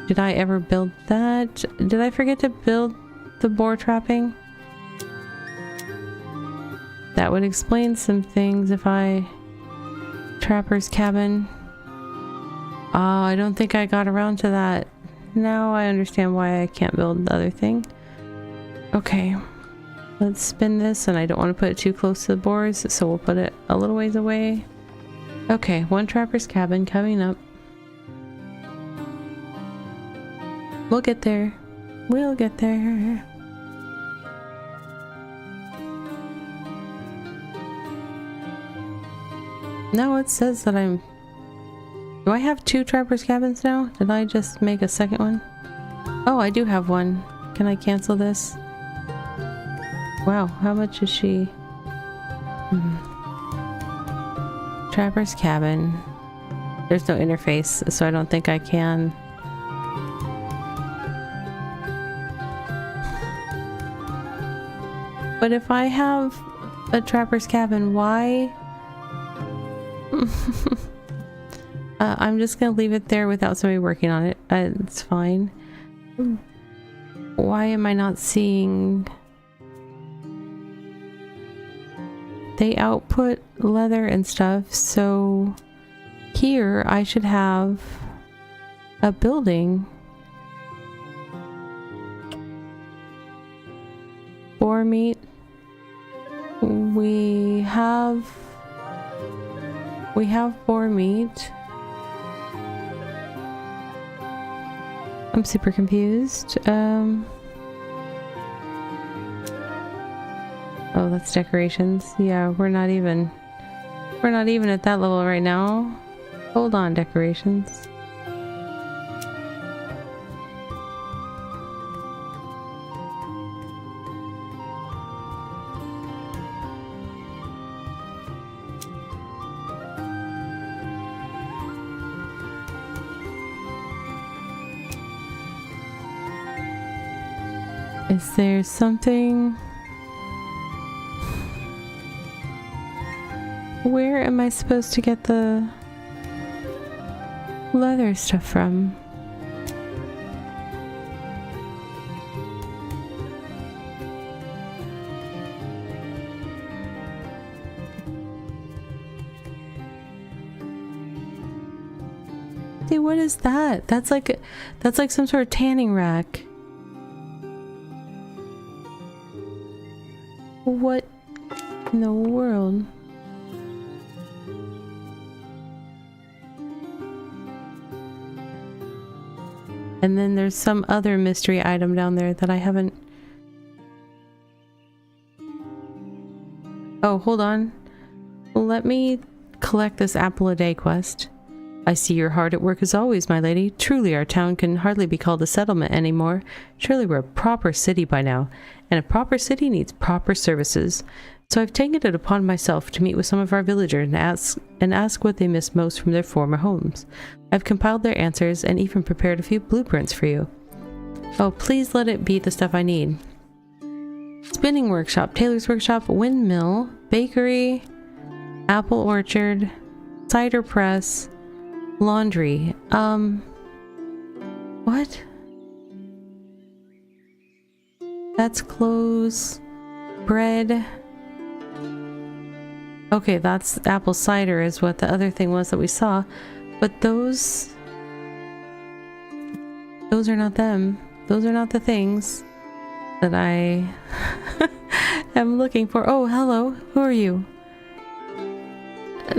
Did I ever build that? Did I forget to build the boar trapping? That would explain some things if I... Trapper's cabin. Oh, I don't think I got around to that. Now I understand why I can't build the other thing. Okay. Let's spin this, and I don't want to put it too close to the boars, so we'll put it a little ways away. Okay, one trapper's cabin coming up. We'll get there. We'll get there. Now it says that I'm... Do I have 2 trapper's cabins now? Did I just make a second one? Oh, I do have one. Can I cancel this? Wow, how much is she? Trapper's cabin. There's no interface, so I don't think I can. But if I have a trapper's cabin, why? I'm just gonna leave it there without somebody working on it. It's fine. Why am I not seeing... They output leather and stuff, so here I should have a building. Boar meat. We have boar meat. I'm super confused. Oh, that's decorations. Yeah, we're not even at that level right now. Hold on, decorations. Is there something? Where am I supposed to get the leather stuff from? Hey, what is that? That's like some sort of tanning rack. What in the world? And then there's some other mystery item down there that I haven't... Oh, hold on. Let me collect this apple a day quest. I see you're hard at work as always, my lady. Truly, our town can hardly be called a settlement anymore. Surely we're a proper city by now, and a proper city needs proper services. So I've taken it upon myself to meet with some of our villagers and ask what they miss most from their former homes. I've compiled their answers and even prepared a few blueprints for you. Oh, please let it be the stuff I need. Spinning workshop, tailor's workshop, windmill, bakery, apple orchard, cider press, laundry. What? That's clothes, bread. Okay, that's apple cider is what the other thing was that we saw. But those are not them. Those are not the things that I am looking for. Oh, hello. Who are you?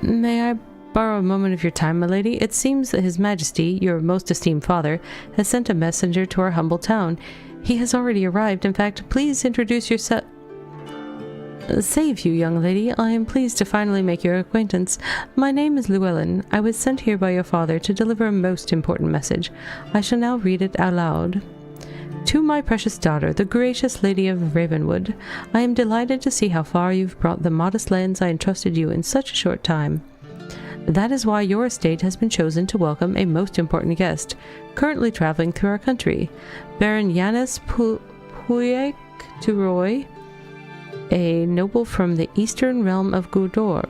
May I borrow a moment of your time, my lady? It seems that His Majesty, your most esteemed father, has sent a messenger to our humble town. He has already arrived. In fact, please introduce yourself. Save you, young lady. I am pleased to finally make your acquaintance. My name is Llewellyn. I was sent here by your father to deliver a most important message. I shall now read it aloud. To my precious daughter, the gracious Lady of Ravenwood, I am delighted to see how far you've brought the modest lands I entrusted you in such a short time. That is why your estate has been chosen to welcome a most important guest, currently traveling through our country, Baron Yanis Puyek Turoy. A noble from the eastern realm of Gudor.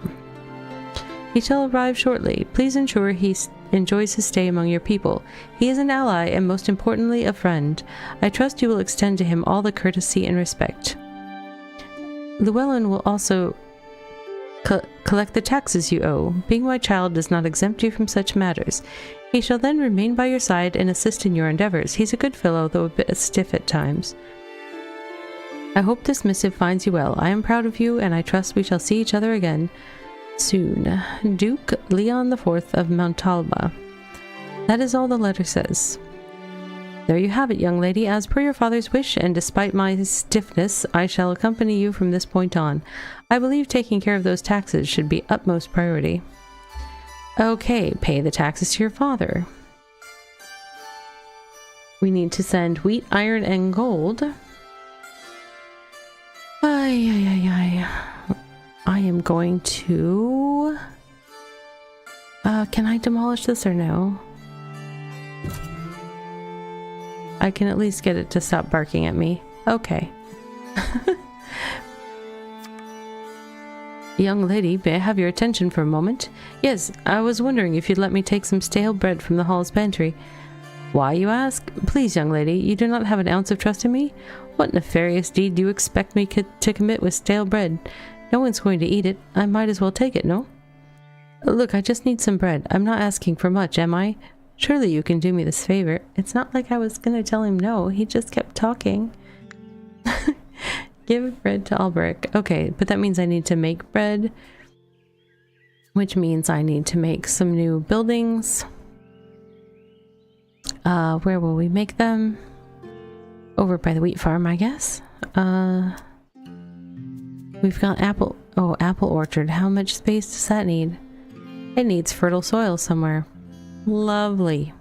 He shall arrive shortly. Please ensure he enjoys his stay among your people. He is an ally and most importantly a friend. I trust you will extend to him all the courtesy and respect. Llewellyn will also collect the taxes you owe. Being my child does not exempt you from such matters. He shall then remain by your side and assist in your endeavors. He's a good fellow, though a bit stiff at times. I hope this missive finds you well. I am proud of you, and I trust we shall see each other again soon. Duke Leon IV of Montalba. That is all the letter says. There you have it, young lady. As per your father's wish, and despite my stiffness, I shall accompany you from this point on. I believe taking care of those taxes should be utmost priority. Okay, pay the taxes to your father. We need to send wheat, iron, and gold. I am going to... can I demolish this or no? I can at least get it to stop barking at me. Okay. Young lady, may I have your attention for a moment? Yes, I was wondering if you'd let me take some stale bread from the hall's pantry. Why, you ask? Please, young lady, you do not have an ounce of trust in me? What nefarious deed do you expect me to commit with stale bread? No one's going to eat it. I might as well take it, no? Look, I just need some bread. I'm not asking for much, am I? Surely you can do me this favor. It's not like I was gonna tell him no. He just kept talking. Give bread to Alberic. Okay, but that means I need to make bread, which means I need to make some new buildings. Where will we make them? Over by the wheat farm, I guess. We've got apple orchard. How much space does that need? It needs fertile soil somewhere. Lovely.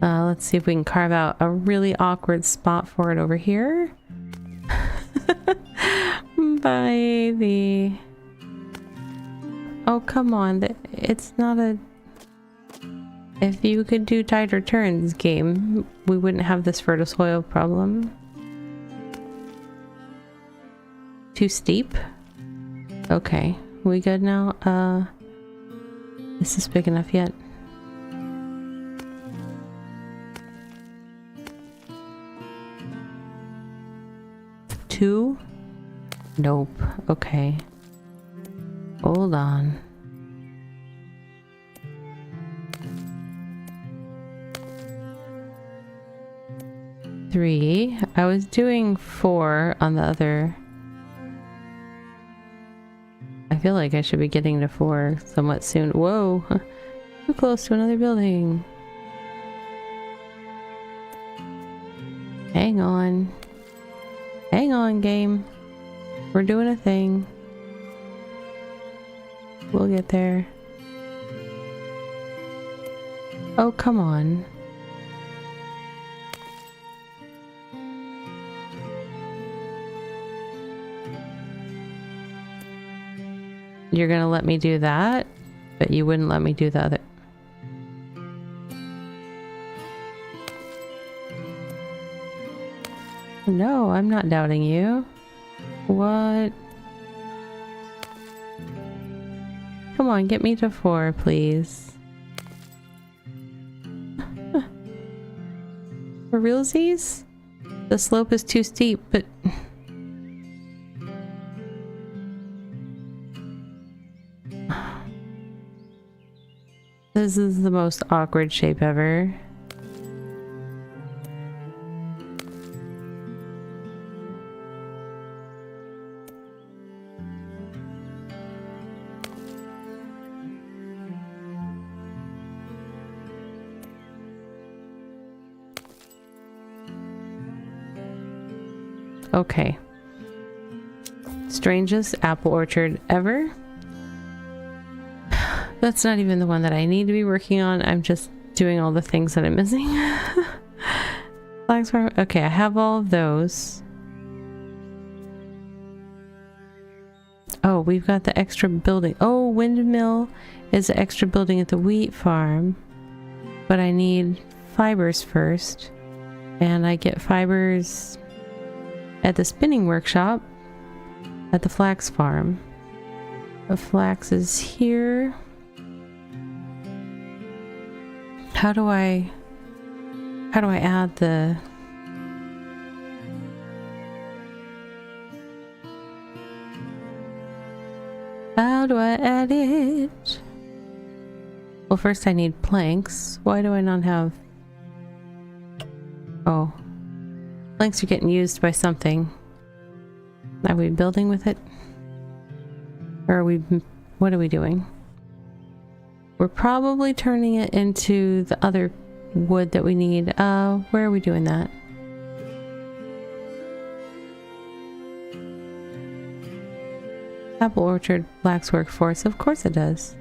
Let's see if we can carve out a really awkward spot for it over here. By the... Oh, come on. It's not a... If you could do tighter turns, game, we wouldn't have this fertile soil problem. Too steep? Okay. We good now? This is big enough yet. Two? Nope. Okay. Hold on. Three. I was doing 4 on the other. I feel like I should be getting to 4 somewhat soon. Whoa! Too close to another building. Hang on. Hang on, game. We're doing a thing. We'll get there. Oh, come on. You're gonna let me do that, but you wouldn't let me do the other. No, I'm not doubting you. What? Come on, get me to 4, please. For realsies? The slope is too steep, but... This is the most awkward shape ever. Okay. Strangest apple orchard ever. That's not even the one that I need to be working on. I'm just doing all the things that I'm missing. Flags farm. Okay, I have all of those. Oh, we've got the extra building. Oh, windmill is the extra building at the wheat farm. but I need fibers first. And I get fibers at the spinning workshop at the flax farm. The flax is here. How do I add the... How do I add it? Well, first I need planks. Why do I not have... Oh. Planks are getting used by something. Are we building with it? Or are we... What are we doing? We're probably turning it into the other wood that we need. Where are we doing that? Apple Orchard Black's Workforce. Of course it does.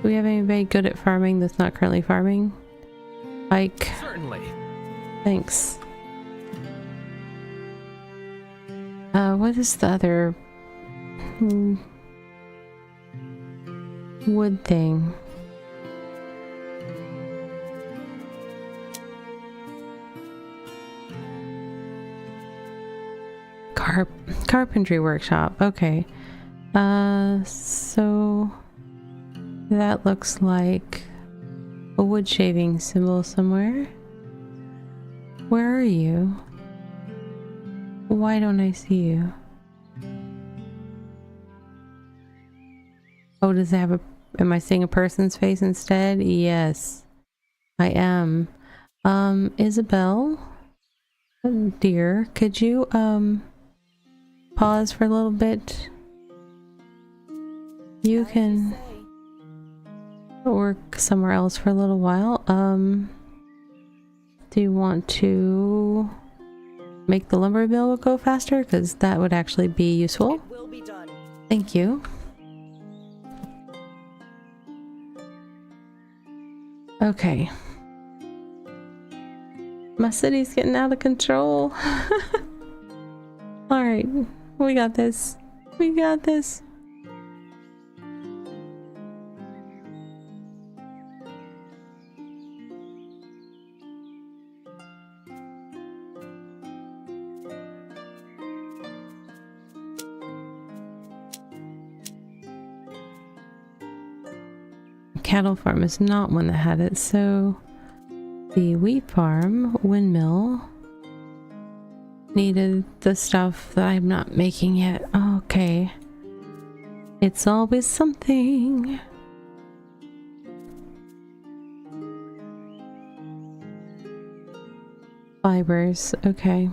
Do we have anybody good at farming that's not currently farming? Ike. Certainly. Thanks. What is the other wood thing? Carpentry workshop. Okay. So that looks like a wood shaving symbol somewhere. Where are you? Why don't I see you? Oh, does it have a... Am I seeing a person's face instead? Yes, I am. Isabel? Dear, could you, pause for a little bit? You can work somewhere else for a little while. Do you want to make the lumber mill go faster? Because that would actually be useful. It will be done. Thank you. Okay. My city's getting out of control. Alright, we got this. We got this. Cattle farm is not one that had it, so the wheat farm, windmill, needed the stuff that I'm not making yet. Okay. It's always something. Fibers, okay.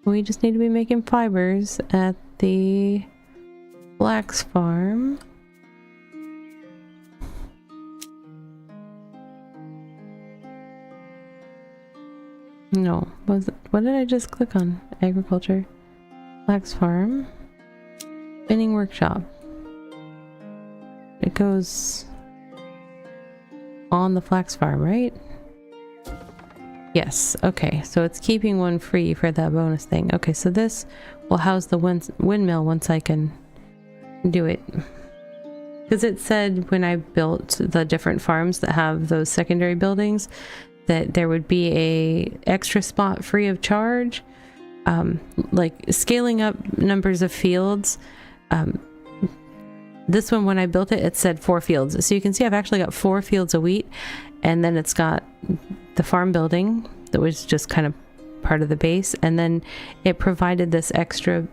We just need to be making fibers at the flax farm. No, what did I just click on? Agriculture, flax farm, spinning workshop. It goes on the flax farm, right? Yes, okay, so it's keeping one free for that bonus thing. Okay, so this will house the windmill once I can do it. Because it said when I built the different farms that have those secondary buildings that there would be a extra spot free of charge, like scaling up numbers of fields. This one, when I built it, it said 4 fields. So you can see I've actually got 4 fields of wheat, and then it's got the farm building that was just kind of part of the base, and then it provided this extra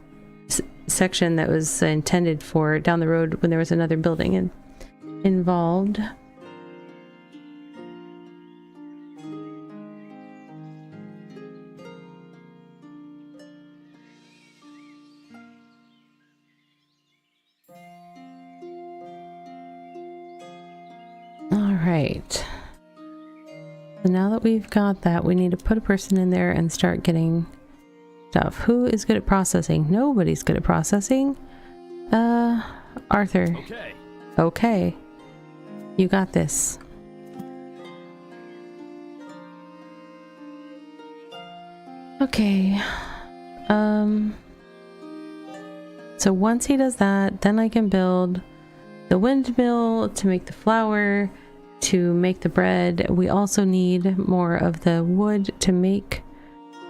section that was intended for down the road when there was another building involved. Right. So now that we've got that, we need to put a person in there and start getting stuff. Who is good at processing? Nobody's good at processing. Arthur. Okay. Okay. You got this. So once he does that, then I can build the windmill to make the flour, to make the bread. We also need more of the wood to make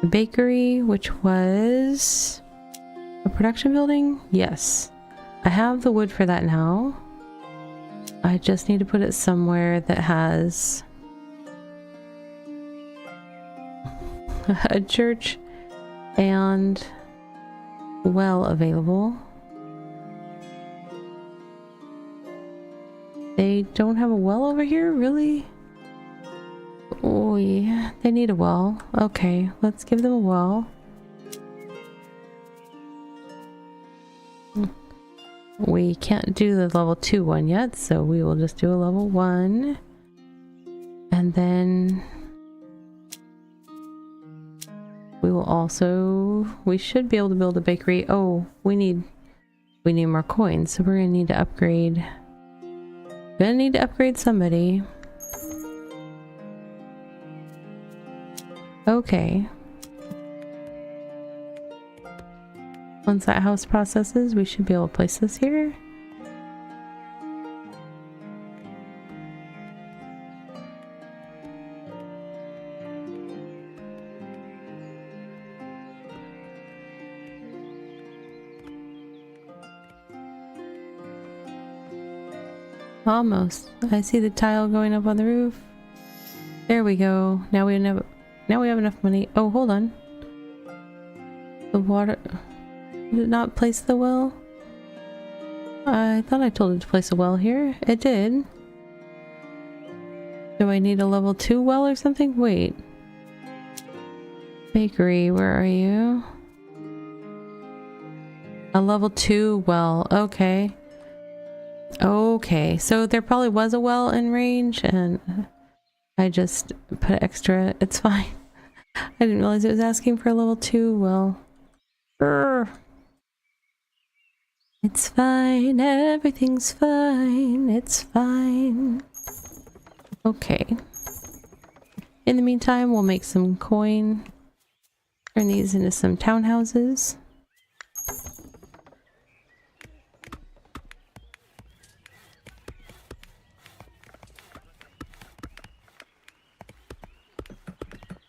the bakery, which was a production building. Yes, I have the wood for that now. I just need to put it somewhere that has a church and well available. They don't have a well over here, really? Oh yeah, they need a well. Okay, let's give them a well. We can't do the level 2 one yet, so we will just do a level 1. And then we will also, we should be able to build a bakery. Oh, we need more coins, so we're gonna need to upgrade. Gonna need to upgrade somebody. Okay. Once that house processes, we should be able to place this here. Almost. I see the tile going up on the roof. There we go. Now we have enough money. Oh, hold on. The water did it not place the well? I thought I told it to place a well here. It did. Do I need a level 2 well or something? Wait. Bakery, where are you? A level 2 well. Okay. Okay, so there probably was a well in range and I just put extra. It's fine. I didn't realize it was asking for a level 2 well. It's fine, everything's fine, it's fine. Okay. In the meantime, we'll make some coin. Turn these into some townhouses.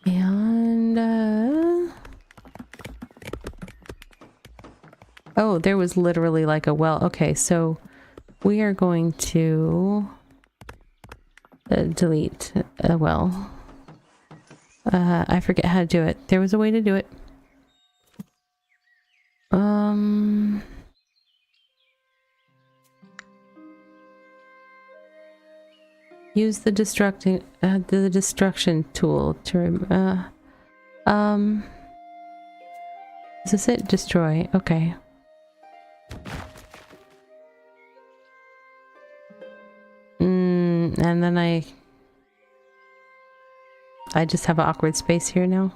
And, oh, there was literally like a well. Okay, so we are going to delete a well. I forget how to do it. There was a way to do it. Use the destruction tool to is this it? Destroy. Okay. And then I just have an awkward space here now.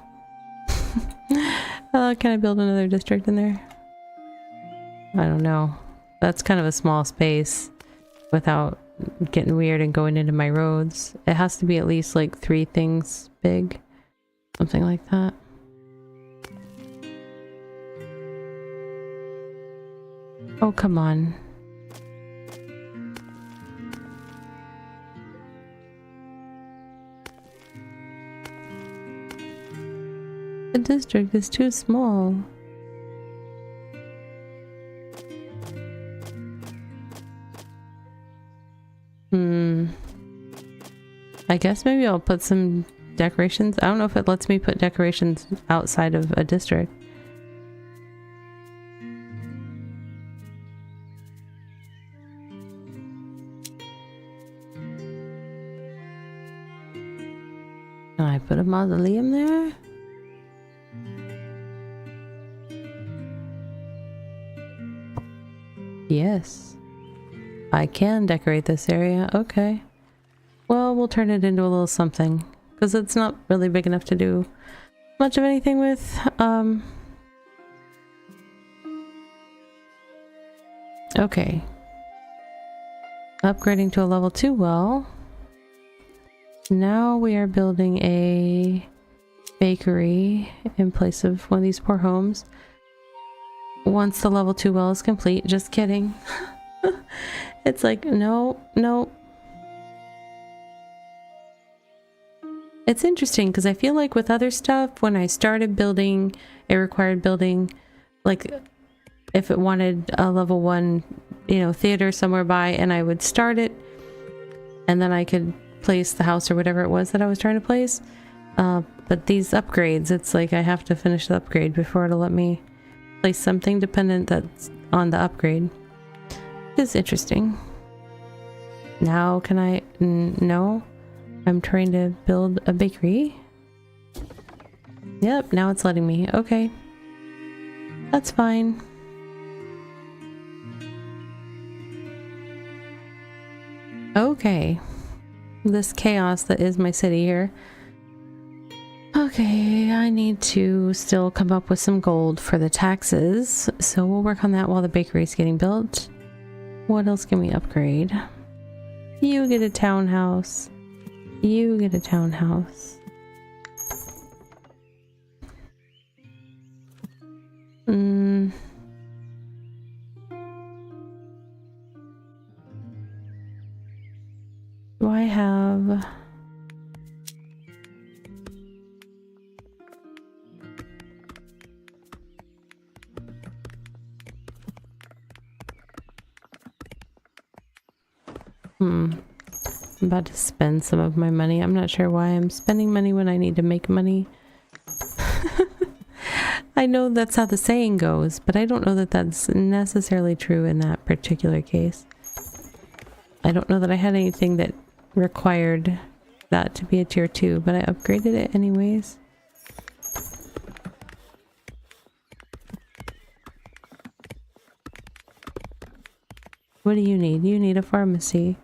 Can I build another district in there? I don't know. That's kind of a small space without getting weird and going into my roads. It has to be at least like 3 things big. Something like that. Oh, come on. The district is too small. I guess maybe I'll put some decorations. I don't know if it lets me put decorations outside of a district. Can I put a mausoleum there? Yes. I can decorate this area. Okay. Well, we'll turn it into a little something. Because it's not really big enough to do much of anything with. Okay. Upgrading to a level 2 well. Now we are building a bakery in place of one of these poor homes. once the level 2 well is complete. Just kidding. It's like, no, no. It's interesting because I feel like with other stuff, when I started building, it required building, like if it wanted a level 1, you know, theater somewhere by, and I would start it and then I could place the house or whatever it was that I was trying to place. But these upgrades, it's like I have to finish the upgrade before it'll let me place something dependent that's on the upgrade. It's interesting. Now can I? No. I'm trying to build a bakery. Yep, now it's letting me. Okay. That's fine. Okay. This chaos that is my city here. Okay, I need to still come up with some gold for the taxes, so we'll work on that while the bakery is getting built. What else can we upgrade? You get a townhouse. You get a townhouse. Do I have... I'm about to spend some of my money. I'm not sure why I'm spending money when I need to make money. I know that's how the saying goes, but I don't know that that's necessarily true in that particular case. I don't know that I had anything that required that to be a tier 2, but I upgraded it anyways. What do you need? You need a pharmacy.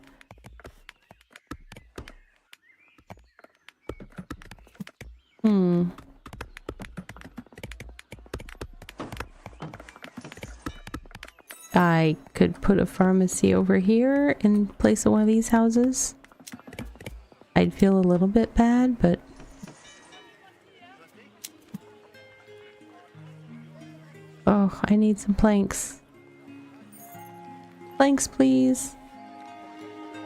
I could put a pharmacy over here in place of one of these houses. I'd feel a little bit bad, but... Oh, I need some planks. Planks, please.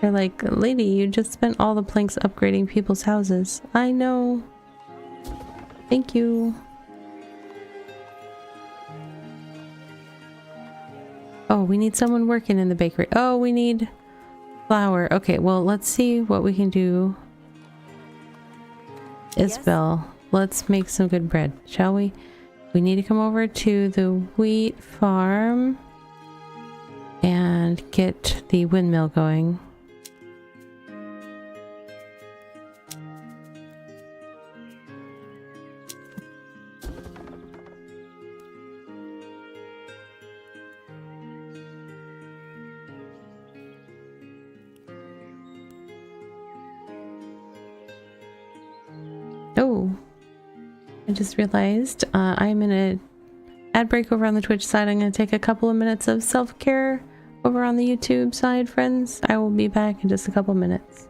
They're like, lady, you just spent all the planks upgrading people's houses. I know. Thank you. Oh, we need someone working in the bakery. Oh, we need flour. Okay, well, let's see what we can do. Isabel, let's make some good bread, shall we? We need to come over to the wheat farm and get the windmill going. Oh, I just realized I'm in a ad break over on the Twitch side. I'm going to take a couple of minutes of self-care over on the YouTube side, friends. I will be back in just a couple minutes.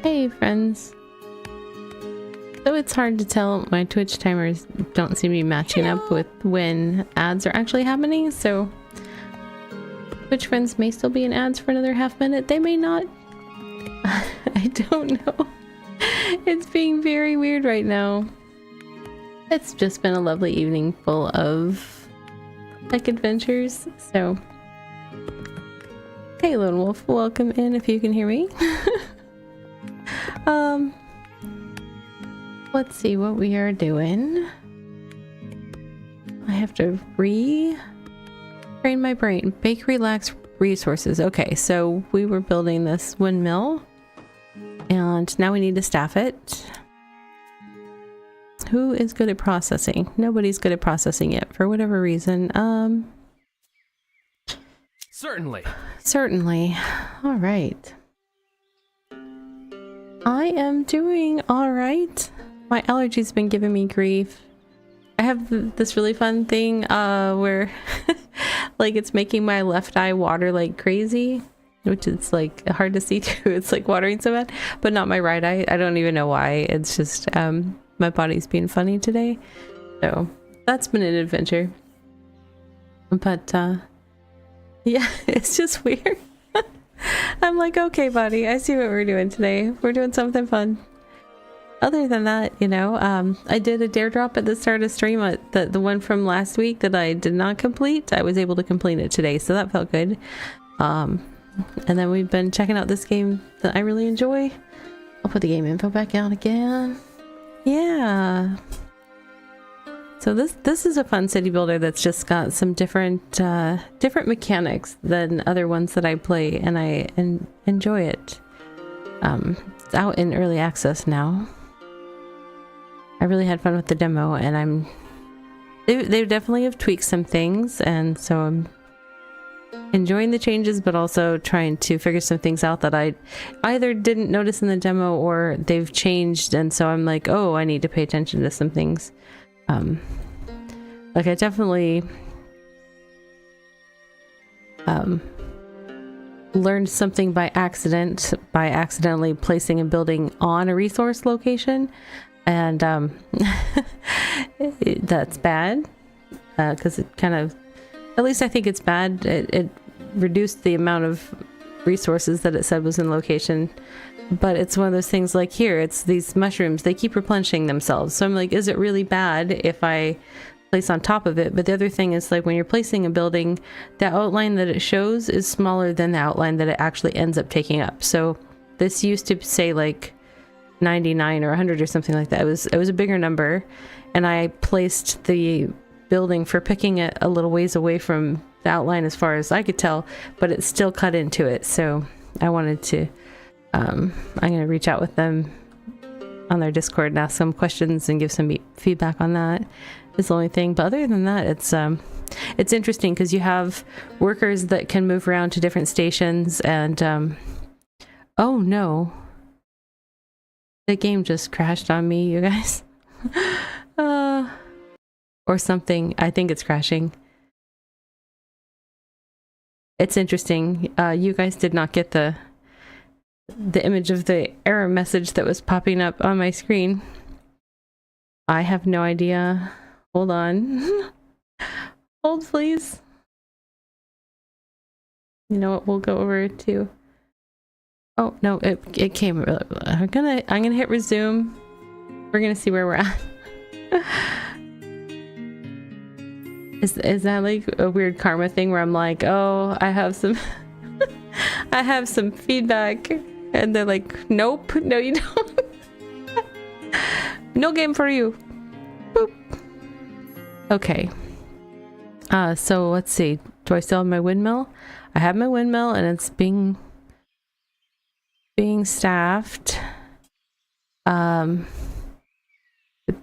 Hey friends. So it's hard to tell, my Twitch timers don't seem to be matching up with when ads are actually happening, so Twitch friends may still be in ads for another half minute, they may not. I don't know. It's being very weird right now. It's just been a lovely evening full of tech adventures, so hey Lone Wolf, welcome in if you can hear me. Let's see what we are doing. I have to train my brain. Bakery lacks resources. Okay, so we were building this windmill and now we need to staff it. Who is good at processing? Nobody's good at processing yet for whatever reason. Certainly. Certainly. All right. I am doing all right. My allergies been giving me grief. I have this really fun thing where like it's making my left eye water like crazy, which is like hard to see through. It's like watering so bad, but not my right eye. I don't even know why. It's just my body's being funny today. So that's been an adventure. But yeah, it's just weird. I'm like, okay, buddy, I see what we're doing today. We're doing something fun. Other than that, you know, I did a dare drop at the start of stream, the one from last week that I did not complete. I was able to complete it today, so that felt good. And then we've been checking out this game that I really enjoy. I'll put the game info back out again. Yeah. So this is a fun city builder that's just got some different mechanics than other ones that I play, and I enjoy it. It's out in early access now. I really had fun with the demo, and they definitely have tweaked some things, and so I'm enjoying the changes, but also trying to figure some things out that I either didn't notice in the demo or they've changed, and so I'm like, oh, I need to pay attention to some things. Like I definitely learned something by accident by accidentally placing a building on a resource location, and that's bad because it kind of, at least I think it's bad, it reduced the amount of resources that it said was in location. But it's one of those things like here, it's these mushrooms, they keep replenishing themselves. So I'm like, is it really bad if I place on top of it? But the other thing is, like, when you're placing a building, the outline that it shows is smaller than the outline that it actually ends up taking up. So this used to say like 99 or 100 or something like that. It was a bigger number, and I placed the building for picking it a little ways away from the outline as far as I could tell, but it still cut into it. So I wanted to I'm going to reach out with them on their Discord and ask some questions and give some feedback on that. Is the only thing. But other than that, it's interesting because you have workers that can move around to different stations, and oh no, the game just crashed on me, you guys. Or something. I think it's crashing. It's interesting. You guys did not get the image of the error message that was popping up on my screen. I have no idea. Hold on. Hold, please. You know what? We'll go over to. Oh no! It came. I'm gonna hit resume. We're gonna see where we're at. Is that like a weird karma thing where I'm like, oh, I have some, I have some feedback, and they're like, nope, no, you don't. No game for you. Boop. Okay. So let's see. Do I still have my windmill? I have my windmill, and it's being staffed. The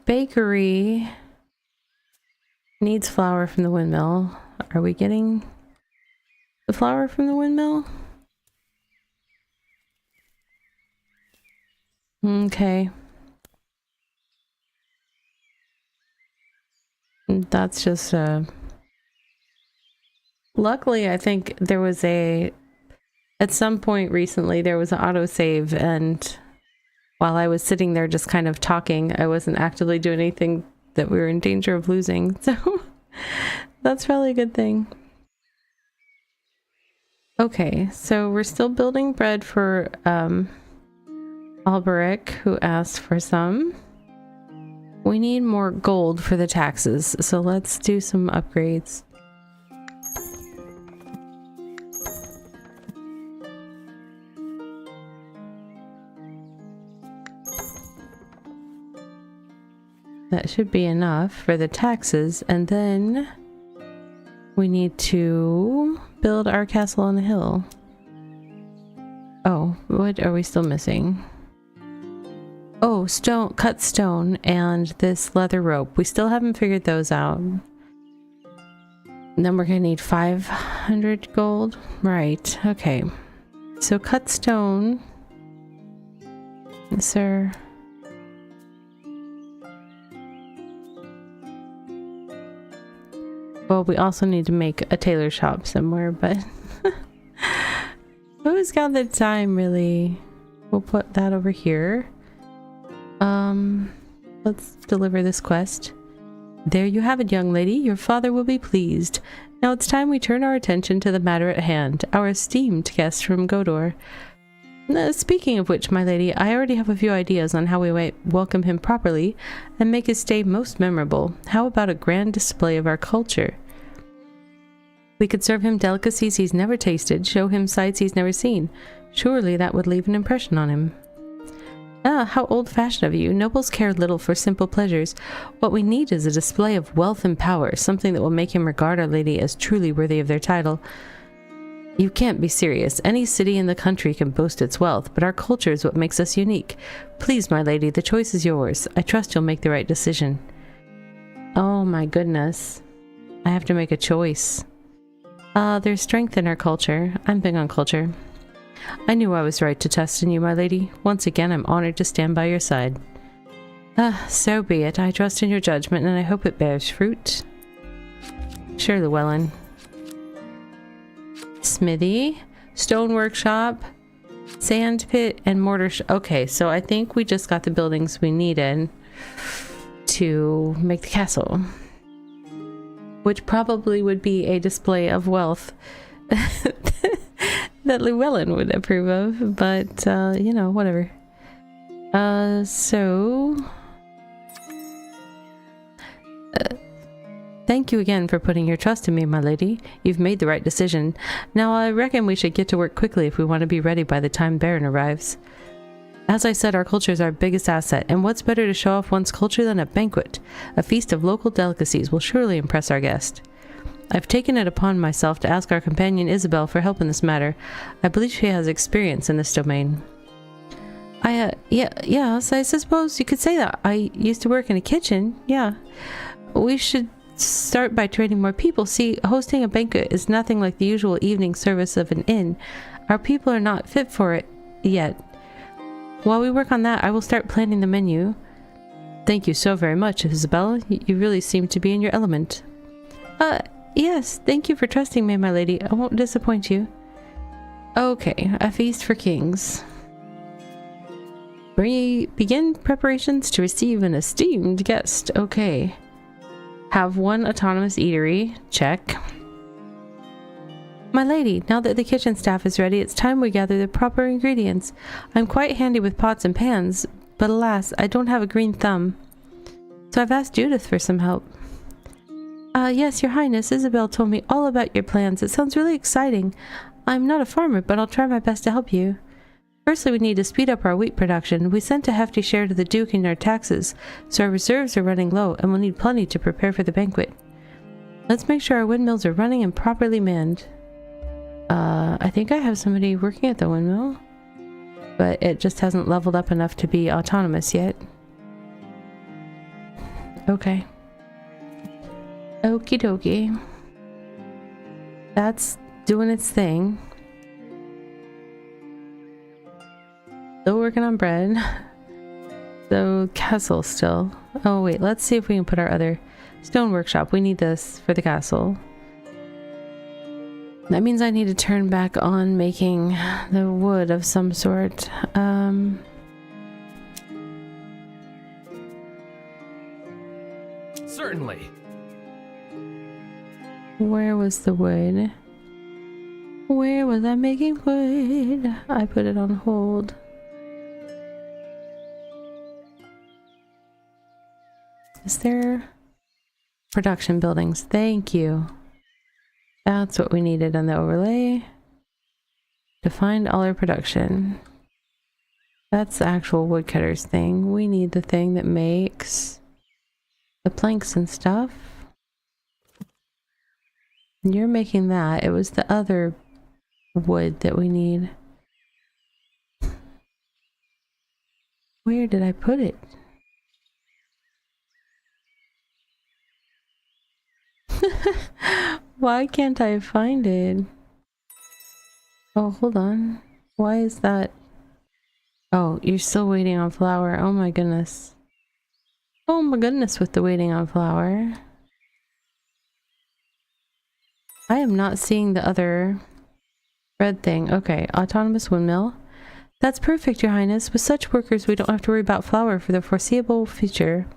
bakery needs flour from the windmill. Are we getting the flour from the windmill? Okay. That's just luckily I think there was at some point recently there was an autosave, and while I was sitting there just kind of talking. I wasn't actively doing anything that we were in danger of losing. So that's probably a good thing. Okay, so we're still building bread for Alberic, who asked for some. We need more gold for the taxes, so let's do some upgrades. That should be enough for the taxes, and then we need to build our castle on the hill. Oh, what are we still missing? Oh, stone, cut stone, and this leather rope. We still haven't figured those out. And then we're gonna need 500 gold. Right, okay. So cut stone. Sir. Well, we also need to make a tailor shop somewhere, but who's got the time, really? We'll put that over here. Let's deliver this quest. There you have it, young lady. Your father will be pleased. Now it's time we turn our attention to the matter at hand, our esteemed guest from Godor. Speaking of which, my lady, I already have a few ideas on how we might welcome him properly and make his stay most memorable. How about a grand display of our culture? We could serve him delicacies he's never tasted, show him sights he's never seen. Surely that would leave an impression on him. Ah, how old-fashioned of you. Nobles care little for simple pleasures. What we need is a display of wealth and power, something that will make him regard our lady as truly worthy of their title. You can't be serious. Any city in the country can boast its wealth, but our culture is what makes us unique. Please, my lady, the choice is yours. I trust you'll make the right decision. Oh my goodness. I have to make a choice. There's strength in our culture. I'm big on culture. I knew I was right to trust in you, my lady. Once again, I'm honored to stand by your side. So be it. I trust in your judgment, and I hope it bears fruit. Sure, Llewellyn. Smithy, stone workshop, sand pit, and mortar. Okay, so I think we just got the buildings we needed to make the castle, which probably would be a display of wealth that Llewellyn would approve of, but you know, whatever. Thank you again for putting your trust in me, my lady. You've made the right decision. Now I reckon we should get to work quickly if we want to be ready by the time Baron arrives. As I said, our culture is our biggest asset, and what's better to show off one's culture than a banquet? A feast of local delicacies will surely impress our guest. I've taken it upon myself to ask our companion Isabel for help in this matter. I believe she has experience in this domain. Yes, I suppose you could say that. I used to work in a kitchen, yeah. We should start by training more people. See, hosting a banquet is nothing like the usual evening service of an inn. Our people are not fit for it yet. While we work on that, I will start planning the menu. Thank you so very much, Isabel. You really seem to be in your element. Yes, thank you for trusting me, my lady. I won't disappoint you. Okay, a feast for kings. Begin preparations to receive an esteemed guest. Okay. Have one autonomous eatery. Check. My lady, now that the kitchen staff is ready, it's time we gather the proper ingredients. I'm quite handy with pots and pans, but alas, I don't have a green thumb. So I've asked Judith for some help. Yes, your highness, Isabel told me all about your plans. It sounds really exciting. I'm not a farmer, but I'll try my best to help you. Firstly, we need to speed up our wheat production. We sent a hefty share to the Duke in our taxes, so our reserves are running low, and we'll need plenty to prepare for the banquet. Let's make sure our windmills are running and properly manned. I think I have somebody working at the windmill, but it just hasn't leveled up enough to be autonomous yet. Okay. Okie dokie. That's doing its thing. Still working on bread. So castle still. Oh wait, let's see if we can put our other stone workshop. We need this for the castle. That means I need to turn back on making the wood of some sort. Certainly. Where was the wood? Where was I making wood? I put it on hold. Is there production buildings? Thank you. That's what we needed on the overlay. To find all our production. That's the actual woodcutter's thing. We need the thing that makes the planks and stuff. You're making that. It was the other wood that we need. Where did I put it? Why can't I find it? Oh, hold on. Why is that? Oh, you're still waiting on flour. Oh my goodness. Oh my goodness with the waiting on flour. I am not seeing the other red thing. Okay, autonomous windmill. That's perfect, Your Highness. With such workers, we don't have to worry about flour for the foreseeable future.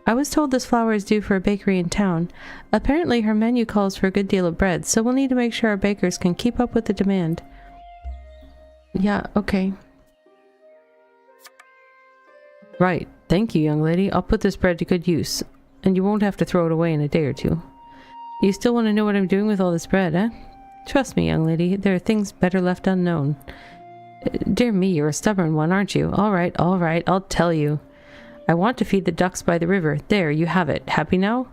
I was told this flour is due for a bakery in town. Apparently her menu calls for a good deal of bread, so we'll need to make sure our bakers can keep up with the demand. Yeah, okay. Right. Thank you, young lady. I'll put this bread to good use, and you won't have to throw it away in a day or two. You still want to know what I'm doing with all this bread, eh? Trust me, young lady, there are things better left unknown. Dear me, you're a stubborn one, aren't you? All right, I'll tell you. I want to feed the ducks by the river. There, you have it. Happy now?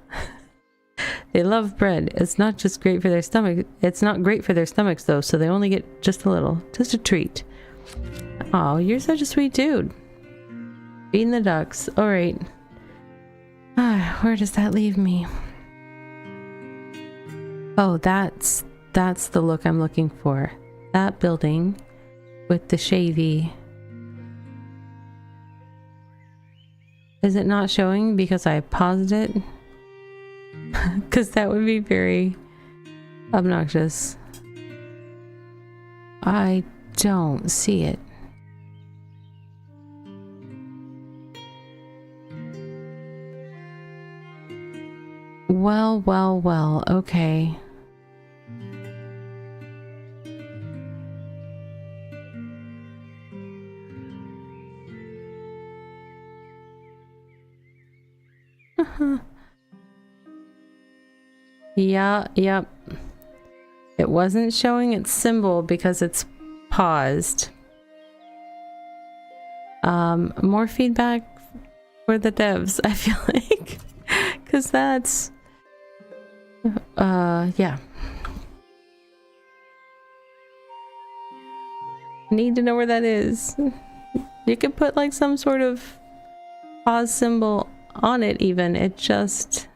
They love bread. It's not great for their stomachs though, so they only get just a little. Just a treat. Oh, you're such a sweet dude. Feeding the ducks. Alright. Where does that leave me? Oh, that's the look I'm looking for. That building with the shavy. Is it not showing because I paused it? Because that would be very obnoxious. I don't see it. Well, okay. Yep. It wasn't showing its symbol because it's paused. More feedback for the devs, I feel like. Because that's... yeah. Need to know where that is. You could put like some sort of pause symbol on it even. It just...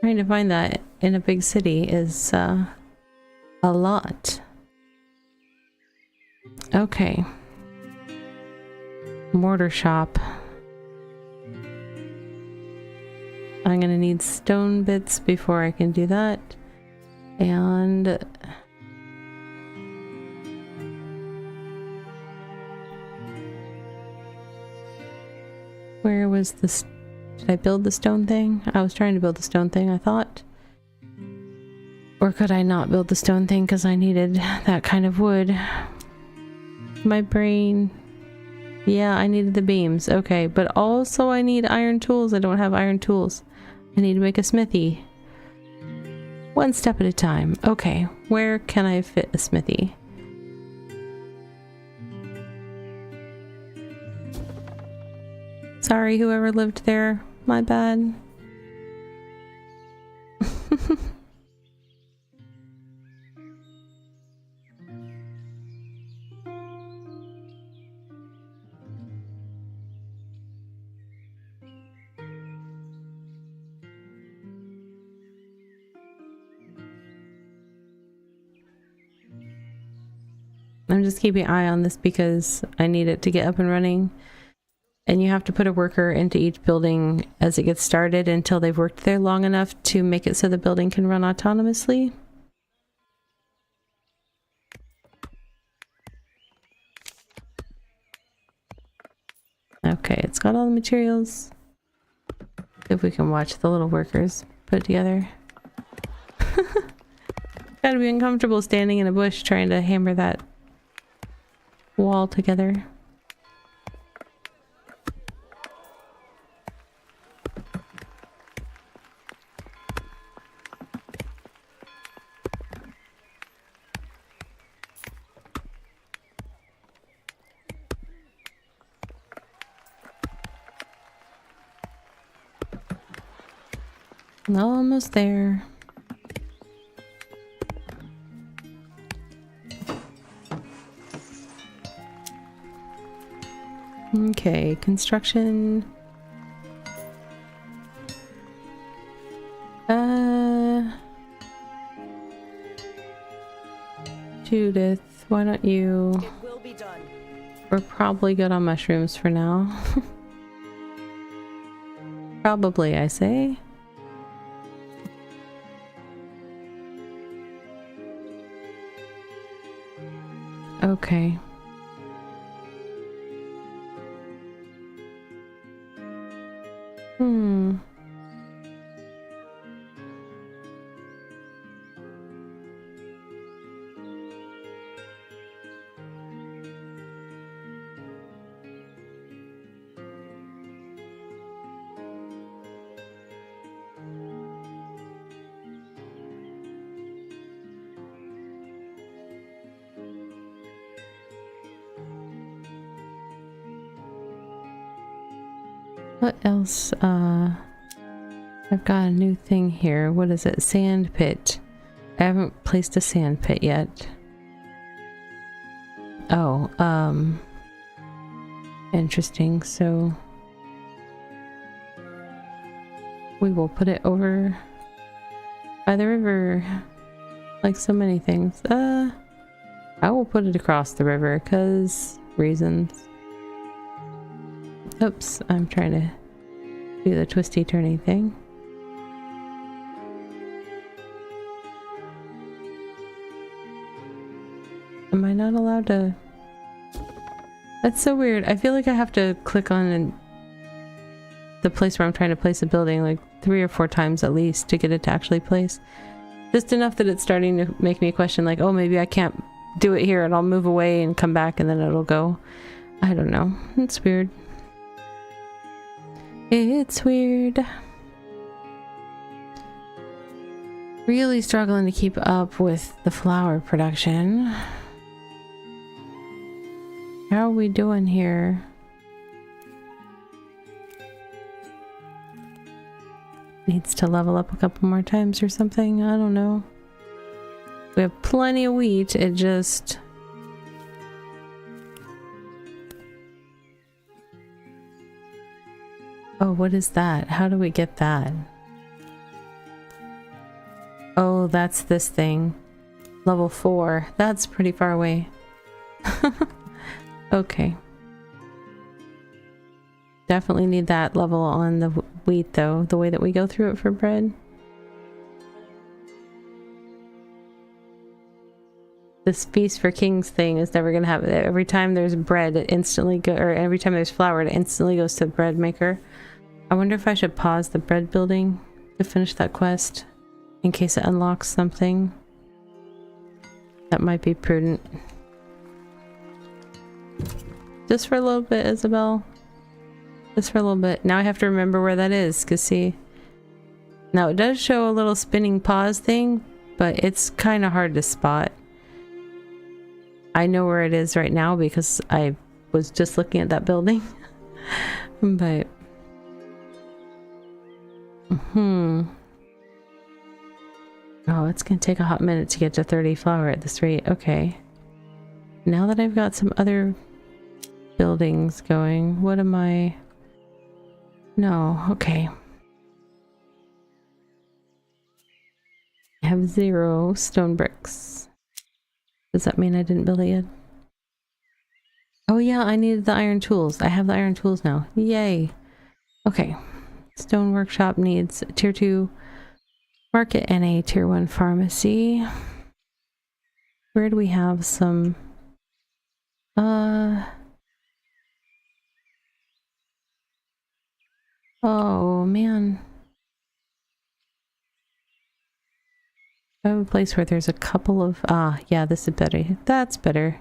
Trying to find that in a big city is a lot. Okay. Mortar shop. I'm gonna need stone bits before I can do that. And where was this? Did I build the stone thing? I was trying to build the stone thing, I thought. Or could I not build the stone thing because I needed that kind of wood? My brain. Yeah, I needed the beams. Okay, but also I need iron tools. I don't have iron tools. I need to make a smithy. One step at a time. Okay, where can I fit a smithy? Sorry, whoever lived there. My bad. I'm just keeping an eye on this because I need it to get up and running. And you have to put a worker into each building as it gets started until they've worked there long enough to make it so the building can run autonomously. Okay, it's got all the materials that if we can watch the little workers put it together. Gotta be uncomfortable standing in a bush trying to hammer that wall together. Almost there. Okay, construction. Judith, why don't you... It will be done. We're probably good on mushrooms for now. Probably, I say. Okay. What else? I've got a new thing here. What is it? Sand pit. I haven't placed a sand pit yet. Oh, interesting. So we will put it over by the river, like so many things. I will put it across the river, 'cause reasons. Oops, I'm trying to do the twisty turny thing. Am I not allowed to? That's so weird. I feel like I have to click on the place where I'm trying to place a building like 3 or 4 times at least to get it to actually place. Just enough that it's starting to make me question, like, oh, maybe I can't do it here and I'll move away and come back and then it'll go. I don't know. It's weird. It's weird. Really struggling to keep up with the flower production. How are we doing here? Needs to level up a couple more times or something. I don't know. We have plenty of wheat. It just... Oh, what is that? How do we get that? Oh, that's this thing. Level 4. That's pretty far away. Okay. Definitely need that level on the wheat though, the way that we go through it for bread. This Feast for Kings thing is never gonna happen. Every time there's bread, it instantly go, or every time there's flour, it instantly goes to the bread maker. I wonder if I should pause the bread building to finish that quest in case it unlocks something. That might be prudent. Just for a little bit, Isabel. Just for a little bit. Now I have to remember where that is, cause see, now it does show a little spinning pause thing, but it's kind of hard to spot. I know where it is right now because I was just looking at that building. But oh, it's gonna take a hot minute to get to 30 flour at this rate. Okay. Now that I've got some other buildings going, what am I? No, okay. I have 0 stone bricks. Does that mean I didn't build it yet? Oh yeah, I needed the iron tools. I have the iron tools now. Yay. Okay. Stone workshop needs a tier 2 market and a tier 1 pharmacy. Where do we have some? Oh man. I have a place where there's a couple of... yeah, this is better. That's better.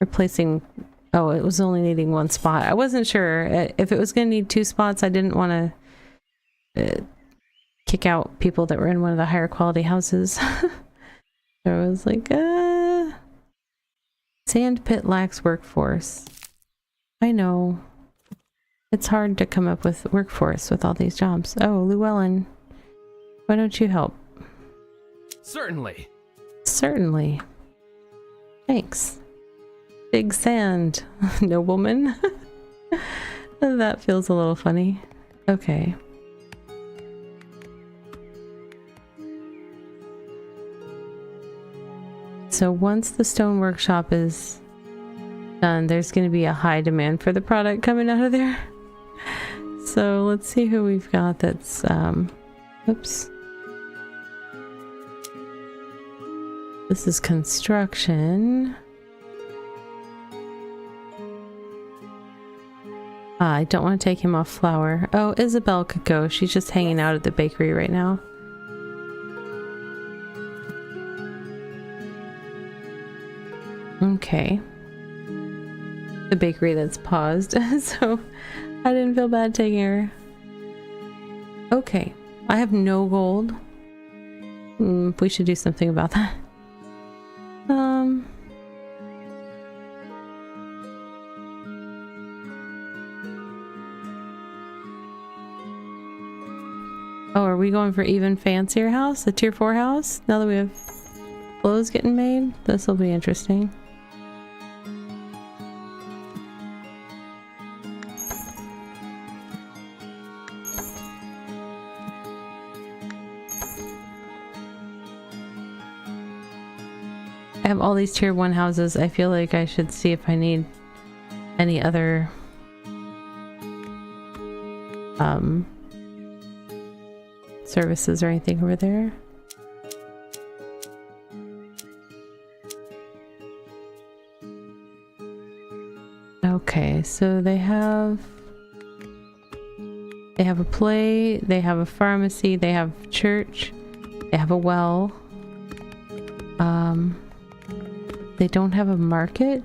Replacing... Oh, it was only needing one spot. I wasn't sure. If it was going to need 2 spots, I didn't want to kick out people that were in one of the higher quality houses. So I was like, Sand pit lacks workforce. I know. It's hard to come up with workforce with all these jobs. Oh, Llewellyn. Why don't you help? Certainly. Certainly. Thanks. Big sand, nobleman. That feels a little funny. Okay. So once the stone workshop is done, there's going to be a high demand for the product coming out of there. So let's see who we've got that's, oops. This is construction. I don't want to take him off flour. Oh, Isabel could go. She's just hanging out at the bakery right now. Okay. The bakery that's paused, so I didn't feel bad taking her. Okay. I have no gold. We should do something about that. Oh, are we going for even fancier house? A tier 4 house? Now that we have clothes getting made? This will be interesting. I have all these tier 1 houses. I feel like I should see if I need any other services or anything over there. Okay, so they have a play, they have a pharmacy, they have church, they have a well. They don't have a market?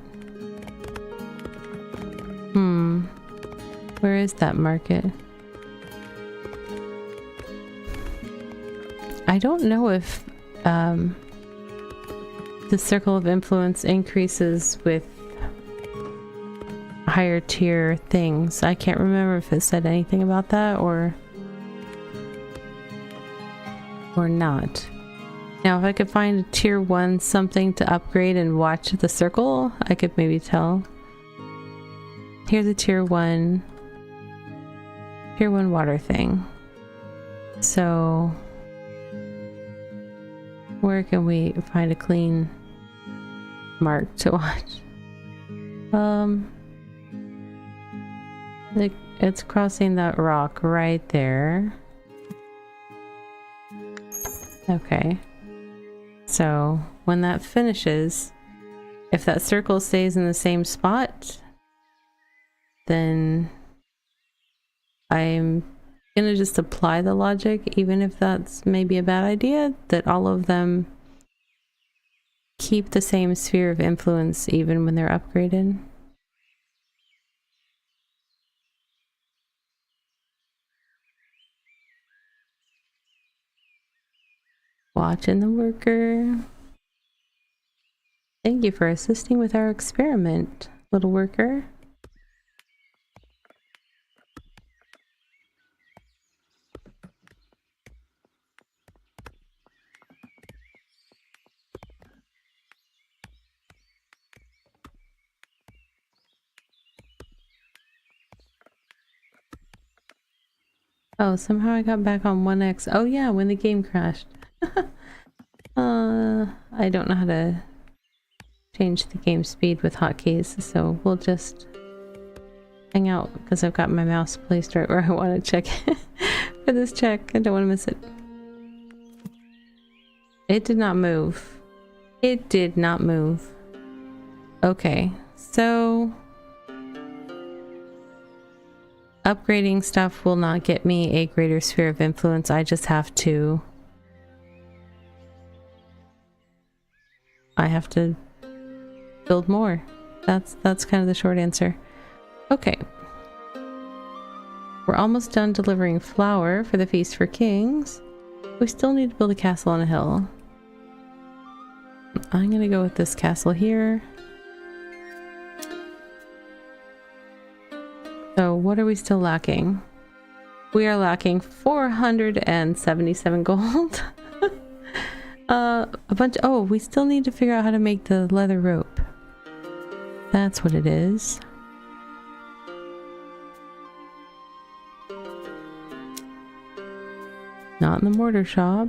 Where is that market? I don't know if the circle of influence increases with higher tier things. I can't remember if it said anything about that or not. Now, if I could find a tier 1 something to upgrade and watch the circle, I could maybe tell. Here's a tier 1 water thing. So where can we find a clean mark to watch? Like it's crossing that rock right there. Okay. So when that finishes, if that circle stays in the same spot, then I'm gonna just apply the logic, even if that's maybe a bad idea, that all of them keep the same sphere of influence even when they're upgraded. Watching the worker. Thank you for assisting with our experiment, little worker. Oh, somehow I got back on 1x. Oh yeah, when the game crashed. I don't know how to change the game speed with hotkeys, so we'll just hang out because I've got my mouse placed right where I want to check it for this check. I don't want to miss it. It did not move. It did not move. Okay, so upgrading stuff will not get me a greater sphere of influence. I just have to I have to build more. That's kind of the short answer. Okay. We're almost done delivering flour for the Feast for Kings. We still need to build a castle on a hill. I'm gonna go with this castle here. So what are we still lacking? We are lacking 477 gold. A bunch. Oh, we still need to figure out how to make the leather rope. That's what it is. Not in the mortar shop.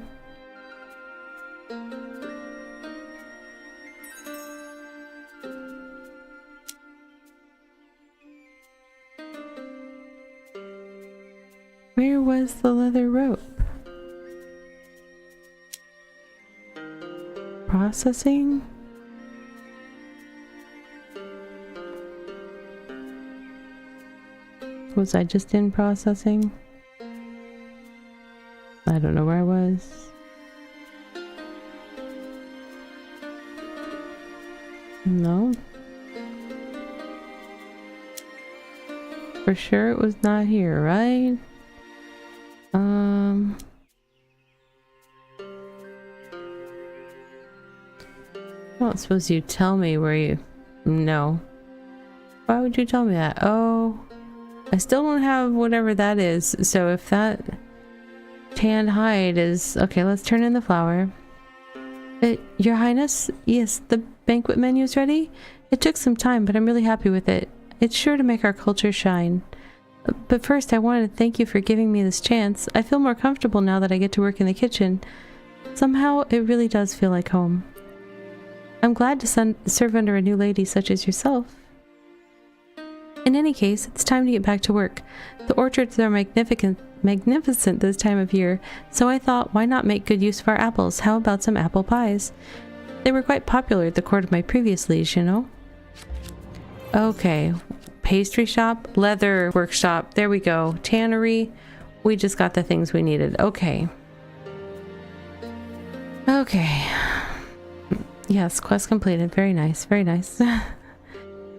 Where was the leather rope? Processing? Was I just in processing? I don't know where I was. No. For sure it was not here, right? I don't suppose you tell me where you... No. Why would you tell me that? Oh, I still don't have whatever that is. So if that tanned hide is... Okay, let's turn in the flour. Your Highness? Yes, the banquet menu is ready? It took some time, but I'm really happy with it. It's sure to make our culture shine. But first, I wanted to thank you for giving me this chance. I feel more comfortable now that I get to work in the kitchen. Somehow, it really does feel like home. I'm glad to serve under a new lady such as yourself. In any case, it's time to get back to work. The orchards are magnificent this time of year, so I thought, why not make good use of our apples? How about some apple pies? They were quite popular at the court of my previous liege, you know? Okay. Pastry shop, leather workshop, there we go. Tannery, we just got the things we needed. Okay. Okay. Yes, quest completed. Very nice, very nice.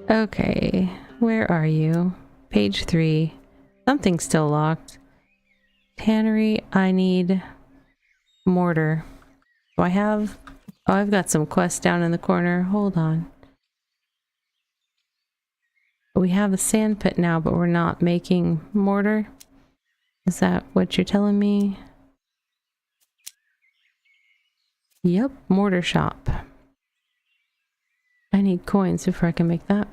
Okay, where are you? Page 3. Something's still locked. Tannery, I need mortar. Do I have... Oh, I've got some quests down in the corner. Hold on. We have a sand pit now, but we're not making mortar. Is that what you're telling me? Yep, mortar shop. I need coins before I can make that.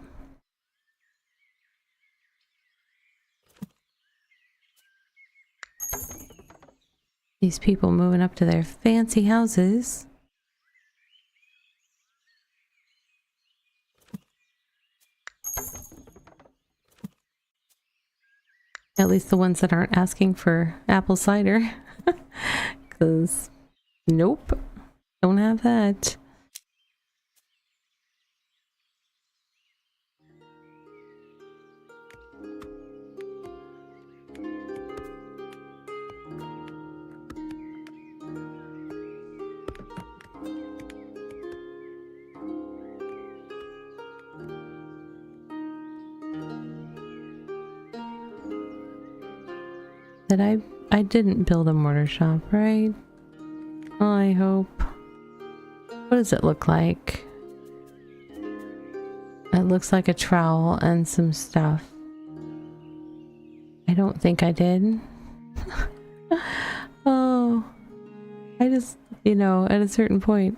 These people moving up to their fancy houses. At least the ones that aren't asking for apple cider. Because, nope, don't have that. I didn't build a mortar shop, right? I hope. What does it look like? It looks like a trowel and some stuff. I don't think I did. Oh. I just, you know, at a certain point,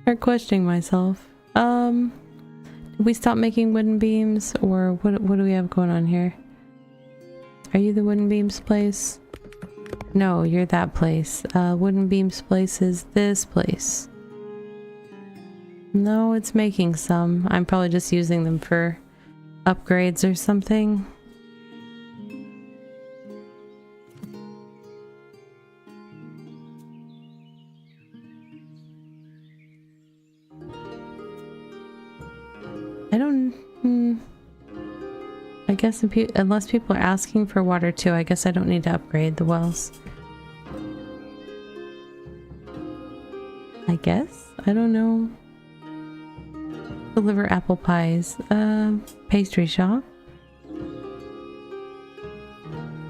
start questioning myself. Did we stop making wooden beams? Or what do we have going on here? Are you the wooden beams place? No, you're that place. Wooden beams place is this place. No, it's making some. I'm probably just using them for upgrades or something. I don't... I guess unless people are asking for water too, I guess I don't need to upgrade the wells. I guess? I don't know. Deliver apple pies. Pastry shop.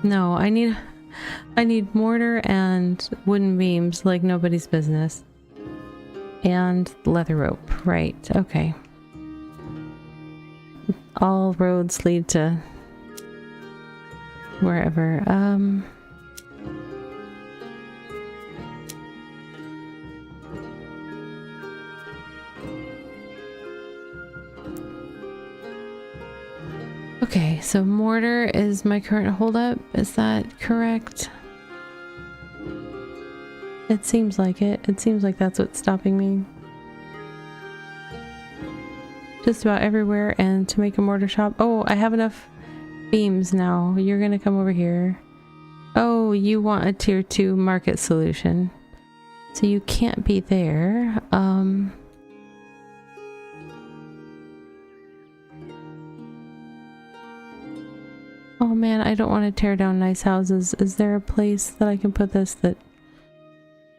No, I need mortar and wooden beams like nobody's business. And leather rope. Right, okay. All roads lead to wherever. Okay, so mortar is my current holdup. Is that correct? It seems like it. It seems like that's what's stopping me. Just about everywhere, and to make a mortar shop. Oh, I have enough beams now. You're gonna come over here. Oh, you want a tier 2 market solution. So you can't be there. Oh man, I don't want to tear down nice houses. Is there a place that I can put this that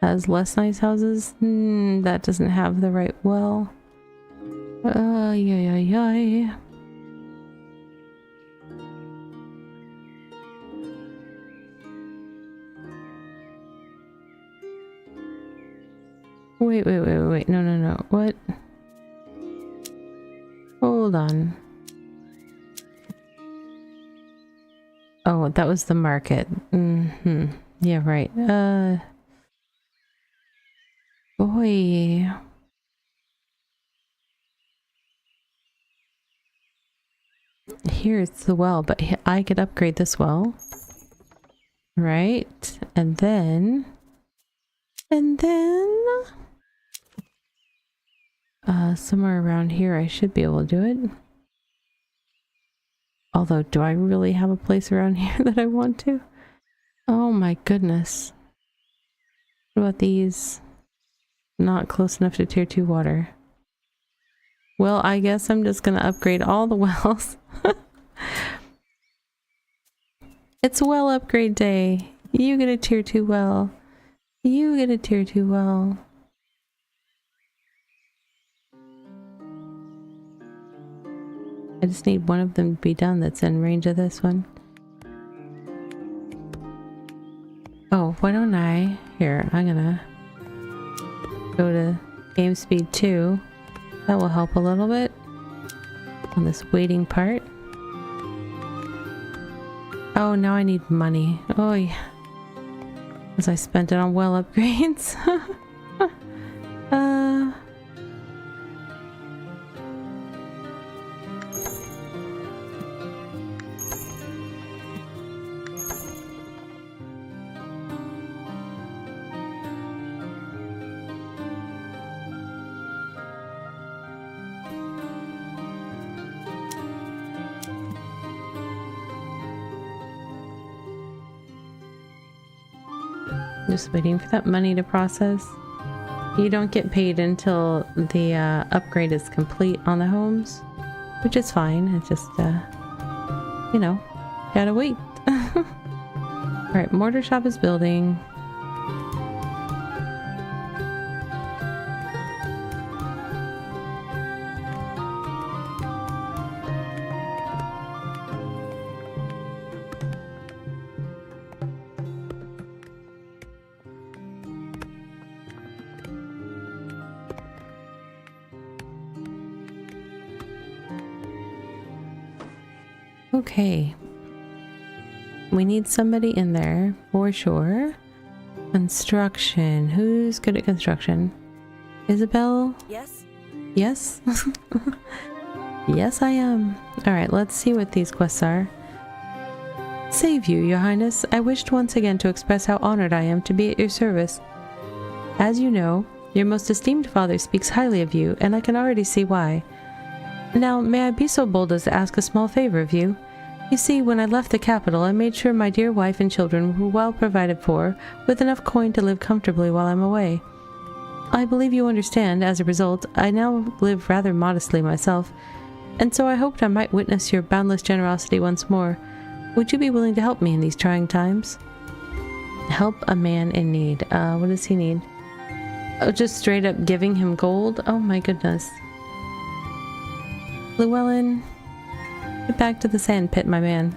has less nice houses? That doesn't have the right well. Yeah. Wait. No. What? Hold on. Oh, that was the market. Yeah, right. Boy. Here's the well, but I could upgrade this well. Right. And then somewhere around here I should be able to do it. Although, do I really have a place around here that I want to? Oh my goodness. What about these? Not close enough to tier 2 water. Well, I guess I'm just gonna upgrade all the wells. It's well upgrade day. You get a tier 2 well. You get a tier 2 well. I just need one of them to be done that's in range of this one. Oh, why don't I? Here, I'm gonna go to game speed 2. That will help a little bit on this waiting part. Oh, now I need money. Oh, yeah. Because I spent it on well upgrades. Just waiting for that money to process. You don't get paid until the upgrade is complete on the homes, which is fine. It's just, you know, gotta wait. Alright, mortar shop is building. Okay. We need somebody in there for sure. Construction. Who's good at construction? Isabel? Yes? Yes? Yes, I am. Alright, let's see what these quests are. Save you, Your Highness. I wished once again to express how honored I am to be at your service. As you know, your most esteemed father speaks highly of you, and I can already see why. Now, may I be so bold as to ask a small favor of you? You see, when I left the capital, I made sure my dear wife and children were well provided for, with enough coin to live comfortably while I'm away. I believe you understand, as a result, I now live rather modestly myself, and so I hoped I might witness your boundless generosity once more. Would you be willing to help me in these trying times? Help a man in need. What does he need? Oh, just straight up giving him gold? Oh my goodness. Llewellyn, get back to the sand pit, my man.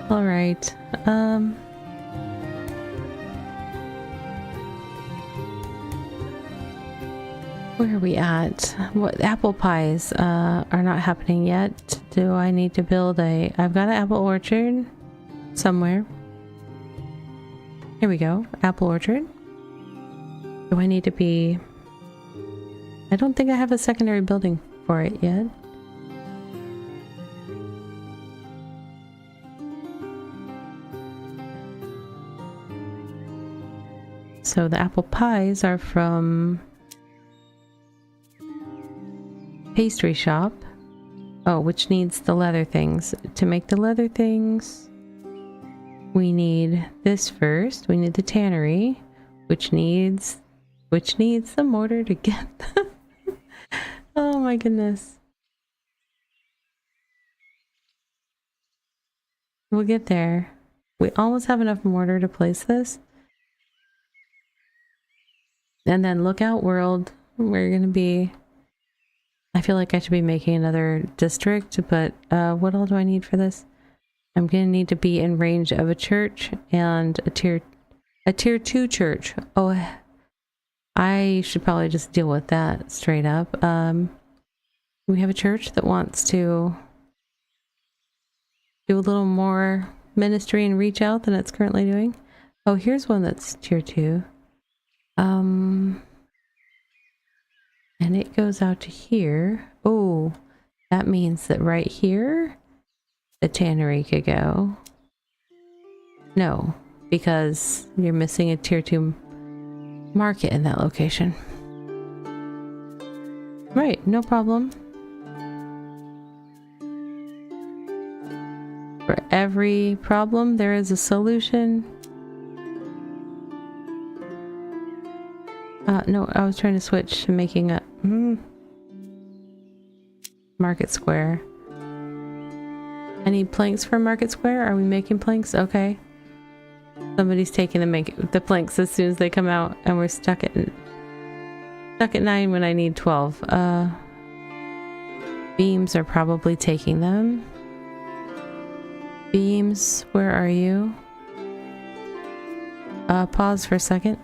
All right. Where are we at? What apple pies are not happening yet? Do I need to build a... I've got an apple orchard somewhere. Here we go. Apple orchard. Do I need to be... I don't think I have a secondary building for it yet. So the apple pies are from pastry shop. Oh, which needs the leather things. To make the leather things, we need this first. We need the tannery, which needs the mortar to get the oh my goodness. We'll get there. We almost have enough mortar to place this. And then Lookout World, we're gonna be... I feel like I should be making another district, but what all do I need for this? I'm gonna need to be in range of a church and a tier 2 church. Oh, I should probably just deal with that straight up. We have a church that wants to do a little more ministry and reach out than it's currently doing. Oh, here's one that's tier 2. And it goes out to here. Oh, that means that right here, the tannery could go. No, because you're missing a tier 2 market in that location. Right, no problem. For every problem, there is a solution. No, I was trying to switch to making a Market Square. I need planks for Market Square. Are we making planks? Okay. Somebody's taking the planks as soon as they come out, and we're stuck at 9 when I need 12. Beams are probably taking them. Beams, where are you? Pause for a second.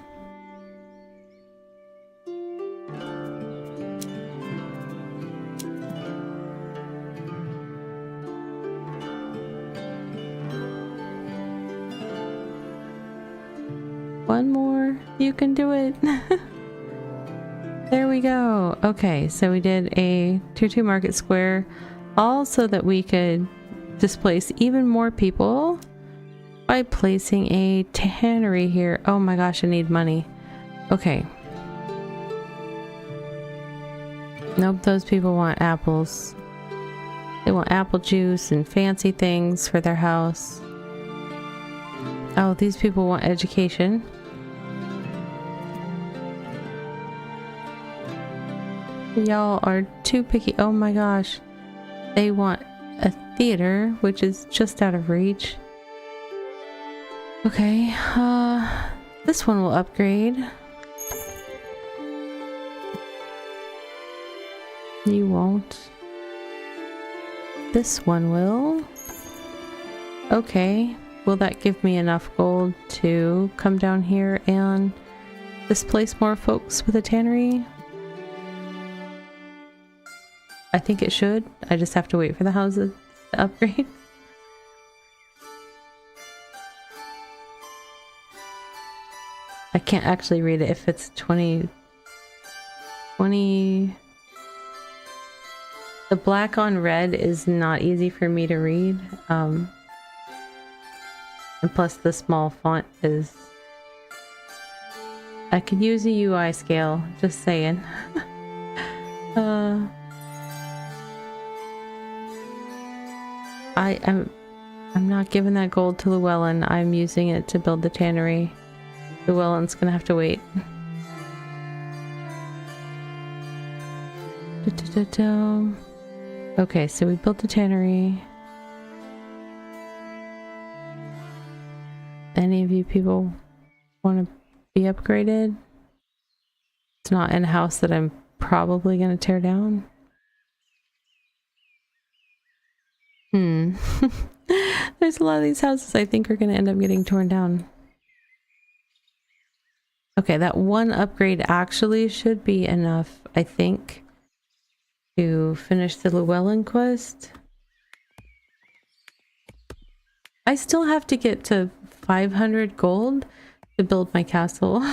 One more. You can do it. There we go. Okay, so we did a tier 2 market square, all so that we could displace even more people by placing a tannery here. Oh my gosh, I need money. Okay. Nope, those people want apples. They want apple juice and fancy things for their house. Oh, these people want education. Y'all are too picky. Oh my gosh. They want a theater, which is just out of reach. Okay, this one will upgrade. You won't. This one will. Okay, will that give me enough gold to come down here and displace more folks with a tannery? I think it should. I just have to wait for the houses to upgrade. I can't actually read it if it's 20. The black on red is not easy for me to read. And plus the small font is... I could use a UI scale, just saying. I'm not giving that gold to Llewellyn. I'm using it to build the tannery. Llewellyn's gonna have to wait. Okay, so we built the tannery. Any of you people want to be upgraded? It's not in a house that I'm probably gonna tear down. Hmm. There's a lot of these houses I think are going to end up getting torn down. Okay, that one upgrade actually should be enough, I think, to finish the Llewellyn quest. I still have to get to 500 gold to build my castle.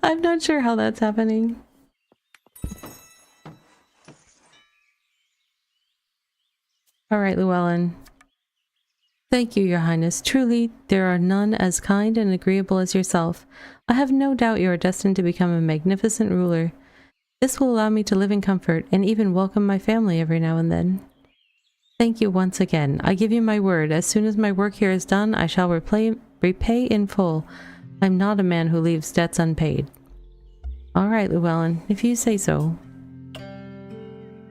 I'm not sure how that's happening. Alright, Llewellyn. Thank you, Your Highness. Truly, there are none as kind and agreeable as yourself. I have no doubt you are destined to become a magnificent ruler. This will allow me to live in comfort and even welcome my family every now and then. Thank you once again. I give you my word. As soon as my work here is done, I shall repay in full. I'm not a man who leaves debts unpaid. All right, Llewellyn, if you say so.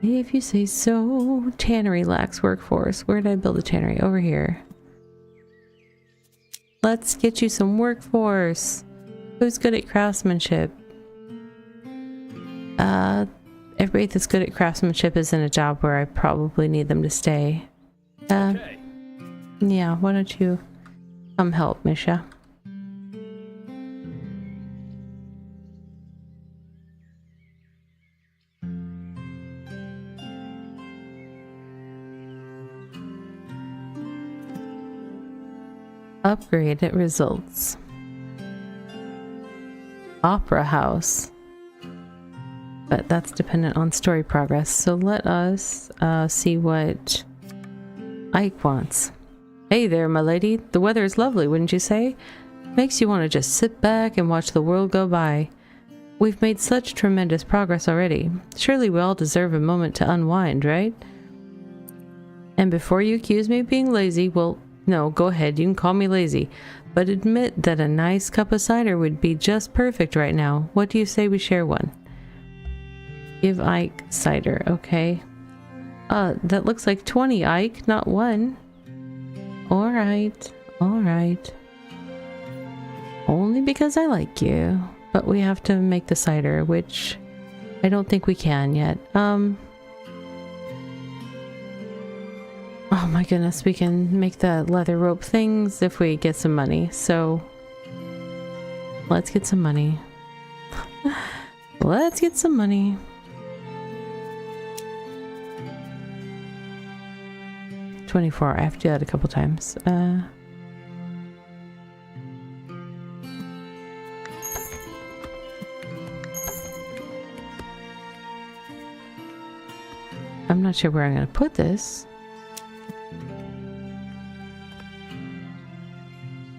If you say so. Tannery lacks workforce. Where did I build a tannery? Over here. Let's get you some workforce. Who's good at craftsmanship? Everybody that's good at craftsmanship is in a job where I probably need them to stay. Okay. Yeah, why don't you come help, Misha? Upgraded results. Opera House. But that's dependent on story progress. So let us see what Ike wants. Hey there, my lady. The weather is lovely, wouldn't you say? Makes you want to just sit back and watch the world go by. We've made such tremendous progress already. Surely we all deserve a moment to unwind, right? And before you accuse me of being lazy, well, no, go ahead, you can call me lazy. But admit that a nice cup of cider would be just perfect right now. What do you say we share one? Give Ike cider, okay. That looks like 20, Ike, not 1. Alright, alright. Only because I like you. But we have to make the cider, which I don't think we can yet. Oh my goodness, we can make the leather rope things if we get some money. So, let's get some money. Let's get some money. $24. I have to do that a couple times. I'm not sure where I'm going to put this.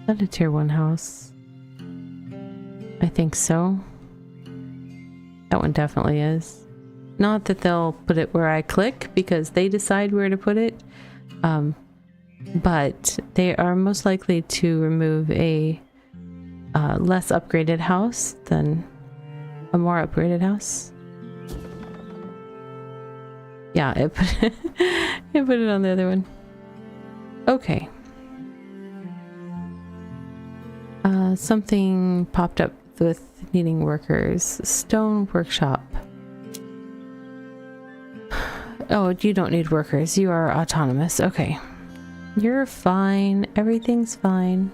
Is that a tier 1 house? I think so. That one definitely is. Not that they'll put it where I click because they decide where to put it. But they are most likely to remove a less upgraded house than a more upgraded house. Yeah, it put it on the other one. Okay. Something popped up with needing workers. Stone workshop. Oh, you don't need workers. You are autonomous. Okay. You're fine. Everything's fine.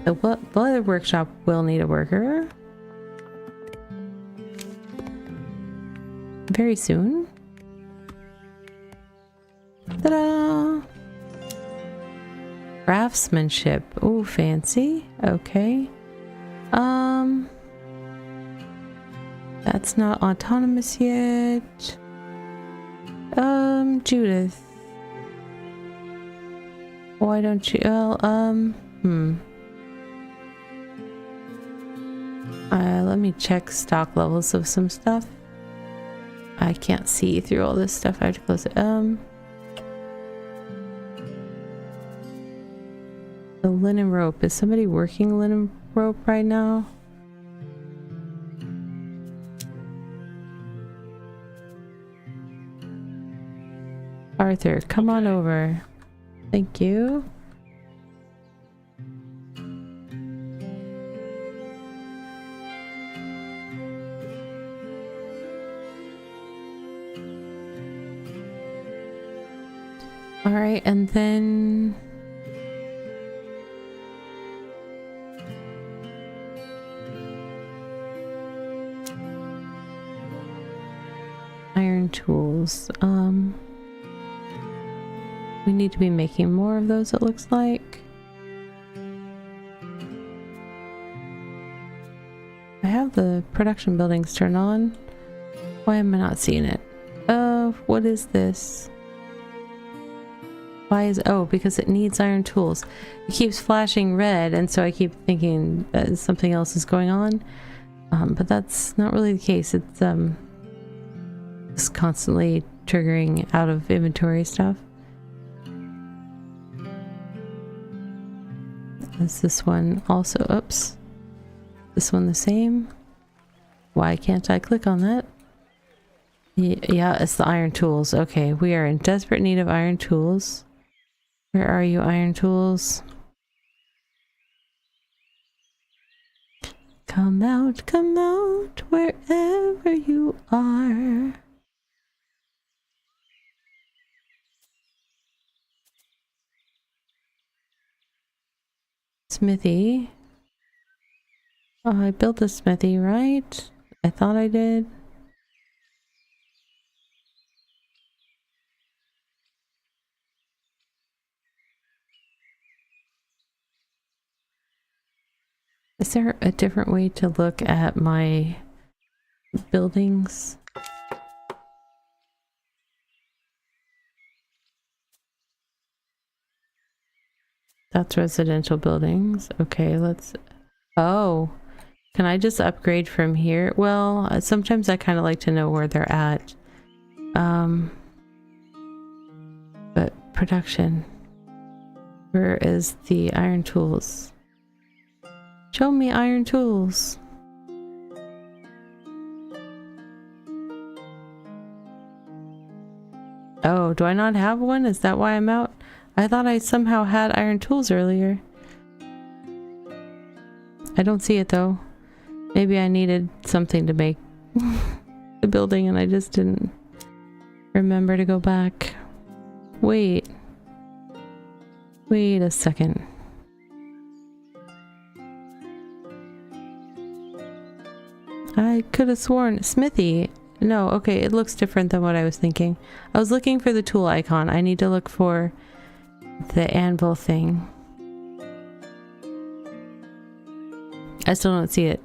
The leather workshop will need a worker. Very soon. Ta-da! Craftsmanship. Oh, fancy. Okay. That's not autonomous yet. Judith. Why don't you, let me check stock levels of some stuff. I can't see through all this stuff. I have to close it. The linen rope. Is somebody working linen rope right now? Arthur, come on over. Thank you. All right, and then iron tools. We need to be making more of those, it looks like. I have the production buildings turned on. Why am I not seeing it? What is this? Why is... oh, because it needs iron tools. It keeps flashing red, and so I keep thinking that something else is going on. But that's not really the case. It's just constantly triggering out of inventory stuff. Is this one also... oops. This one the same? Why can't I click on that? Yeah, it's the iron tools. Okay, we are in desperate need of iron tools. Where are you, iron tools? Come out, wherever you are. Smithy. Oh, I built a smithy, right? I thought I did. Is there a different way to look at my buildings? That's residential buildings. Okay, let's... oh, can I just upgrade from here? Well, sometimes I kind of like to know where they're at. But production. Where is the iron tools? Show me iron tools. Oh, do I not have one? Is that why I'm out? I thought I somehow had iron tools earlier. I don't see it though. Maybe I needed something to make the building and I just didn't remember to go back. Wait. Wait a second. I could have sworn smithy. No, okay, it looks different than what I was thinking. I was looking for the tool icon. I need to look for the anvil thing. I still don't see it.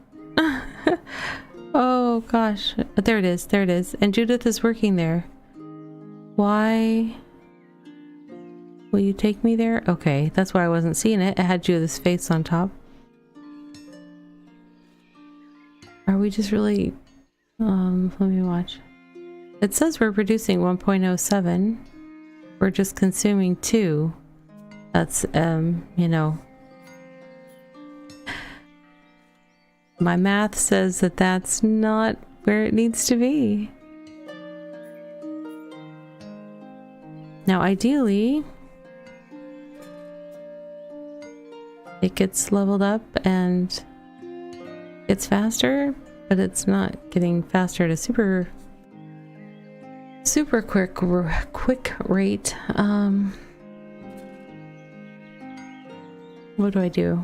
Oh gosh, there it is, there it is. And Judith is working there. Why will you take me there? Okay, that's why I wasn't seeing it. It had Judith's face on top. Are we just really... let me watch. It says we're producing 1.07. We're just consuming 2. That's, you know... my math says that that's not where it needs to be. Now, ideally, it gets leveled up and it's faster, but it's not getting faster at a super quick rate. What do I do?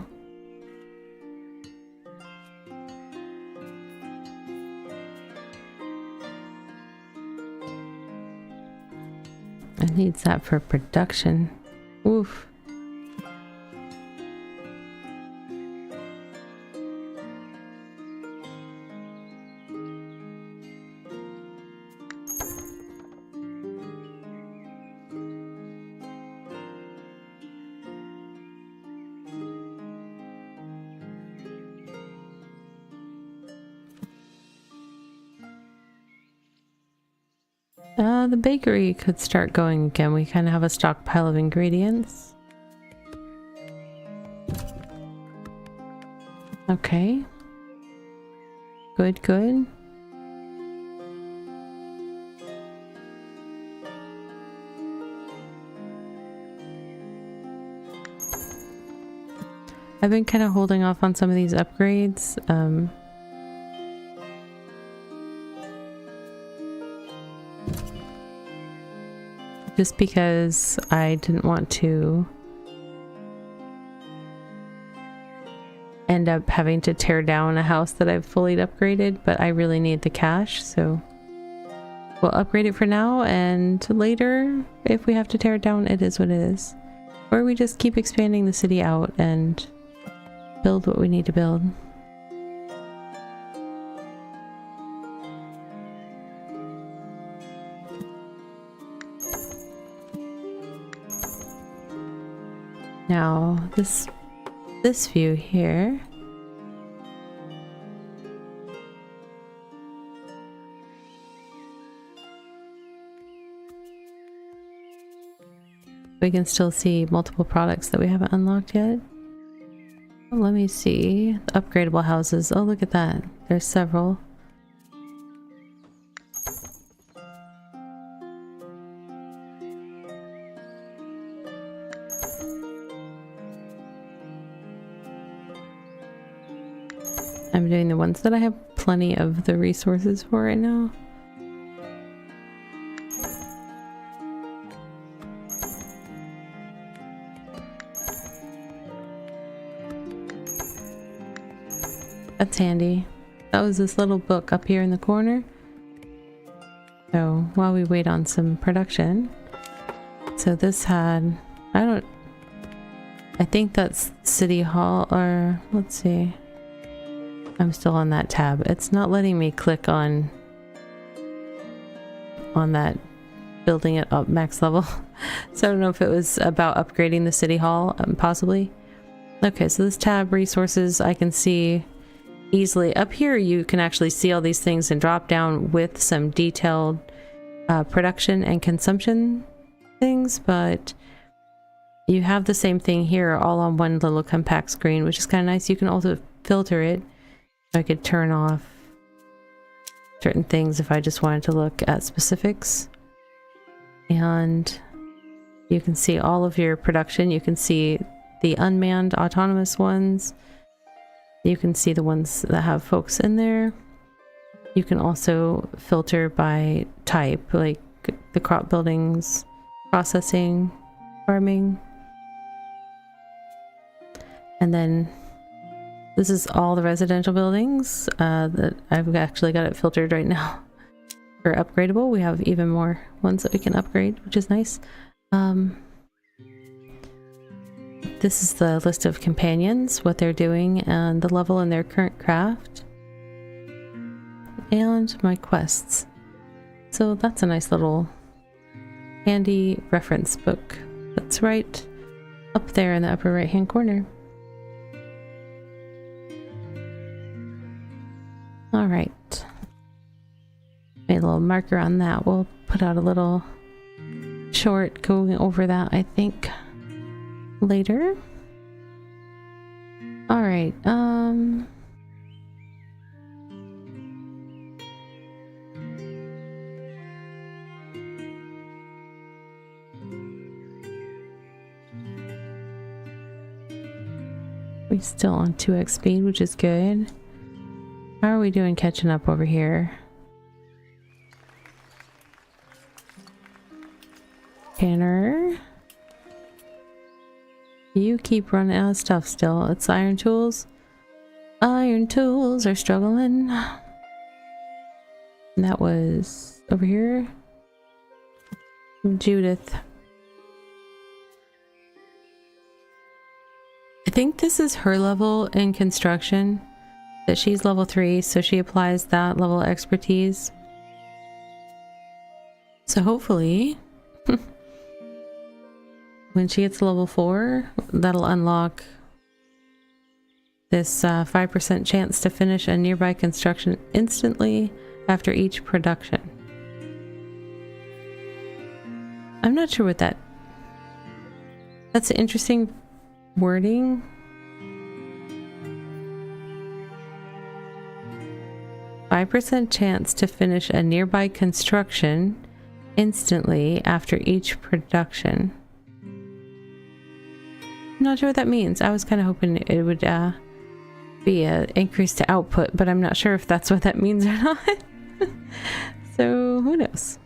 It needs that for production. Oof. The bakery could start going again. We kind of have a stockpile of ingredients. Okay. Good, good. I've been kind of holding off on some of these upgrades. just because I didn't want to end up having to tear down a house that I've fully upgraded, but I really need the cash, so we'll upgrade it for now, and later, if we have to tear it down, it is what it is. Or we just keep expanding the city out and build what we need to build. Now, this view here, we can still see multiple products that we haven't unlocked yet. Let me see. The upgradable houses. Oh, look at that. There's several. I'm doing the ones that I have plenty of the resources for right now. That's handy. That was this little book up here in the corner. So while we wait on some production. So this had, I think that's City Hall, or let's see. I'm still on that tab. It's not letting me click on that, building it up max level. So I don't know if it was about upgrading the City Hall, possibly. Okay, so this tab, resources, I can see easily. Up here you can actually see all these things and drop down with some detailed production and consumption things, but you have the same thing here all on one little compact screen, which is kind of nice. You can also filter it. I could turn off certain things if I just wanted to look at specifics. And you can see all of your production. You can see the unmanned autonomous ones. You can see the ones that have folks in there. You can also filter by type, like the crop buildings, processing, farming. And then this is all the residential buildings that I've actually got it filtered right now for upgradable. We have even more ones that we can upgrade, which is nice. This is the list of companions, what they're doing, and the level in their current craft. And my quests. So that's a nice little handy reference book. That's right up there in the upper right hand corner. All right. Made a little marker on that. We'll put out a little short going over that, I think, later. All right. We're still on 2x speed, which is good. How are we doing catching up over here? Tanner, you keep running out of stuff still. It's Iron Tools. Iron Tools are struggling. And that was over here. Judith. I think this is her level in construction. That she's level 3, so she applies that level of expertise. So hopefully, when she gets to level 4, that'll unlock this 5% chance to finish a nearby construction instantly after each production. I'm not sure what that's an interesting wording. "5% chance to finish a nearby construction instantly after each production." I'm not sure what that means. I was kind of hoping it would be an increase to output, but I'm not sure if that's what that means or not. So who knows?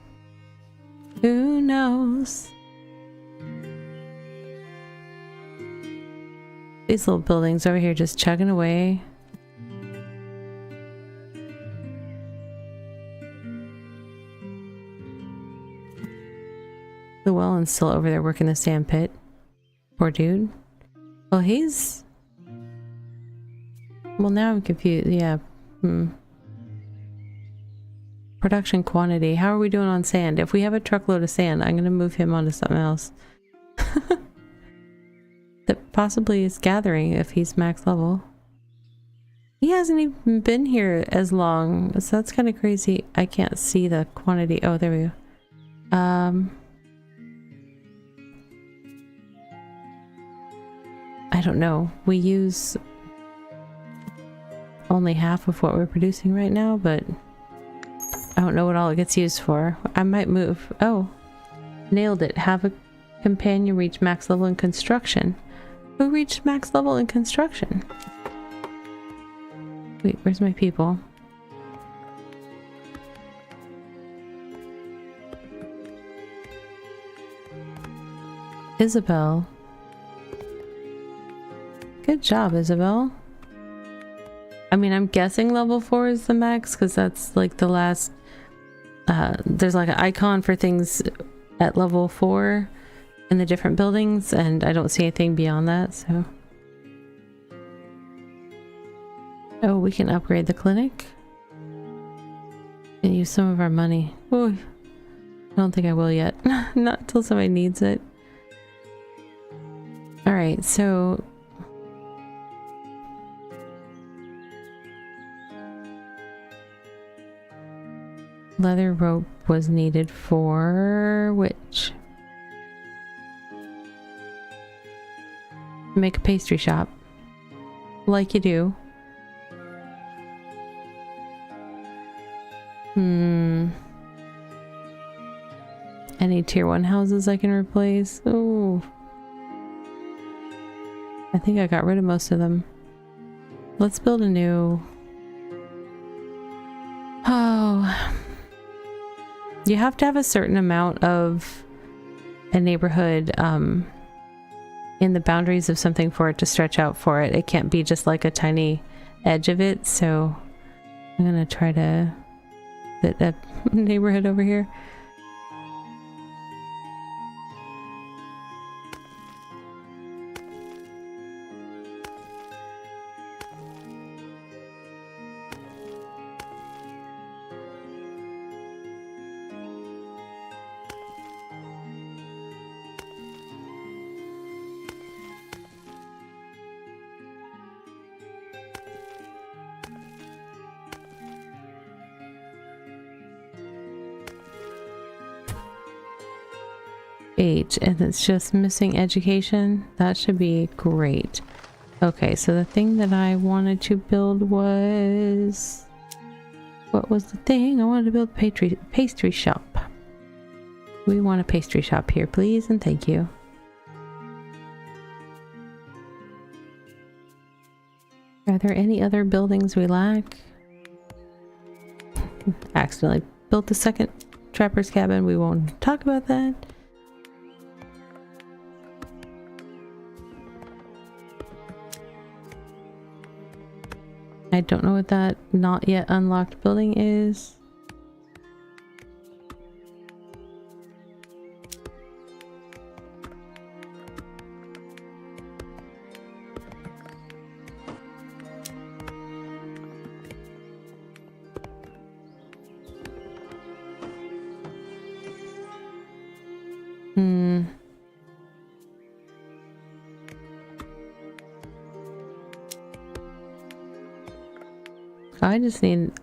Who knows? These little buildings over here just chugging away. Llewellyn's still over there working the sand pit. Poor dude. Well, he's... Well, now I'm confused. Yeah. Production quantity. How are we doing on sand? If we have a truckload of sand, I'm going to move him onto something else. That possibly is gathering if he's max level. He hasn't even been here as long, so that's kind of crazy. I can't see the quantity. Oh, there we go. I don't know. We use only half of what we're producing right now, but I don't know what all it gets used for. I might move. Oh, nailed it. Have a companion reach max level in construction. Who reached max level in construction? Wait, where's my people? Isabel. Good job, Isabel. I mean, I'm guessing level 4 is the max because that's like the last... there's like an icon for things at level 4 in the different buildings, and I don't see anything beyond that, so... Oh, we can upgrade the clinic and use some of our money. Ooh, I don't think I will yet. Not until somebody needs it. Alright, so... Leather rope was needed for which? Make a pastry shop. Like you do. Any tier 1 houses I can replace? Oh. I think I got rid of most of them. Let's build a new... Oh. You have to have a certain amount of a neighborhood in the boundaries of something for it to stretch out for it. It can't be just like a tiny edge of it, so I'm gonna try to fit a neighborhood over here. And it's just missing education. That should be great. Okay, so the thing that I wanted to build was... What was the thing? I wanted to build a pastry shop. We want a pastry shop here, please, and thank you. Are there any other buildings we lack? Accidentally built the second trapper's cabin. We won't talk about that. I don't know what that not yet unlocked building is.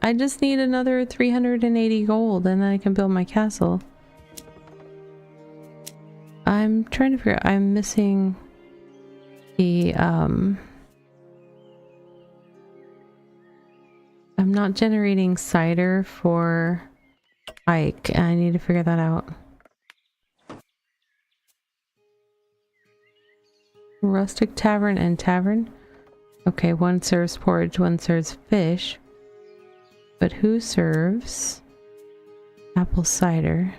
I just need another 380 gold and then I can build my castle. I'm trying to figure out, I'm missing the I'm not generating cider for Ike. I need to figure that out. Rustic tavern and tavern. Okay, one serves porridge, one serves fish. But who serves apple cider?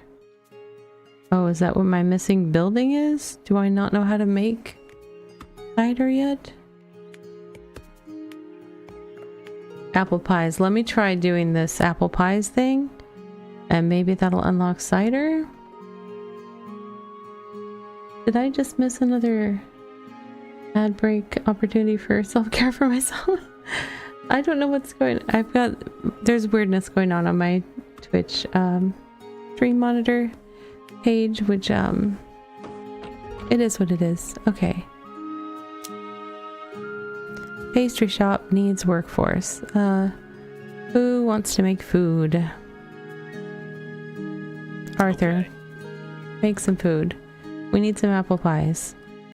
Oh, is that what my missing building is? Do I not know how to make cider yet? Apple pies. Let me try doing this apple pies thing. And maybe that'll unlock cider? Did I just miss another ad break opportunity for self-care for myself? I don't know what's going on. There's weirdness going on my Twitch stream monitor page, which it is what it is. Okay. Pastry shop needs workforce. Who wants to make food? Arthur, Okay. make some food. We need some apple pies.